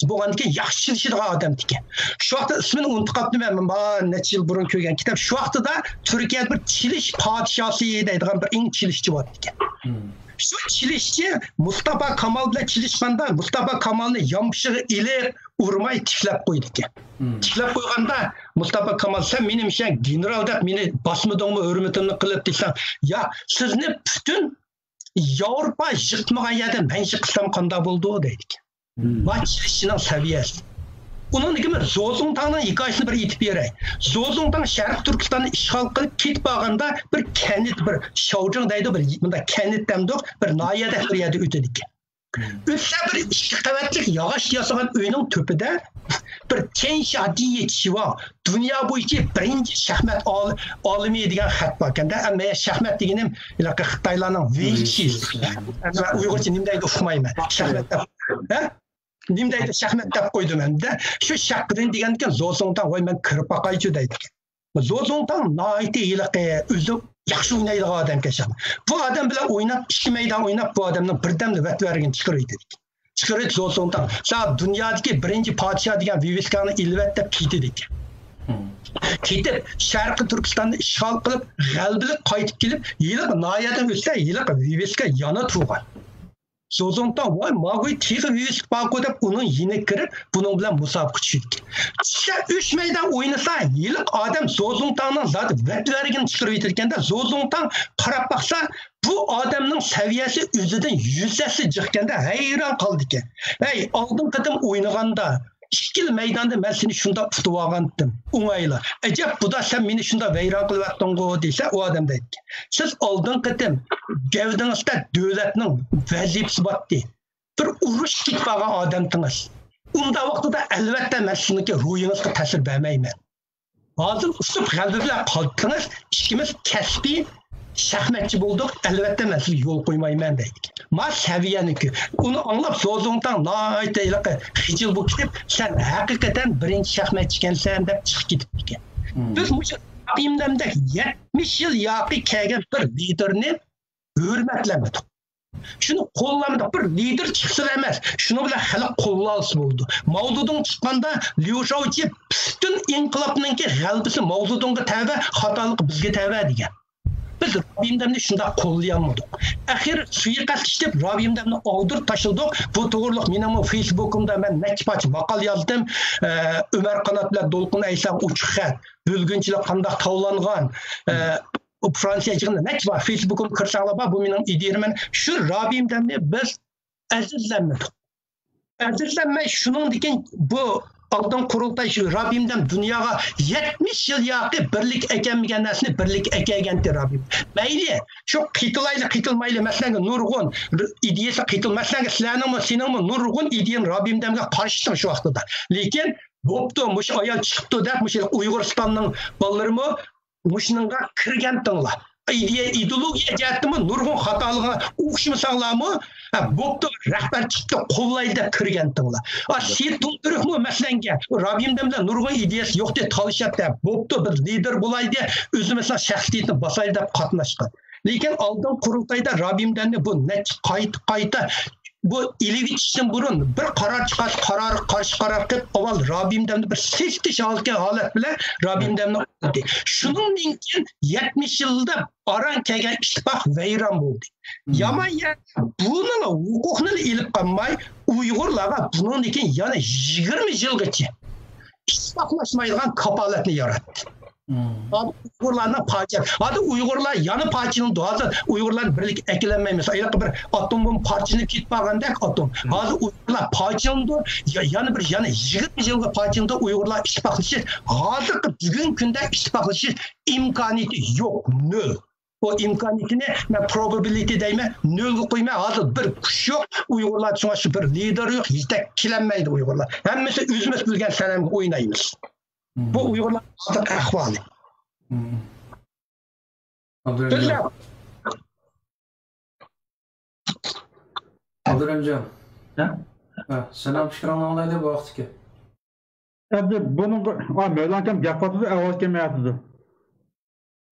boğan diken yaxşı çilişidiği adam diken. Şu vaxtda ismini unutqaptım ben neçe yıl burun köygen kitap. Şu vaxtda da Türkiye'de bir çiliş padişahı deydiğen bir en çilişçi var diken. Şu çilişçi Mustafa Kemal bilan çilişkanda Mustafa Kemal'ni yamşığı ile urmay tiflap koydu diken. Tiflap koyganda Mustafa Kemal sen benim işen general dep meni basmıdığımı hürmetimni qilib desem ya sizni bütün Avrupa yıkmagan yerden ben yıksam kanda buldu deydik. Çilişçinin seviyesi. Onun gibi Zozungtang'ın hikayesini bir itip berey. Zozungtang Şərq Türkistan'ı işgal qilib ketip bağında bir kenit bir Şaojing deydi bir bunda kenit demdik bir nayede bir yerde ötedik. Üçse bir iki qavatlik yağış yasagan uyning tepede bir Chen Shadiye Chiva dünya boyunca birinci şahmat alimi degan xat bor ekanda. Amma şahmat deganim Xitoylarning Weiqi. Uyg'urcha nima deydi uqmayman. Şahmat ha? Nima deydi şahmat deb qo'ydim endi. Shu shaqrin degandan Zozongtang voy men kirib boqaychi deydi. Zozongtang naiti yiliqi o'zi yaxshi o'ynaydigan odam ekan. Bu odam bilan o'ynab, ikki maydon o'ynab bu odamning birdamda vatvarigini chiqaraydi. Chiqarib Zozongtang sa dunyodagi birinchi podshoh degan viviskani ilvat deb ketdik. Ketib Sharqiy Turkistonni ishg'ol qilib, g'albilik qaytib kelib, yiliq noyadan o'tsa, yiliq viviska yana turgan. Zozongtang voy magoy tiği vivisk baqo deb uning yine kirib, bunun bilan musobaqa tushdik. 3 maydon o'ynasa, yiliq odam Zozongtangning zoti vatvarigini chiqarib yetirganda Zozongtang qarab baqsa, bu adamning saviyasi o'zidan yuzasi chiqqanda hayron qoldi ekan. Hey, oldin qatim o'ynaganda İkili meydanda ben seni şunda tutup ağandım. Unayla. Acaba bu da sen beni şunda veyran kılıp attın deyse o adam dedi ki. Siz aldın kıtım. Gevdinizde devletinin vazifesi battı. Bir uruş gitmağın adamdınız. Onda vaxtıda elbette ben şununki ruhunuzda tesir vermeyim. Hazır usup kalbiyle kalktınız. İkimiz kesbi şahmatçı bulduk. Elbette ben size yol koymayım dedik. Ma seviyeniki. Onu anlap Zozongtang naite ilaqı hicil bu kitip sen hakikaten birinci şahmatçı ekansan deb chiqib ketibdi ekan. Biz muшу Rabimdemdek 70 yıl yaqi kelgan bir liderni hurmatlamedik. Şunu qo'llamadik. Bir lider chiqsa emas. Shuni bilan xalq qo'llansa bo'ldi. Mavzudun chiqqanda Liu Shaoqi bütün inqilobninki g'albisi Mavzudunga tava, xatolik bizga tava degan. Biz Rabimdemni shunda qo'llayolmadik. Axir suiqasd ishlab Rabimdemni og'dirib tashladik. Bu to'g'riliq mening Facebook'imda men necha maqol yozdim. Umar Qanot bilan Dolqin Aysam uchiq xat, bo'lgunchilik qanday tavlangan, Fransiyacığında necha var Facebook'um kirsanglar bu mening ideyam. Shu Rabimdemni biz azizlanmadik. Azizlanmay shuningdek bu Aldan kurultay şu Rabimdem dünyaya 70 yıl yaqi birlik ekenmigen narsani birlik ekegendi Rabim. Mayli, şu qitilmayli qitilmayli masalan nurg'un ideyasi qitilmasan sizlarning seningmi nurg'un ideyan Rabimdemga qarshi shu vaqtda. Lekin bo'pti, mush ayol chiqdi deb mush Uyg'uristonning bolalarimi mushningga kirgan tinglar. İdeologiya jihatdimi nurg'un xatolig'i o'qishmasanlarmi bo'pti rahbar chiqdi qo'llaydi deb kirgan tinglar. Sen to'ldiribmi masalanga Rabimdemda nurg'un ideyasi yo'q deb talashyapti. Bo'pti biz lider bo'laydi, o'zimizning shaxsiyatni basaydi deb qatnashgan. Lekin oldin qurultayda Rabimdanni bu qayta bu ilivitishdan burun bir qaror qarshi qaror qilib avval Rabimdanni bir siftish olgan holat bilan Rabimdanni oldi. Shuningdan keyin 70 yilda aran kelgan ittifoq vayron bo'ldi. Yaman buni huquqni ilib qolmay Uyg'urlarga bundan keyin yana 20 yilgacha ittifoqlashmaydigan kapolatni yaratdi. Uyg'urlarni parcha. Hadi Uyg'urlar yana parchaning doğası Uyg'urlar birlik eklenmeymiş. Ayaq bir atom bomb parçasını ketib qolgandek atom. Hadi Uyg'urlar parçalandi. Yana 20 yilga parçalanda Uyg'urlar ittifoqlashish. Hozirgi bugun kunda ittifoqlashish imkoniyati yo'q, nol. O imkoniyatini men probability deyman, nolga qo'yma. Hozir bir kuch yo'q. Uyg'urlar shunga shu bir lider yo'q, yetak kelinmaydi Uyg'urlar. Hammasi o'zimiz bilgan sanamga o'ynaymiz. Bu Uyg'urlar ahvoli. Abdurrahimjon. Selam fikrini alaydı bu vaqtga. Endi buni Mevlankam gap qotdi, ovoz kelmayapti.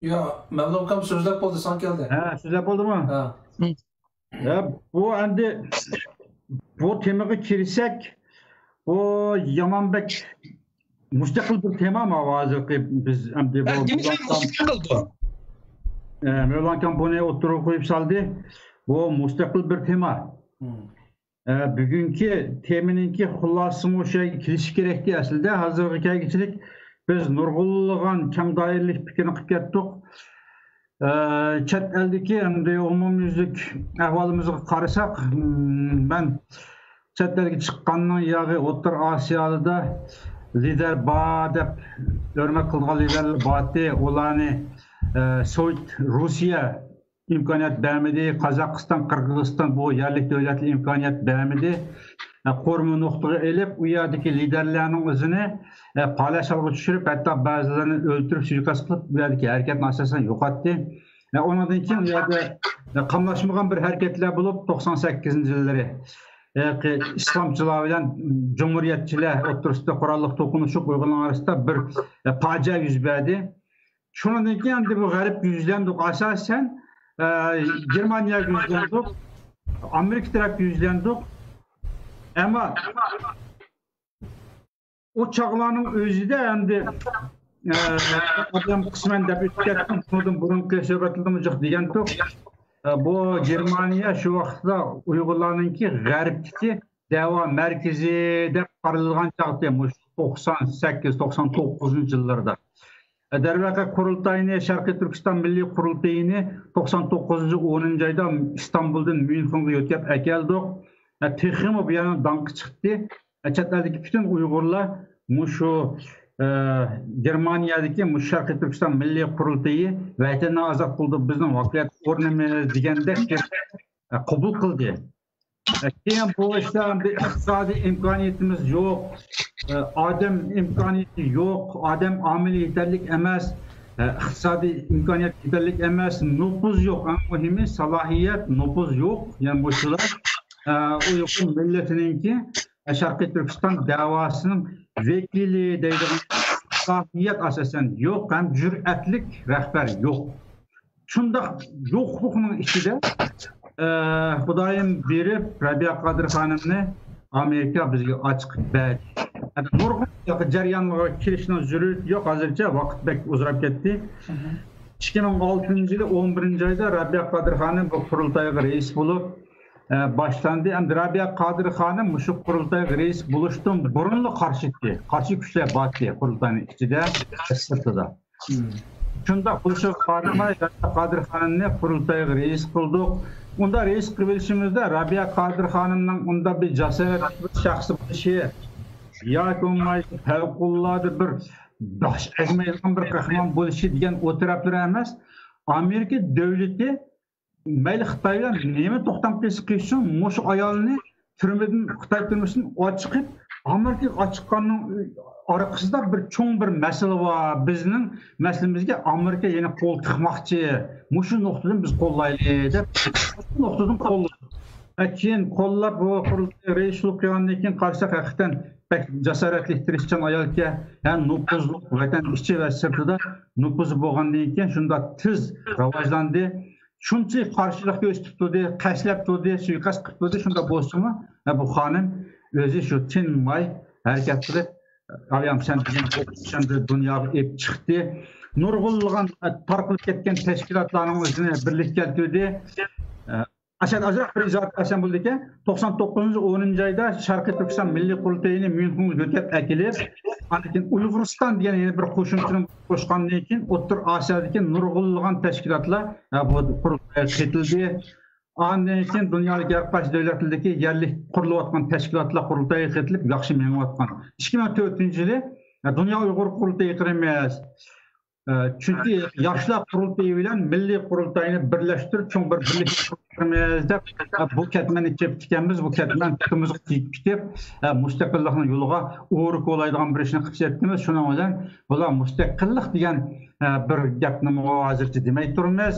Yo, Mevlankam so'zlab bo'ldi, san keldi. Ha, so'zlab bo'ldimi? Ha. Bu endi bu temaga kirsak, bu Yamanbek mustaqil bir tema mı hozirgi biz endi bu Mevlankam buni o'tirib qo'yib soldi. Bu mustaqil bir tema. Bugungi temaninki xullosimi o'sha kelishi kerakdi aslida. Hozirgi kelgichilik biz nurg'unlagan keng doiralik fikrni qilib ketdik. Chet eldagi endi umumyuzlik ahvolimizga qarasak, men chet elga chiqqandan yo'g'i O'rta Osiyoda lider bor deb hurmat qilgan liderlar bordi. Ularni Sovet Rusiya imkoniyat bermedi, Qozog'iston, Qirg'iziston bu yerlik davlatlar imkoniyat bermedi. Qo'rma nuqtaga elib, u yerdagi liderlarning o'zini palashaga tushirib, hatto ba'zilarini o'ldirib, suiqasd qilib, bu yerdagi harakatni asosan yo'qotdi. Ondan keyin u yerda qamlashmagan bir harakatlar bo'lib, 98-yillari İslamcılar bilen Cumhuriyetçiler o'rtasida qurolli to'qinishib Uyg'urlar orasida bir fojia yuz berdi. Shundan keyin bu g'arib yuzlandik, asosan Germaniyaga yuzlandik, Amerika tarafga yuzlandik. Ama o çağlarning o'zida endi odam qisman deb o'tgan bundan burungi suhbatlarimiz yo'q degandik. Bu Germaniya şu vaqtda Uyg'urlarninki g'arbdagi da'vo markazi deb qaralgan chaqda 98-99-yillarda. Darvaqa qurultayini Sharqiy Turkiston Milliy qurultayini 99-10-oyda İstanbuldan Myunxenga o'tkazib akeldik. Texmi bu yana danqi chiqdi. Chet eldagi bütün Uyg'urlar mushu Germaniyadagi Sharqiy Turkiston Milliy qurultayi vatanni ozod qildi, bizning voqeat o'rnimiz degandek qabul qildi. Keyin bu ishda iqtisodiy imkoniyatimiz yo'q, odam imkoniyati yo'q, odam omili yetarli emas, iqtisodiy imkoniyat yetarli emas, nüfuz yo'q, eng muhimi salohiyat, nüfuz yo'q. Yani bu shular Uyg'ur millatininki Sharqiy Turkiston davosining vekili deydigan salohiyat asosan yo'q, ham jur'atlik rahbar yo'q. Shundoq yo'qlikning ichida Xudoyim berib Rabiya Qodir xonimni Amerika bizga ochiq berdi. Nurg'un jarayonga kirishning zarurati yo'q, hozircha vaqt bek uzrab ketdi. 2006-yili 11-oyda Rabiya Qodir xonim bu qurultayga rais bo'lib başlandı. Endi Rabiya Qodir xonim shu qurultayga rais bo'lishdan burunli qarshi kuchlar bordi qurultayning ichida, sirtida. Shunda Xulshev qaramay Rabiya Qodir xonimni qurultayga rais qildik. Unda rais qilishimizda Rabiya Qodir xonimning unda bir jasoratli shaxs bo'lishi yoki favqulodda bir bosh egmaydigan bir qahramon bo'lishi degan o'tiraplar emas. Amerika davlati mayli Xitoy bilan nima to'xtam qilishsin, mushu ayolni turmadan Xitoy turmasini ochiqib, Amerika ochiqqanning orqasida bir cho'ng bir masala bor. Bizning masalamizga Amerika yana qo'l tiqmoqchi. Mushu nuqtadan biz qo'llaylik deb, shu nuqtadan qo'lladik. Keyin qo'llab bu qurultay raislik qilgandan keyin qarsak haqiqatan pek jasoratli tirishchan ayolga, ham nüfuzli vatan ichi va sirtida nüfuzi bo'lgandan keyin shunda tez rivojlandi. shuncha qarshilik ko'rsatib turdi, qashlab turdi, suiqasd qilib turdi, shunda bo'lsa-mu, bu xonim o'zi shu tinmay harakat qilib, "Ayam sen dunyoga olib chiqdi." Nurg'unlagan tarqalib ketgan tashkilotlarning o'zini birlikka keltirdi. Aşağı bir izoh qilsam bo'ldiki, 99-10-oyda Sharqiy Turkiston Milliy qurultayini Myunxenga ko'tarib akilib, keyin Uyg'uriston degan yana bir qo'shimchani qo'shgandan keyin O'rta Osiyodagi nurg'unlagan tashkilotlar bu qurultayga ketildi. Ondan keyin dunyodagi har qaysi davlatlardagi yerlik qurilayotgan tashkilotlar qurultayga ketilib, yaxshi mengayotgan. 2004-yili Dunyo Uyg'ur qurultayi emas. Çünkü Yoshlar qurultayi bilan Milliy qurultayni birlashtirib, cho'ng bir birlik quramiz deb bu ketmani cheptikamiz, bu ketman tikimizni tikib, mustaqillikning yo'liga o'rik o'laydigan bir ishni qilib ketdimiz. Shuning bilan bular mustaqillik degan bir gapni hozircha demay turamiz.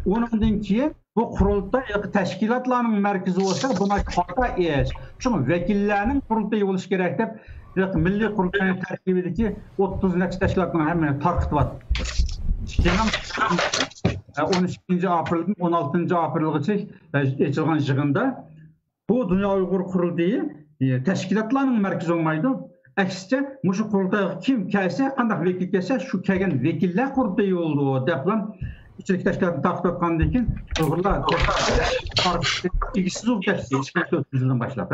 Undan keyin bu qurultay tashkilotlarning markazi bo'lsa, buna xato ish. Chunki vakillarning qurultayi bo'lishi kerak deb Milliy qurultayning tarkibidagi 30 nechta tashkilotning hammani tarqityapti. 13-apreldan 16-aprelgacha ochilgan yig'inda bu Dunyo Uyg'ur qurultayi tashkilotlarning markazi bo'lmaydi. Aksicha, mushu qurultayga kim kelsa, qanday vakil kelsa, shu kelgan vakillar qurultayi bo'ldi deb ham ichki tashkilotni taqdim etgandan keyin Uyg'urlar tegishsiz bo'lib ketdi 2004-yildan boshlab.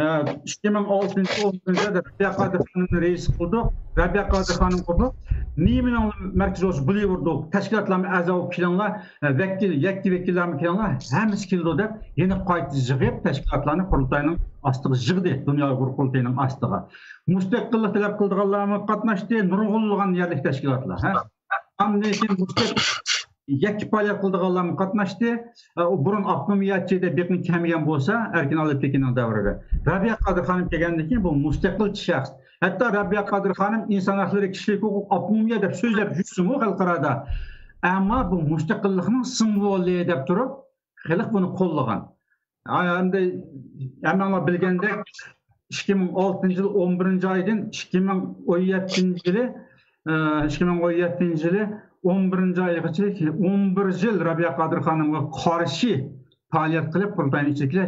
2006-10-yilda Rabiya Qodir xonimni reis qildik. Rabiya Qodir xonim qildi. Nimaning markazi bo'lsa bilaverdik. Tashkilotlarga a'zo bo'lib kelinglar, vakillarga kelinglar, hammasi keldi deb yana qayta yig'ib tashkilotlarni qurultayning ostiga yig'di, Dunyo Uyg'ur qurultayining ostiga. Mustaqillik talab qilganlar qatnashdi, nurg'unlagan yerlik tashkilotlar. Hamda yakki faoliyat qilganlar qatnashdi. Burun avtonomiyatchida bekni kamigan bo'lsa, Erkin Alitbekinning davrida. Rabiya Qodir xonim kelgandan keyin bu mustaqil shaxs. Hatto Rabiya Qodir xonim inson haqlari, kishilik huquq, avtonomiya deb so'zlab yursin-mu xalqarada. Ammo bu mustaqillikning simvoli deb turib, xalq buni qo'llagan. Endi hamma bilgandek 2006-yil 11-oydan 2017-yili 11-oygacha 11 yil Rabiya Qodir xonimga qarshi faoliyat qilib, qurultayning ichiga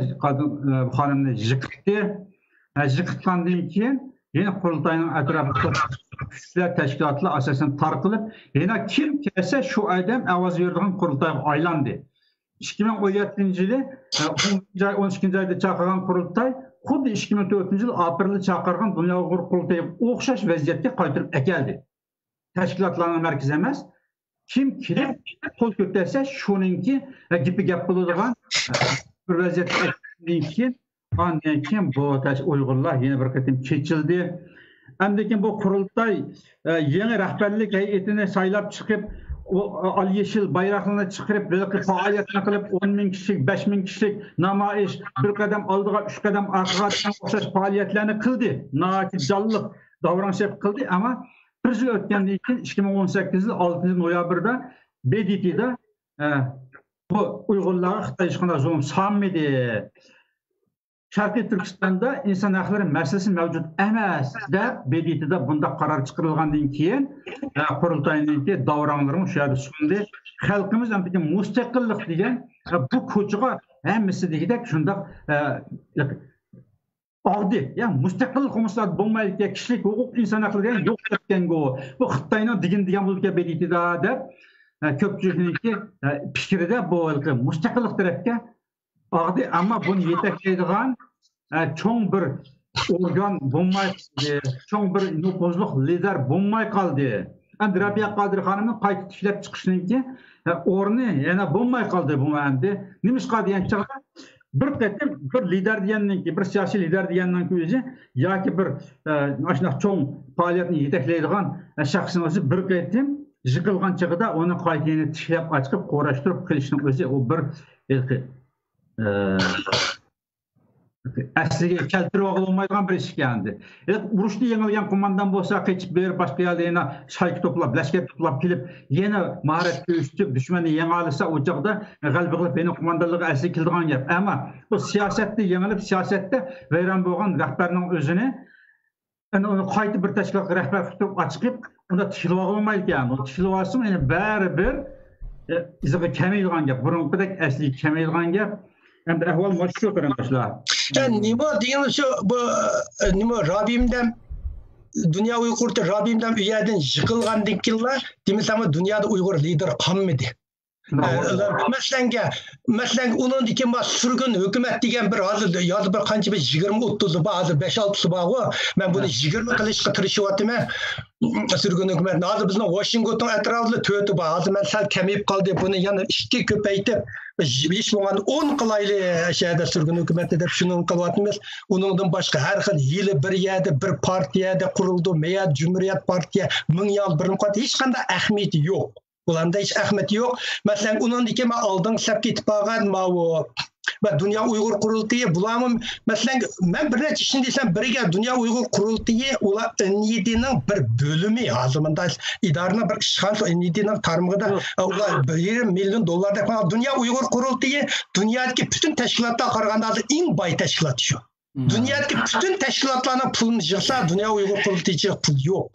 xonimni yiqitgandan keyin yana qurultayning atrofida kuchlar tashkilotlar asosan tarqalib, yana kim kelsa shu odam ovoz beradigan qurultayga aylandi. 2017-yili 12-oyda chaqirgan qurultay xuddi 2004-yil aprelda chaqirgan Dunyo Uyg'ur qurultayiga o'xshash vaziyatga qaytarib keldi. Tashkilotlarning markazi emas, kim kirib qo'l ko'tarsa shuningki gapi gap bo'ladigan bir vaziyatdan keyin bu Uyg'urlar yana bir qatim chechildi. Endi bu qurultay yangi rahbarlik hay'atini saylab chiqib, al yeşil bayroqlarni chiqarib, faoliyatni qilib 10,000 kishilik, 5,000 kishilik namoyish, bir qadam oldiga, 3 qadam orqaga o'xshash faoliyatlarni qildi. Nati jonliq davranishib qildi, ammo bir yil o'tgandan keyin 2018 yil 6-noyabrda BDT'da bu Uyg'urlarga Xitoy hech qanday zulm solmaydi. Sharqiy Turkistonda inson haqlari masalasi mavjud emas deb BDT'da bunda qaror chiqarilgandan keyin qurultayning davronlari shu yerda sundi. Xalqimiz ham mustaqillik degan bu ko'chaga hammasi degidek shundoq Ağdı, ya mustaqillik olmasa bo'lmaydi, kishilik huquq inson haqlari yo'q ketgan-ku. Bu Xitoyning digan bo'lib BDT'da deb ko'pchilikniki fikrida bu mustaqillik tarafga ağdı, ammo buni yetaklaydigan cho'ng bir organ bo'lmaydi, cho'ng bir nufuzli lider bo'lmay qoldi. Endi Rabiya Qodir xonimning qayta ishlab chiqishiniki o'rni yana bo'lmay qoldi bu endi. Nimishqa degan chaqda bir qatim bir lider degandan keyin, bir siyosiy lider degandan keyin yoki bir mana cho'ng faoliyatni yetaklaydigan shaxsning o'zi bir qatim yiqilgan chaqda uni qaytini tishlab ochib, qo'rashtirib qilishning o'zi u bir asliga keltirib olmaydigan bir ish endi. Urushda yengilgan qo'mondan bo'lsa, qechib berib boshqa yerda yana shayk to'plab, lashkar to'plab kelib, yana maharat ko'rsatib, dushmanni yenga olsa, o chaqda g'alaba qilib, yana qo'mondonlikka asli keladigan gap. Ammo bu siyosatda yengilib, siyosatda vayron bo'lgan rahbarning o'zini onu qayta bir tashkilotga rahbar qilib ochib, unda tikilib olmaydi ekan. O tikilib olsa, yani baribir iziga kamaydigan gap, burunqidek asli kamaydigan gap. Endi ahvol mana shu qarindoshlar. Nima degan shu bu nima Rabbimdan Dünya Uyg'urda Rabbimdan u yerdan yiqilgandan keyin demasam dunyoda Uyg'ur lider qolmadi. Masalan, uningdiki surgun hukumat degan bir hozir yozib bir qancha 20-30 hozir 5-6 bor. Men buni 20 qilishga tirishyapman. Surgun hukumat hozir bizning Washington atrofida 4 bor. Hozir men sal kamayib qoldi. Buni yana 2 ko'paytib ish bo'lgan 10 qilayli shahada surgun hukumatda deb shuni qilyapmiz. Uningdan boshqa har xil yili bir yerda bir partiyada qurildi. Meyat Cumhuriyet Partiya 1000 yil bir hech qanday ahamiyati yo'q. Bulanda hiç ahmet yok. Mesela onun dike ma aldın sap ketip bağan ma o ve Dünya Uygur Kurultayı bulamam. Mesela ben bir neçe şimdi desem birge Dünya Uygur Kurultayı ula NYD'nin bir bölümü hazırında idarına bir şans NYD'nin tarımında ula $1 milyon da Dünya Uygur Kurultayı dünyadaki bütün teşkilatlar karaganda en bay teşkilat şu. Dünyadaki bütün teşkilatlarına pulunu yığsa Dünya Uygur Kurultayı'ya pul yok.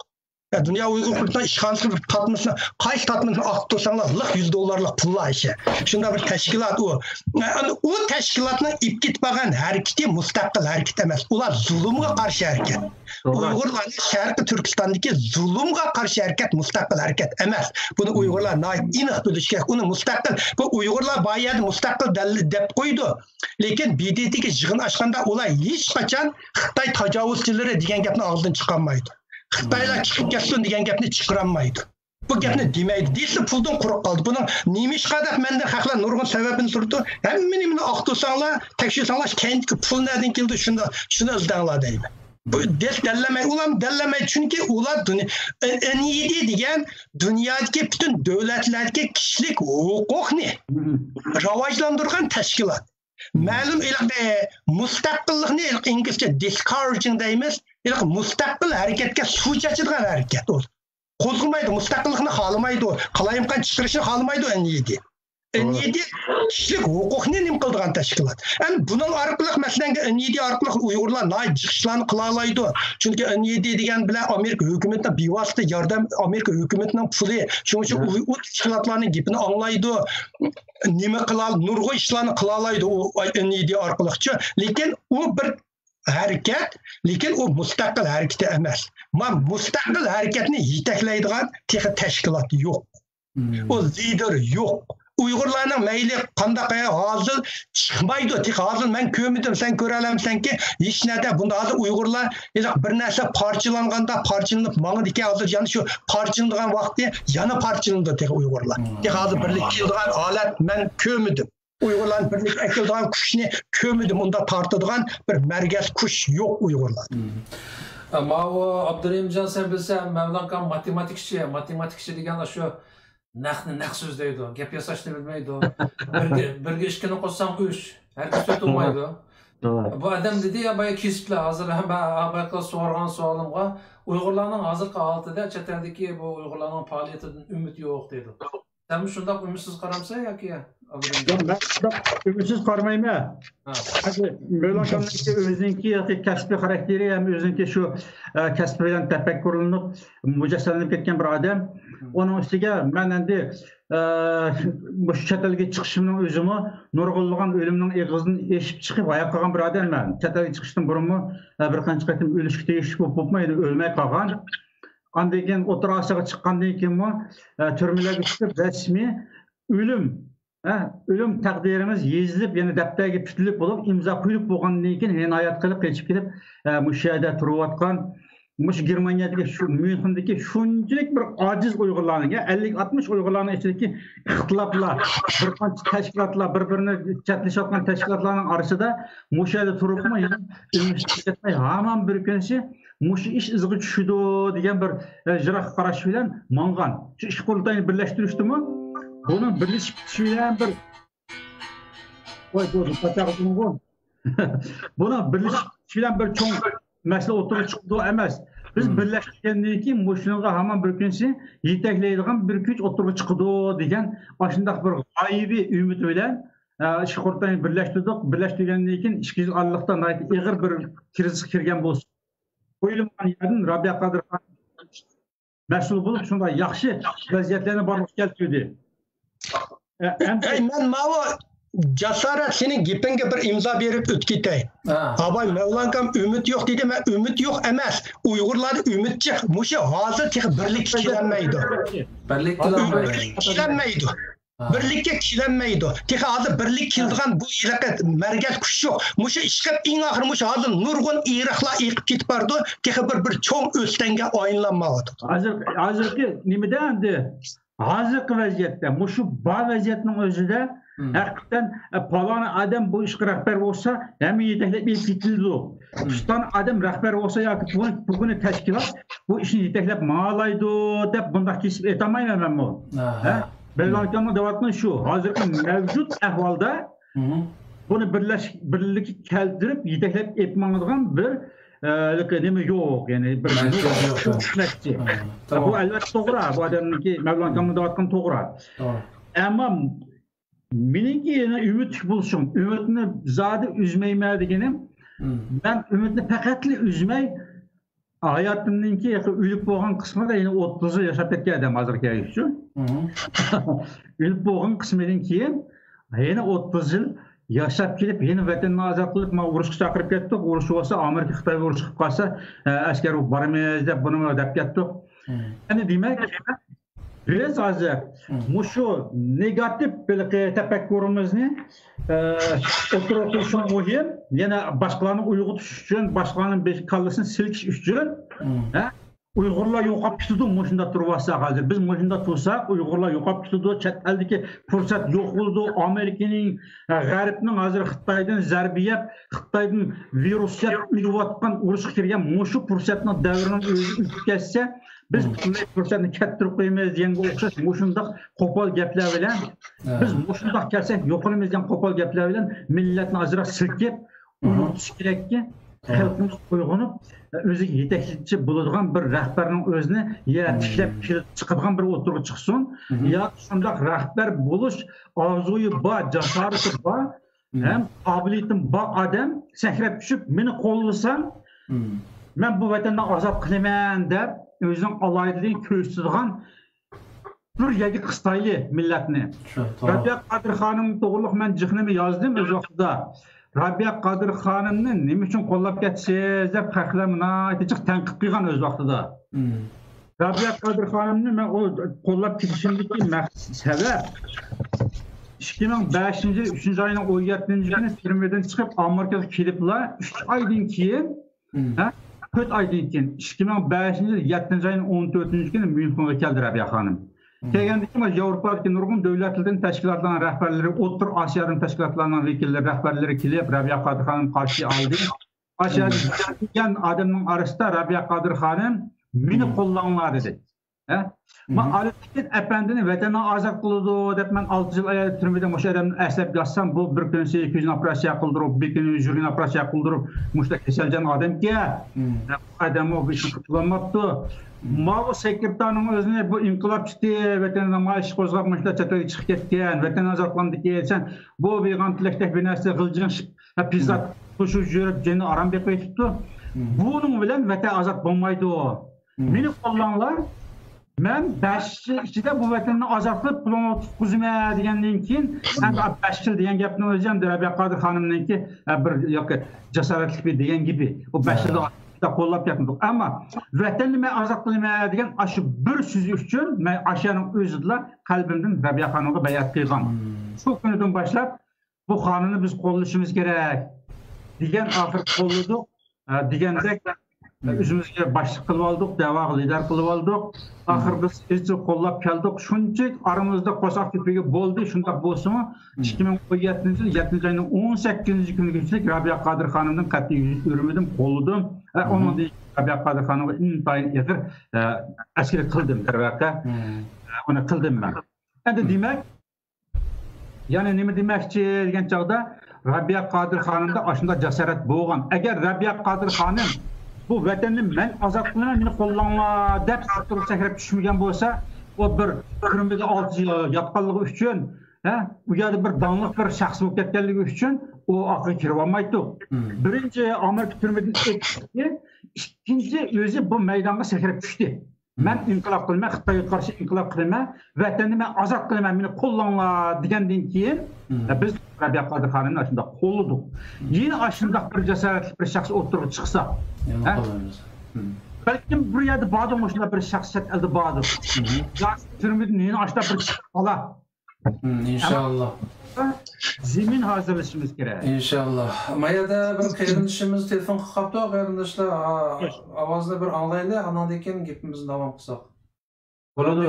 Ya Dünya Uygur Kurultayı işgalçı bir tatmasına, kayıt tatmasına akıp dursanlar $100 pulla işe. Şunda bir teşkilat o. Yani o teşkilatın ip gitmegen hareketi müstakil hareket emez. Ular zulümge karşı hareket. Uygurlar Şarkı Türkistan'daki zulümge karşı hareket müstakil hareket emez. Bunu Uygurlar nait inih bilişke. Onu müstakil. Bu Uygurlar bayağı müstakil dep koydu. Lekin BDT'ki jığın açkanda olay hiç kaçan Xitay tacavuzçileri diyen gapni ağzından çıkanmaydı. Xitaylar chiqib ketsin degan gapni chiqaranmaydi. Bu gapni demaydi. Deyilsa puldan quruq qoldi. Buni nemish qadar menda haqlar nurg'un sababini turdi. Hammani aqtosanglar, tekshirsanglar, kendiki pul nereden keldi shuni izdanglar deyman. Bu dallamay, ular dallamay chunki ular NYD degan dunyodagi bütün davlatlarga kishilik huquqni rivojlantirgan tashkilot. Ma'lum mustaqillikni inglizcha discouraging deymiz. Mustaqil hareketke su çaçıdığan hareket o. Kozulmaydı, mustaqillikni xalamaydı o. Qalayimqan chiqirishni xalamaydı o NYD. NYD kişilik hukukni nim qildigan tashkilot. Yani bunun arqılıq mesela NYD arqılıq Uygurlar nay chiqishlarni qila oladi. Chunki NYD degan bilan Amerika hukumatining bevosita yordam, Amerika hukumatining puli, shuning uchun u tashkilotlarning gapini anglaydi. Nima qilal, nurg'un ishlarni qila oladi u NYD arqılıqchi. Lekin u bir hareket, lekin o müstakil hareketi emas. Ma müstakil hareketni yetaklaydigan teşkilat yok. O lider yok. Uygurlarning mayli qanday hozir chiqmaydi. Hozir men ko'rmadim, sen ko'ra olamsanki, hech narsa bunda hozir Uygurlar bir narsa parchalanganda parchalanib mangdi ekan hozir yana shu parchalangan vaqtda yana parchalandi Uygurlar. Hozir birlik keldigan holat men ko'rmadim. Uygurlar birlik ekildiğin kuşni kömüdüm onda tartıdığın bir merkez kuş yok Uygurlar. Ama o Abdurrahimcan sen bilsen Mevlankan matematikçi degen şu naq söz deydi o. Gap yasaşını bilmeydi o. Birge işkini koşsan 3. Herkes tutulmaydı. Bu adam dedi ya bayağı kesipli hazır ben sorgan sualımga Uygurlarning hozirgi holatida chet eldagi bu Uygurlarning faoliyatidan umid yo'q dedi. Sen mi şundak ümidsiz qaramsa yoki? Ümidsiz qarmayman. Mevlankan'daki özünki kasbi xarakteri hem özünki şu kasbi bilan tafakkurlanib mujassamlanib ketgan bir odam. Onun üstüge men endi bu chet elga chiqishimning o'zimi nurg'unlagan o'limning eg'izini eshib chiqib oyoq qolgan bir odamman. Chet elga chiqishdan burunmi bir qancha qatim o'lishga tegishli bo'lmaydi, o'lmay qolgan. Ondan keyin O'rta Osiyoga chiqqandan keyin turmalarga tushib rasmiy ölüm takdirimiz yezilib, yani daftarga tutilib bo'lib, imzo qo'yilib bo'lgandan keyin hayot qilib qaytib kelib, mush yerda turayotgan, mush Germaniyadagi shu Münchendagi shunchalik bir ojiz Uyg'urlarning, 50-60 Uyg'urlarning ichidagi ixtiloflar, bir qancha tashkilotlar, bir-birini chatlashayotgan tashkilotlarning orasida mush yerda turibmi, yana ketmay hamon bir kunsi mush ish izg'i tushdi degan bir jiroq qarash bilan mangan. Shu ish qurultayini birlashtirishdimi? Bunun birleşip düşünen bir buna birleşip düşünen bir çoğun mesele oturup çıktığı emez. Biz birleştirgenliği ki muşluğa hemen bir günsi yetekleydiğen bir güç oturup çıktığı diyen aşındak bir gaybi ümit öyle iş kurultayını birleştirgenliği ki işkiz Allah'tan ait eğer bir kriz kirgen bolsun. qo'yilgan yerdan Rabia Qadirxon mas'ul bo'lib shunday yaxshi vaziyatlarni barliqqa keltirdi. Men mavo jasorat sening gapingga bir imzo berib o'tib ketay. Abay Mevlankam ümit yo'q dedi, men ümit yo'q emas. Uyg'urlarda ümit yo'q. Musha hozir birlik kelanmaydi. Birlikka kelanmaydi. Hozir birlik keldigan bu yilqa margat kuch yo'q. Musha ishqib eng oxir musha hozir nurg'un iroqlar yiqib ketib bordi. Bir cho'ng o'stanga o'yinlanmaydi. Hozirgi nimada endi? Hozirgi vaziyatda mushu bor vaziyatning o'zida hakikaten falan adam bu işe rehber olsa hem yeteklep ilgitildi. Şutan adam rehber olsa ya bugün teşkilat bu işini yeteklep mağalaydı dep bunda kesip etamayım ben bu. Bellankanın devatının şu hazırki mevcut ahvalda bunu birlik keldirip yeteklep etmanızdan bir neme yok yani bir şunakçı. Bu elbette doğru bu adamınki Mevlankanın devatının doğru. Ama meniki yana ümit buluşum. Ümitini zadi üzmeyme degenim. Ben ümitini pekatli üzmey hayatımdaki ölüp boğan kısmı da yine 30'u yaşap etki adam hazırki ayıpçı. Ölüp boğan kısmının ki yine 30 yıl yaşap gelip yeni vatanına azat kılıp uğruş çakırıp kettik. Uğruş olsa Amerika Xitay uğruş çıkıp kalsa asker barımız da bunu ödep kettik. Yani demek biraz azı şu negatif bir tefekkürümüzni oturuşun mühim. Yani başkalarının uygu tutuş için, başkalarının kallasını silkiş için Uygurlar yo'qolib ketdi, muşunda turvasa hozir. Biz muşunda tursak, Uygurlar yo'qolib ketdi, chet eldagi fursat yo'q bo'ldi. Amerikaning, G'arbning hozir Xitoydan zarbiyab, Xitoydan viruslar ulayotgan urushga kirgan mushu fursatning davrini o'zi o'tkazsa, biz bunday fursatni keltirib qo'yamiz deganga o'xshash mushundaq qo'pol gaplar bilan biz mushundaq kelsak yo'qolamiz degan qo'pol gaplar bilan millatni ozroq silkib, unutish kerakki, xalqimiz uyg'onib o'ziga yetakchi bo'ladigan bir rahbarning o'zini ya tiklab chiqadigan bir o'tirib chiqsin yo shundoq rahbar bo'lish orzuyi bor, jasorati bor, ham qobiliyatim bor odam sakrab tushib meni qo'llasam men bu vatandan ozod qilaman deb o'zining aloyidligini ko'rsatadigan bir yagi qistayli millatni. Rabia Qadirxonim to'g'riliq men jihnimi yozdim o'z vaqtida. Rabia Qadirxonimni nima uchun qo'llab ketasiz deb haqlamni aytib tanqid qilgan o'z vaqtida. Rabia Qadirxonimni men qo'llab ketishimdagi maqsad sabab 2005-yil 3-oyning 17-kuni Türmeden chiqib Amerikaga keliblar 3 oydan keyin 4 oydan keyin 2005-yil 7-oyning 14-kuni Myunxenga keldi Rabia xonim. Kelgandiki Yevropa'daki nurgun devletlerin teşkilatlarının rehberleri, O'rta Osiyoning teşkilatlarının vekilleri, rehberleri kelib Rabia Qadirxonim qarshi oldi. Aşağıda kelgan adamning arasida Rabia Qadirxonim meni qo'llanglar dedi. Men Alikin efendini vatandan ozod qildi deb men 6 yil turmada o'sha odamni aslab yotsam bu bir kun 200 operatsiya qildirib, bir kun 100 operatsiya qildirib, mushta kasaljan odamga odam o bir ish qilolmabdi. Mavo sekretarning o'zini bu inqilobchi vatan namoyish qo'zg'ab mushta chetga chiqib ketgan, vatan ozodlandi kelsan, bu beg'amtilakdek bir narsa g'iljin pizzat qo'shib yurib jeni aram deb aytibdi. Buning bilan vatan ozod bo'lmaydi. Meni qo'llanglar. Men 5 yil ichida bu vatanni ozod qilib pulni tutqizma degandan keyin endi 5 yil degan gapni o'zi ham Rabia Qadirxonimniki bir yoki jasoratli degan gibi. O 5 yilda qo'llab ketdik. Ammo vatanni men ozod qilma degan shu bir so'zi uchun men ashaning o'zida qalbimdan Rabia xonimga bayat qilgan. Shu kundan boshlab bu xonimni biz qo'llashimiz kerak degan oxir qo'lladik degandek o'zimizga boshliq qilib oldik, da'vo lider qilib oldik. Axir biz izchil qo'llab keldik. Shunchalik aramizda qo'saq tepiga bo'ldi. Shunday bo'lsa-mu 2017-yil 7-oyning 18-kunigacha Rabia Qadirxonimdan qat'iy yurmadim, qo'lladim. Onun Rabia Qadirxonimga intayin efir askeri qildim darvaqa. Uni qildim men. Endi demak, ya'ni nima demoqchi degan chog'da Rabia Qadirxonimda ashunda jasorat bo'lgan. Agar Rabia Qadirxonim bu vatanni men ozod qilaman, meni qo'llanglar deb turib sakrab tushmagan bo'lsa, o bir turmada 6 yil yotganligi uchun, u yerda bir donliq bir shaxs bo'lib ketganligi uchun u aqlga kirib olmaydi. Birinchi Amerika turmadan ketdi, ikkinchi o'zi bu maydonga sakrab tushdi. Men inqilob qilman, Xitoyga qarshi inqilob qilaman, vatanni men ozod qilaman, meni qo'llanglar degandan keyin biz Rabi'a Qodir xonimni shunda qo'lladik. Yana shunday bir jasoratli bir shaxs o'tirib chiqsa, balkim bir yerda bordim, o'shanda bir shaxs chet elda bordi. Turmudni yana ashta bir ola. İnşallah. Zemin hazırlaşmamız kerak. İnşallah. Mayada bir qarindoshimiz telefon qilib qopti, qarindoshlar ovozni bir anglaylik, andan keyin gapimizni davom qilsak. Bo'ladi.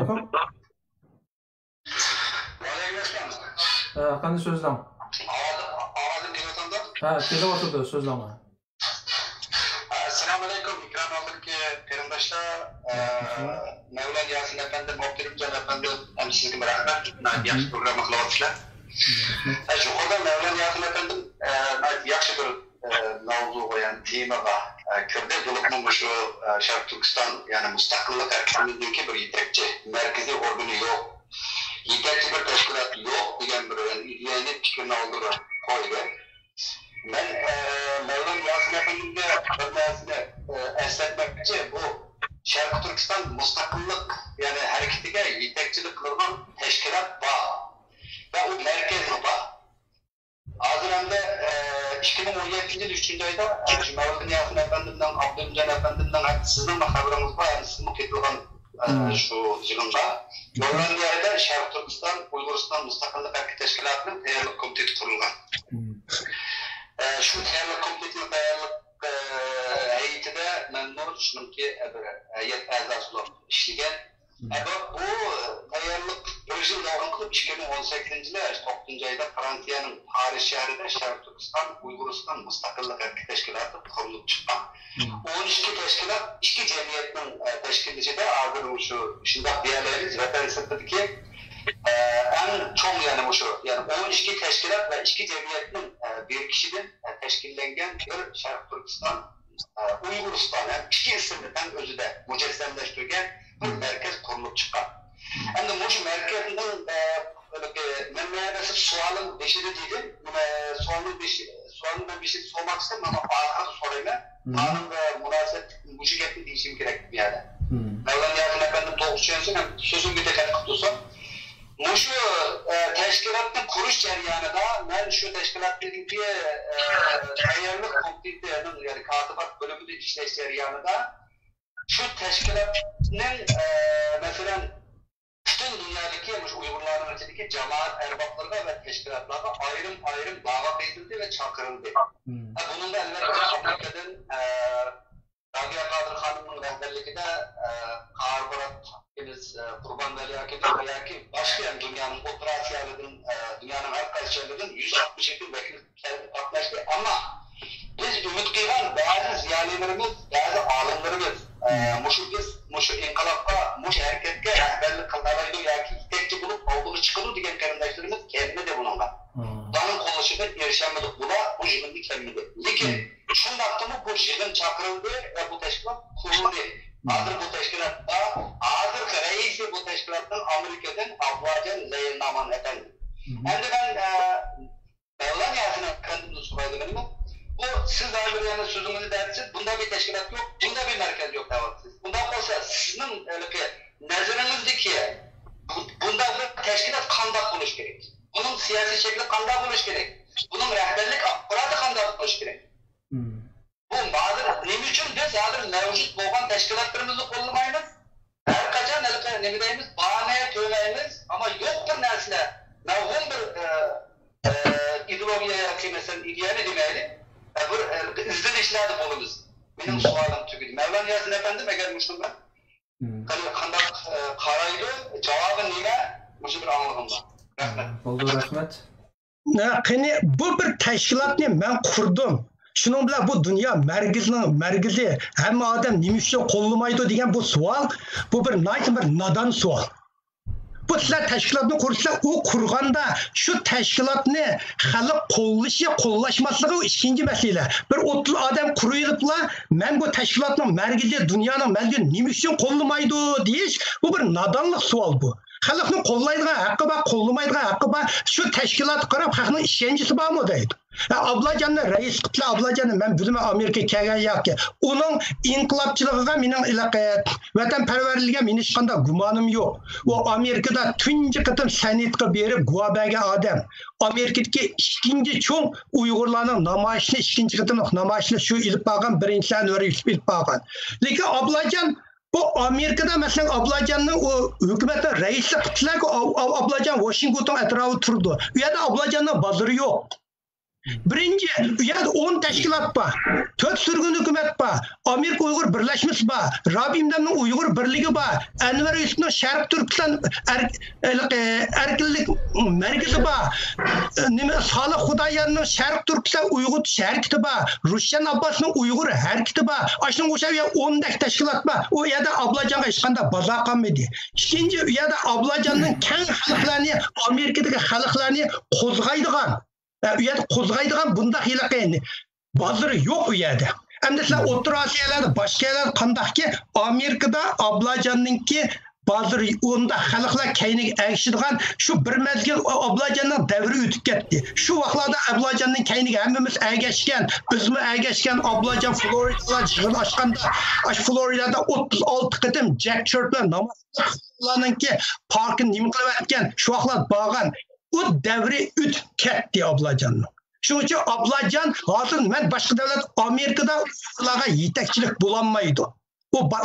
Qanday so'zlam? Ovozim kelyotganda? Ha, kelyotdi, so'zlama. Assalomu alaykum, ikram oldiki qarindoshlar. Mevlan Yasin efendi, Muhteremcan efendi, hem sizga rahmat. Yaxshi program qilyapsizlar. Yuqorida Mevlan Yasin efendi yaxshi bir mavzuga, yani temaga kirdi. Bo'libmi shu Sharq Turkiston, ya'ni mustaqillik harakatininki bir yetakchi markaziy organi yo'q. Yetakchi bir tashkilot yo'q degan bir idealni fikrni oldirib qo'ydi. Men Mevlam Yasin efendiga bir narsani eslatmoqchi, bu Sharq Turkiston mustaqillik, ya'ni harakatiga yetakchilik qilgan tashkilot bor. Ve o merkezi var. Hazır hem de 2017 yıl 3. ayda Mevlam Yasin efendimden, Abdülcan efendimden sizin de haberiniz var. Yani sizin kettiğin şu yılında. Mevlam Yasin'de Şarkı Türkistan, Uyguristan Müstakillik Hareketi Teşkilatı'nın tayarlık komitesi kurulgan. Şu tayarlık komitesinin tayarlık heyeti de memnun şununki heyet azası olan işleyen. Bu tayarlık bir yıl devam kılıp 2018 yılı 9. ayda Fransa'nın Paris şehrinde Şarkı Türkistan, Uyguristan Müstakillik Hareketi Teşkilatı kurulup çıkan. 12 teşkilat, 2 cemiyetin teşkilisi de ağzını şu şimdi diğerlerimiz referans dedi ki en çok yani şu yani 12 teşkilat ve 2 cemiyetin bir kişinin teşkillengen bir Şarkı Türkistan, Uyguristan yani 2 isimden özü de mücessemleştirgen bir merkez kurulup çıkan. Hem de bu merkezinden memleketi sualın beşi de değilim. Sualın beşi sormak istemem ama arkada sorayım. Anın ve münasebet bu şirketin değişim gerekli bir yerde. Mevlam Yasin efendim doğuşçuyorsun hem sözün bir tekrar kutlusun. Bu şu teşkilatın kuruş ceryanında ben şu teşkilat dedim ki tayarlık komitesinin yani katibat bölümünde işleyiş ceryanında şu teşkilatın mesela bütün dünyadaki Uygurların arasındaki cemaat erbaplarına ve teşkilatlarına ayrım davet edildi ve çakırıldı. Bunun da elbette Amerika'dan Rabi'a Qodir Xonimning rehberligida Qarborat Qurban Vali aka veya ki başka dünyanın operasyonlarının dünyanın her qaysi 162 vekil katlaştı ama biz ümit qilgan bazı ziyolilarimiz, bazı olimlarimiz muşu inqilobga, muşu hareketga rahbarlik qiladi yoki yetakchi bo'lib oldinga chiqadi degan qarindoshlarimiz kelmadi bunga. Danın qo'llashida erishamadik. Bular bu yig'inni kelmadi. Lekin shundaqmi bu yig'in chaqirildi ve bu teşkilat kuruldu. Hazır bu teşkilatta, hazır reisi bu teşkilattan Amerika'dan Abdülcan Zeynnaman efendi. Hem de ben Mevlam Yasin efendimden soraydım. Bu siz ayrıca sözünüzü dersiniz, bunda bir teşkilat yok, bunda bir merkez yok davatsız. Bundan sonra sizin nazarınızdaki bunda bir teşkilat kandak buluş gerek. Bunun siyasi şekli kandak buluş gerek. Bunun rehberlik aparatı kandak buluş gerek. Bu mağdur, ne için biz hazır mevcut boğan teşkilatlarımızı kollamayınız. Her kaçan ne bileyimiz, bahaneye tövmeyimiz ama yok bir nesle, mevhum bir ideolojiye mesela ideali demeyeli. Bir izden işlerdi bolumuz. Benim sualım tüküdü. Mevlam Yasin efendim eğer müştüm ben. Kandak karaydı, cevabı nime? Müştüm bir anladığımda. Rahmet. Oldu rahmet. Bu bir teşkilatni ben kurdum. Şunun bilan bu dünya merkezi hamma odam nima uchun qo'llamaydi degan bu savol, bu bir nadan savol. Bu sizlar tashkilotni qurishlar, u qurganda shu tashkilotni xalq qo'llashmasligi ikkinchi masala. Bir 30 odam qurayliklar, men bu tashkilotning merkezi dunyoning merkezi nima uchun qo'llamaydi deyish, bu bir nodonlik savol bu. Xalqni qo'llaydigan haqqi bor, qo'llamaydigan haqqi bor. Shu tashkilot qarab xalqning ishonchi bormi deydi. Ablacanni reis qıtla Ablacanni men bilmem Amerika kelgan yoki. Uning inqilobchiligiga mening vatanparvarligiga men hech qanday gumonim yo'q. U Amerikada tunji qitim san'atga berib guvabaga odam. Amerikadagi ikkinchi cho'ng Uyg'urlarning namoyishini ikkinchi qitim namoyishni shu ilib borgan birinchi yanvar ilib borgan. Lekin Ablacan bu Amerikada mesela Ablacan'ın o hükümetin reisi kıtlar Ablacan Washington etrafı turdu. Bu yerde Ablacan'ın bazırı yok. Birinci, bu yerde 10 teşkilat var. 4 sürgün hükümet var. Amerika Uygur Birleşmesi var. Rabim'den Uygur Birliği var. Enver Yusuf'un Şerif Türkistan erkinlik merkezi var. Salih Hudayar'ın Şerif Türkistan Uygur şerketi var. Ruşen Abbas'ın Uygur hareketi var. Aşkın Uşavya 10 teşkilat var. O yerde Ablacan'a işkanda baza kalmadı. İkinci, bu yerde Ablacan'ın kendi halklarını, Amerika'daki halklarını kozgaydıgan. U yerda qo'zg'aydigan bunda hilaqayni bazır yo'q u yerda. Endi sizlar O'rta Osiyolarda boshqa yerlar qandaqki Amerikada Ablacanninki bazır unda xalqlar kayniga agishadigan shu bir mezgil Ablacanning davri o'tib ketdi. Shu vaqtlarda Ablacanning kayniga hammamiz agashgan, bizmi agashgan Ablacan Floridada yig'in ochganda, Floridada 36 qitim Jack Church bilan namoz qilganlarninki parkini nima qilib o'tgan, shu vaqtlar borgan. O devri üt ketdi Ablacan'ın. Şunun için Ablacan hazır men başka devlet Amerika'da Uyghurlarga yetekçilik bulanmaydı.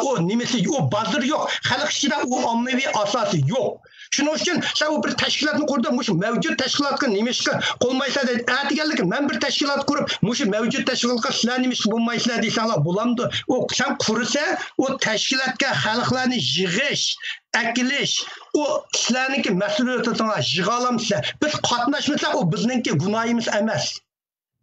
O nimesi o bazır yok. Halk içinde o ommaviy asası yok. Şunun için sen o bir teşkilatını kurdun. Muşu mevcut teşkilatı nimeşki olmaysa dedi. Atigellik ben bir teşkilat kurup muşu mevcut teşkilatı sizler nimeşki bulmaysa deysenler bulamdı. O sen kurursa o teşkilatka halklarını yığış, ekiliş, o sizlerinki mesuliyetine yığalamsa biz katlaşmışsak o bizninki günahımız emez.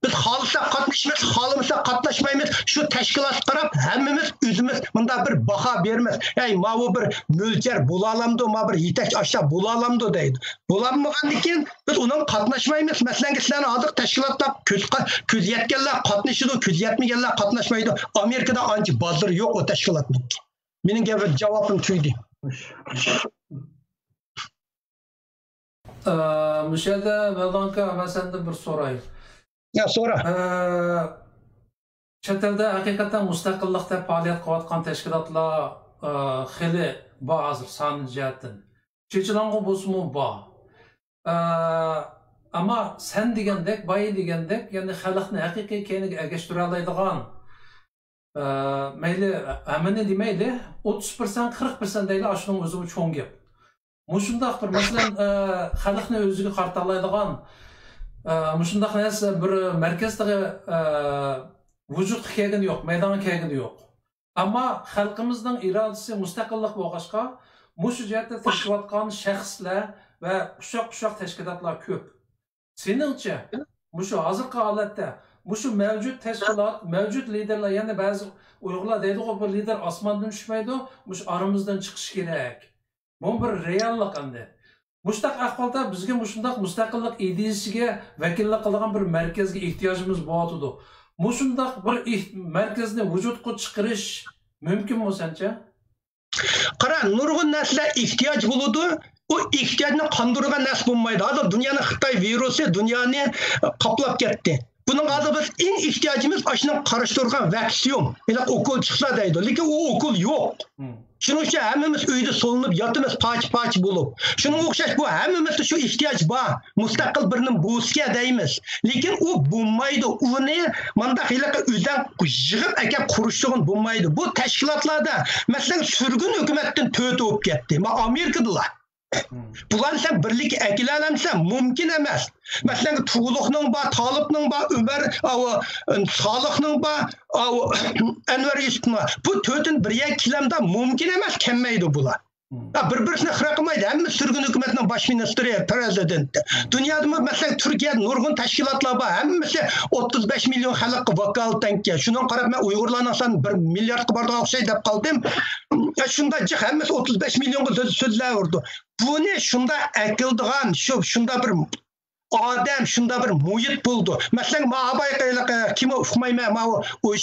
Biz halısak katlaşmayız, halımızsa katlaşmayız. Şu teşkilat qarab, hemmimiz özümüz bunda bir baha vermez. Ey mavu bir mülker bulalamdı, ma bir yetek aşağı bulalamdı deydi. Bulanmagan ekan biz onun katlaşmayız. Mesela sizlerine adık teşkilatlar köz yetkenler katlaşıdı, köz yetmeyenler katlaşmaydı. Amerika'da anca bazır yok o teşkilatın. Benim cevabım şuydu. Müşahede Veldanka ben senden bir sorayım. Ya sonra. Chet elda haqiqatan mustaqillikda faoliyat qilayotgan tashkilotlar xili bor hozir son jihatdan. Chechelonga bo'lsa-mu bor. Ammo sen degandek, boya degandek, ya'ni xalqni haqiqiy keyniga ergashtira oladigan mayli amini demayli 30% 40% deyli shuning o'zi cho'ng gap. Mushundaq bir masalan xalqni o'ziga qarta oladigan Muşundaq narsa bir merkezdagi vücut kelgani yo'q, maydonga kelgani yo'q. Ammo xalqimizning irodasi mustaqillik bo'lg'achqa, mushu jihatda tirishayotgan shaxslar va qushaq tashkilotlar ko'p. Seningcha, mushu hozirgi holatda, mushu mavjud tashkilot, mavjud liderlar, ya'ni ba'zi Uyg'urlar deydi-ku, bu lider osmondan tushmaydi, mushu aramizdan chiqish kerak. Bu bir reallik endi. Mustaq ahvolda bizga mushundaq mustaqillik ideyasiga vakillik qilgan bir markazga ehtiyojimiz bo'ladi. Mushundaq bir markazni vujudga chiqarish mumkinmi sencha? Qara, nurg'un narsalar ehtiyoj bo'ladi. O ehtiyojni qondirgan narsa bo'lmaydi. Hozir dunyoning Xitoy virusi dunyoni qoplab ketdi. Bunun hozir biz eng ehtiyojimiz ashuni qarashtirgan vaksin. Yana okul chiqsa deydi, lekin o okul yo'q. Şunun için hemimiz uyda solunup yatımız paç bulup. Şunun okşaş bu hemimiz şu ihtiyaç var. Mustakil birinin buğusuya deyimiz. Lakin o bulmaydı. O ne? Manda hilaka üzden yığıp eke kuruştuğun bulmaydı. Bu teşkilatlarda mesela sürgün hükümetten töğüt olup gitti. Amerika'dılar. Bulan sen birlik ekilenemsen mümkün emez. Mesela Tuğluk'nun var, Talip'nin var, Ömer, Salık'nın var, Enver Yusuf'un var. Bu töğütün bir yer kilemde mümkün emez kemmeydi bular. Bir-birisine xıraqmaydı. Hem sürgün hükümetinin baş ministri, prezidenti. Dünyada mesela Türkiye'de nurgun teşkilatlar var. Hem mesela 35 milyon halkı vakalıdan ki. Şundan qarab ben Uygurlarla sen 1 milyard bardağı şey dep kaldım. Şunda cık hem 35 milyon sözler vurdu. Bu ne? Şunda ekildiğen, şunda bir adam, şunda bir muhit buldu. Mesela Mahabay kimi ufmayma o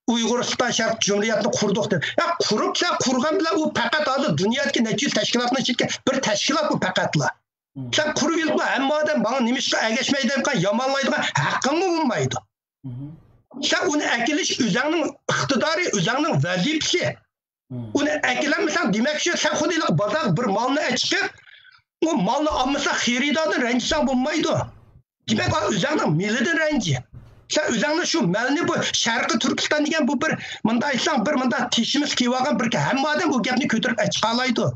Uyguristan Şarkı Cumhuriyeti'ni kurduk dedi. Ya kurupsa kurgan bile o fakat adı dünyadaki neçil teşkilatına çıkken bir teşkilat bu fakatla. Sen kurup yılma, hem adam bana nimişka ergeçmeyden kan, yamanlaydıgan hakkın mı bulmaydı? Sen onu ekiliş, üzerinin iktidarı, üzerinin vazifesi. Onu ekilenmesen demek ki sen kuduyla bazar bir malını çıkıp, o malını almasa xiridadan rencisen bulmaydı. Demek o üzerinin milliden renci. Sen üzerine şu melni bu Şarkı Türkistan degen bu bir mındaysan bir mında tişimiz kivagan bir hem adam bu gapni kötürüp çıkalaydı.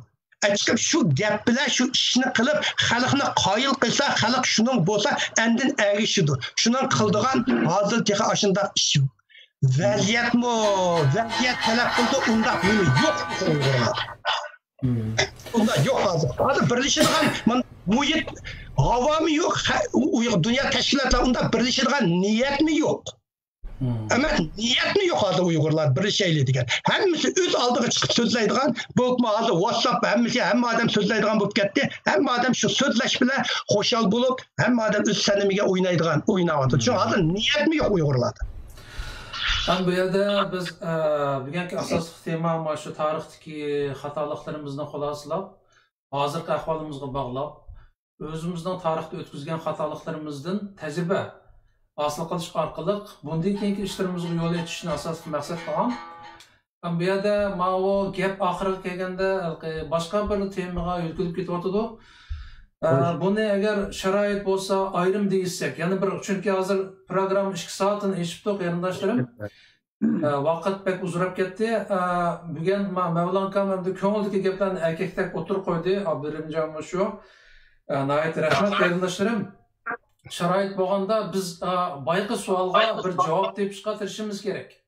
Çıkıp şu gap bilen şu işini kılıp halkını qayıl kılsa halk şunun bolsa endin erişidir. Şunun kıldığan hazır teha aşında şu. Vaziyet mi? Vaziyet talep kıldı onda bunu yok. Onda yok hazır. Hazır birleşidigan muhit avamı yok. Dünya teşkilatlarında birleşidigan niyet mi yok? Ama niyet mi yok hazır Uygurlar bir şeyle degen. Hemmisi öz aldığı çıkıp sözleydigan, bu hazır WhatsApp hemmisi hem adam sözleydigan bulup gitti. Hem adam şu sözleş bile hoşal bulup hem adam öz senimiga oynaydigan oynavatı. Çünkü hazır niyet mi yok Uygurlarda? Ben bu yerde biz bugünkü asaslı tema şu tarihteki hatalıklarımızdan xulasalap, hazırki ahvalımızga bağlap, özümüzden tarihte ötküzgen hatalıklarımızdan tecrübe asıl kılış arkalık, bundan keyinki işlerimizga yol etishni asaslı maksat kılgan. Ben bu yerde o gap ahırga kelgende başka bir temaga yötkülüp ketyaptydy. Bunu eğer şarayet bolsa ayrım değilsek, yani bir çünkü hazır program 2 saatini eşipdik yarındaşlarım. Vaqt pek uzurap ketdi. Bugün Mevlan kam hem de köngüldeki gaplarni erkektek oturup koydu. Abdurrahimcan şu. Nayet rahmat yarındaşlarım. Şarayet bolganda biz bayqı sualga bir cevap tepishga tirishimiz gerek.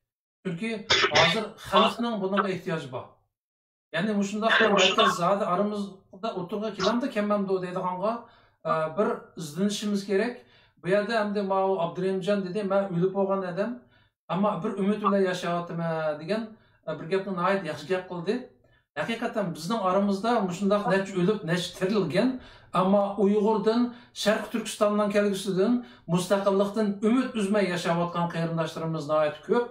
Çünkü hazır halkning bunga ehtiyojı var. Yani muşundaq bir merkez zaten aramızda oturga kelamda kemmamdo deydiganga bir izlenishimiz gerek. Bu yerda hamda ma'u Abdurrahimjon dedi, men o'lib bo'lgan edim, ammo bir umid bilan yashayapman degan bir gapni nihoyat yaxshi gap qildi. Haqiqatan bizning aramizda muşundaq necha o'lib, necha tirilgan, ammo Uyg'urdan, Sharq Turkistondan kelgisidan, mustaqillikdan umid uzmay yashayotgan qarindoshlarimiz nihoyat ko'p.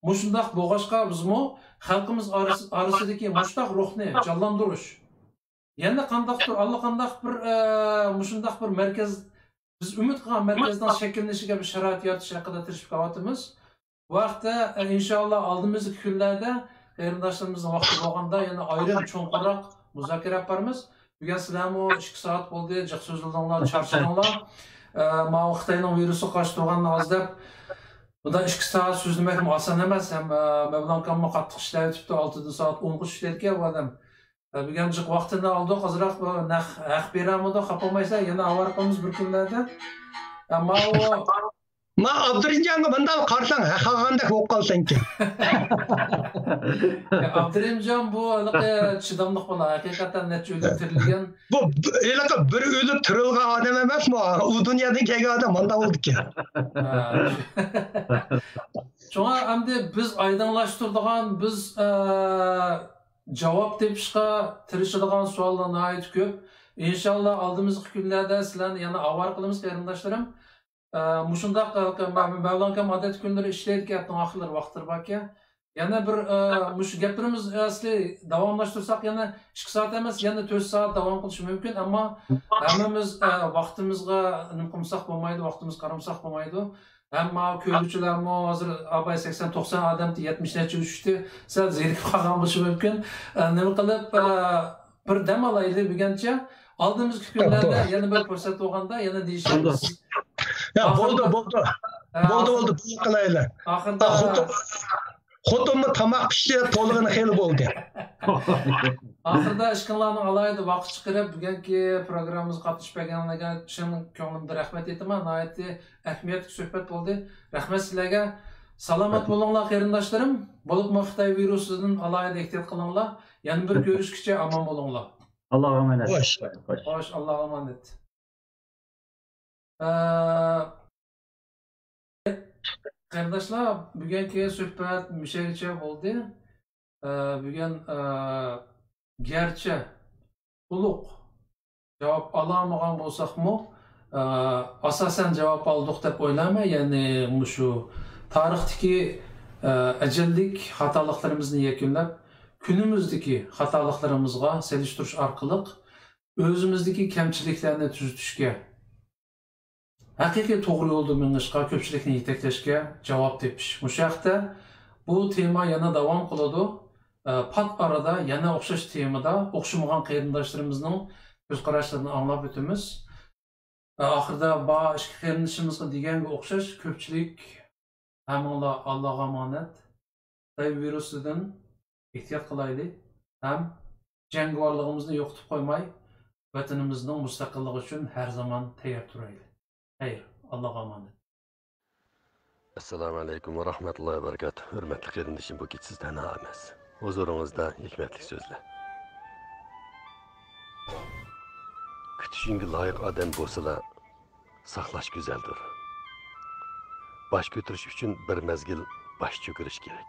Muşundaq bo'lg'achqa bizmi xalqimiz arasidagi mushtaq ruhni jonlantirish. Yana qandaqdir, allaqandaq bir muşundaq bir markaz biz umid qilgan markazdan shakllanishiga bir sharoit yaratish haqida tirishib qolyapmiz. Bu vaqtda inshaalloh oldimizgi kunlarda qarindoshlarimizni vaqti bo'lganda yana ayrim cho'nqurroq muzokara yaparmiz. Bugun sizlarmi 2 soat bo'ldi, jiq so'zladinglar, charchadinglar. Mana Xitoyning virusi qarshi turganini azdab bundan 2 saat so'zlamak oson emas. Ham Mevlan kamma qattiq ishlayotibdi, 6 soat 10 ishlayotgan bu odam. Bugun jiq vaqtini oldik, ozroq haq beramidi, xafamaysan, yana avarqamiz bir kunlarda. Ammo Ma Abdurrahimjonga bunday qarsang haqagandek bo'lib qolsang-chi. Abdurrahimjon bu chidamliq bola, haqiqatan necha o'lib tirilgan. Bu elaqa bir o'lib tirilgan odam emasmi? U dunyodan kelgan odam bunday bo'ldi-ki. Şuna hamda biz aydınlaştırdıgan, biz cevap tepishga tirishadigan savollar nihoyat ko'p. İnşallah aldığımız günlerde sizlarni yana avar qilamiz qarindoshlarım. Muşundaq Mevlan kam odat kunlari ishlaydi gapning oxirlari vaqtdir baki. Yana bir mush gaplarimiz asli davomlashtirsak yana 2 soat emas, yana 4 soat davom qilishi mumkin, ammo hammamiz vaqtimizga nim qilsak bo'lmaydi, vaqtimiz qaramsak bo'lmaydi. Hamma ko'ruvchilarmi hozir abay 80-90 odamni 70 necha uçtu. Sal zerikib qolgan bo'lishi mumkin. Nima qilib bir dam olaylik buguncha. Aldığımız kunlarda yana bir fursat bo'lganda yana deyishamiz. Ya bo'ldi. Bo'ldi, qilaylar. Oxirda xotinni tamoq pishdi, to'lig'ini xel bo'ldi. Oxirda ishqinlarni alayda vaqt chiqarib bugungi programmamizga qatnashmaganlarga chin ko'nglimda rahmat aytaman. Nihoyat ahamiyatli suhbat bo'ldi. Rahmat sizlarga. Salomat bo'linglar qarindoshlarim. Bo'libmi Xitoy virusidan alayda ehtiyot qilinglar. Yana bir ko'rishguncha omon bo'linglar. Allah'a emanet. Hoş, Allah'a emanet. Kardeşler, bugünkü sohbet müşeriçe oldu. Bugün gerçi uluk cevap alamagan bolsak mı? Asasen cevap aldık dep oylama. Yani şu tarihteki ecellik hatalıklarımızı yakınlap günümüzdeki hatalıklarımızga seliştiriş arkalık özümüzdeki kemçiliklerini tüzütüşke, hakiki doğru yolda minişka, köpçilikni yetekleşke cevap depiş. Muşakta bu tema yana devam kılıdı. Pat arada yana okşaş temada okşamagan kıyırındaşlarımızın göz kararlarını anlap ötümüz. Ahırda başka kıyırındaşlarımızın degen bir okşaş köpçilik hem Allah'a emanet. Dayı virüsüden ihtiyat kılaydı. Hem cengivarlığımızı yokutup koymay, vatanımızın müstakilliği için her zaman teyar duraydı. Hayır, Allah'a emanet. Assalamu alaikum ve rahmetullahi ve berekatuhu. Hürmetli kardeşim, bu git sizden emas. Huzurunuzda hikmetli sözler. Kütüşünge layık adam bolsa saklaş güzeldir. Baş götürüş için bir mezgil baş çökürüş gerek.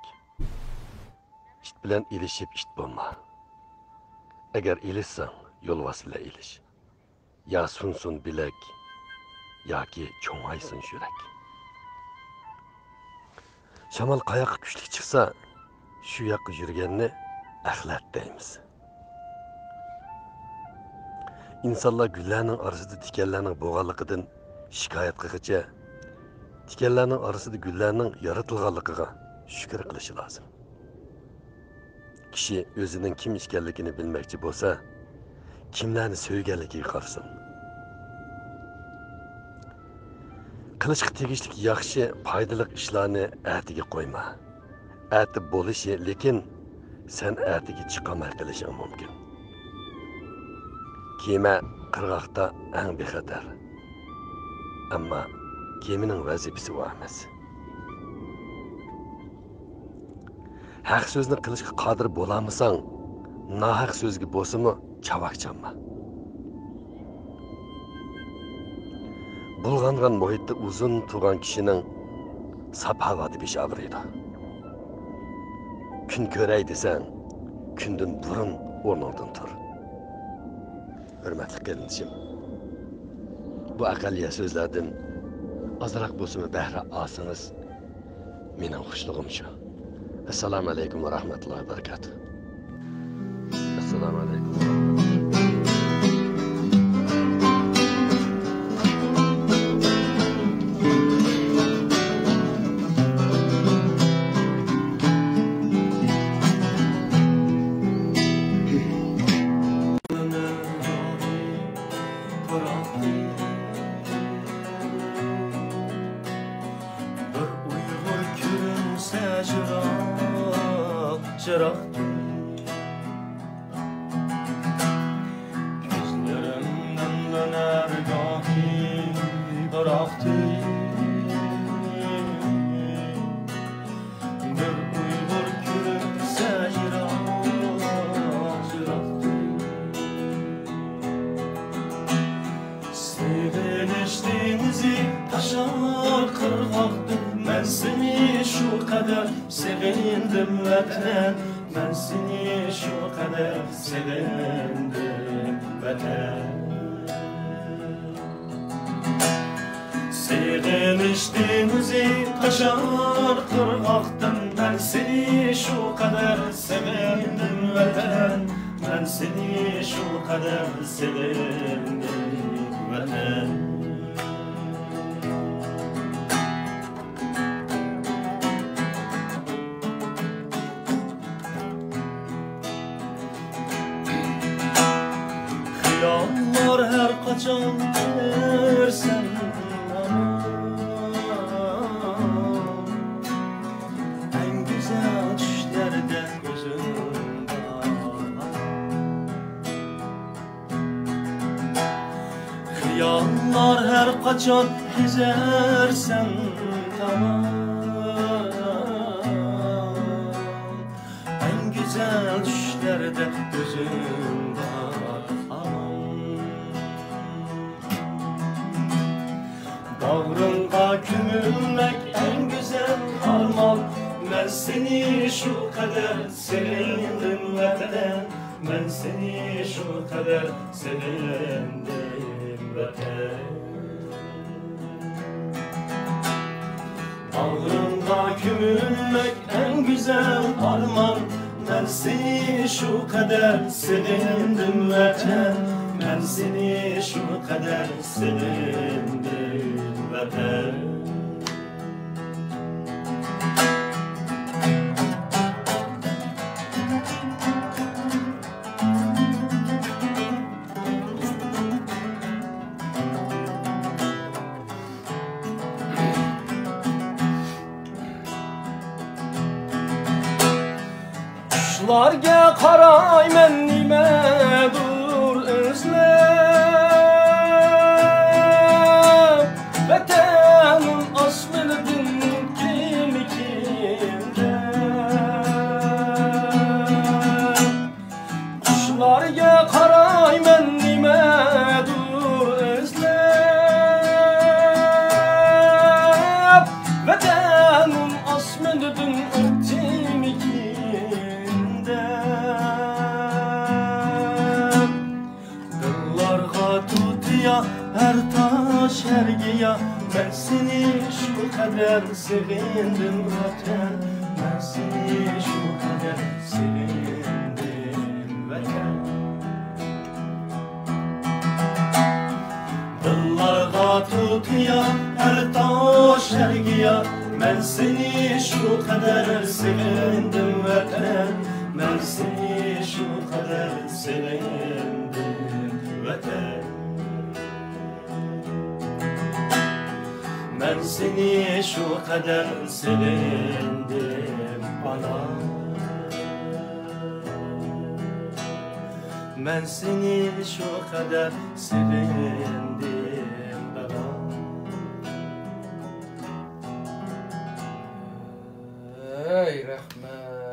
İşt bilen ilişip işt bulma. Eğer ilişsen yol vasıyla iliş. Ya sunsun bilek, ya ki çoğaysın yürek. Şamal kayak güçlü çıksa, şu yakı yürgenini ahlat deymiz. İnsanlar güllerinin arasında tikenlerinin boğalıqıdan şikayet kıkıca, tikenlerinin arasında güllerinin yaratılğanlıqıga şükür kılışı lazım. Kişi özünün kim işkenligini bilmekçi bolsa, kimlerini söйгенligiga qarsın. Qilishga tegishli yaxshi, foydali ishlarni atiga qo'yma. Ati bo'lishi, lekin sen atiga chiqamay qilishing mumkin. Kema qirg'oqda eng bexatar. Ammo kemining vazifasi bu emas. Haq so'zni qilishga qodir bo'lamasang, nohaq so'zga bo'lsa-mu chavaqchanma. Bulg'angan muhitda uzun turgan kishining sap havodi besh avraydi. Kun ko'ray desang, kundan burun o'rningdan tur. Hurmatli qarindoshim, bu aqalliya so'zlardan ozroq bo'lsa-mu bahra olsangiz, mening xushlig'im shu. Assalomu alaykum va rahmatullohi va barakatuh. Assalomu alaykum. Ben seni şu kadar sevindim vatan. Sevmiştiğimizi taşar kırmaktım. Ben seni şu kadar sevindim vatan. Ben seni şu kadar sevindim vatan. Yağmur her kaçan dersen en güzel düşlerde gözüm var. Hıyallar her kaçan gezersen tamam. En güzel düşlerde gözüm var. Bağrımda kümülmek en güzel armağan. Ben seni şu kadar sevindim vatan. Ben seni şu kadar sevindim vatan. Bağrımda kümülmek en güzel armağan. Ben seni şu kadar sevindim vatan. Ben seni şu kadar sevindim vatan. Kuşlarga qarayman nimadur özlab Vatanim osmonidan kimikimda Kuşlarga qarayman nimadur özlab Vatanim osmonidan her taş her giya ben seni şu kadar sevindim vatan ben seni şu kadar sevindim vatan Dıllarga tutuya her taş her giya ben seni şu kadar sevindim vatan ben seni şu kadar sevindim vatan Ben seni şu kadar sevindim anam Ben seni şu kadar sevindim babam Ey rahmet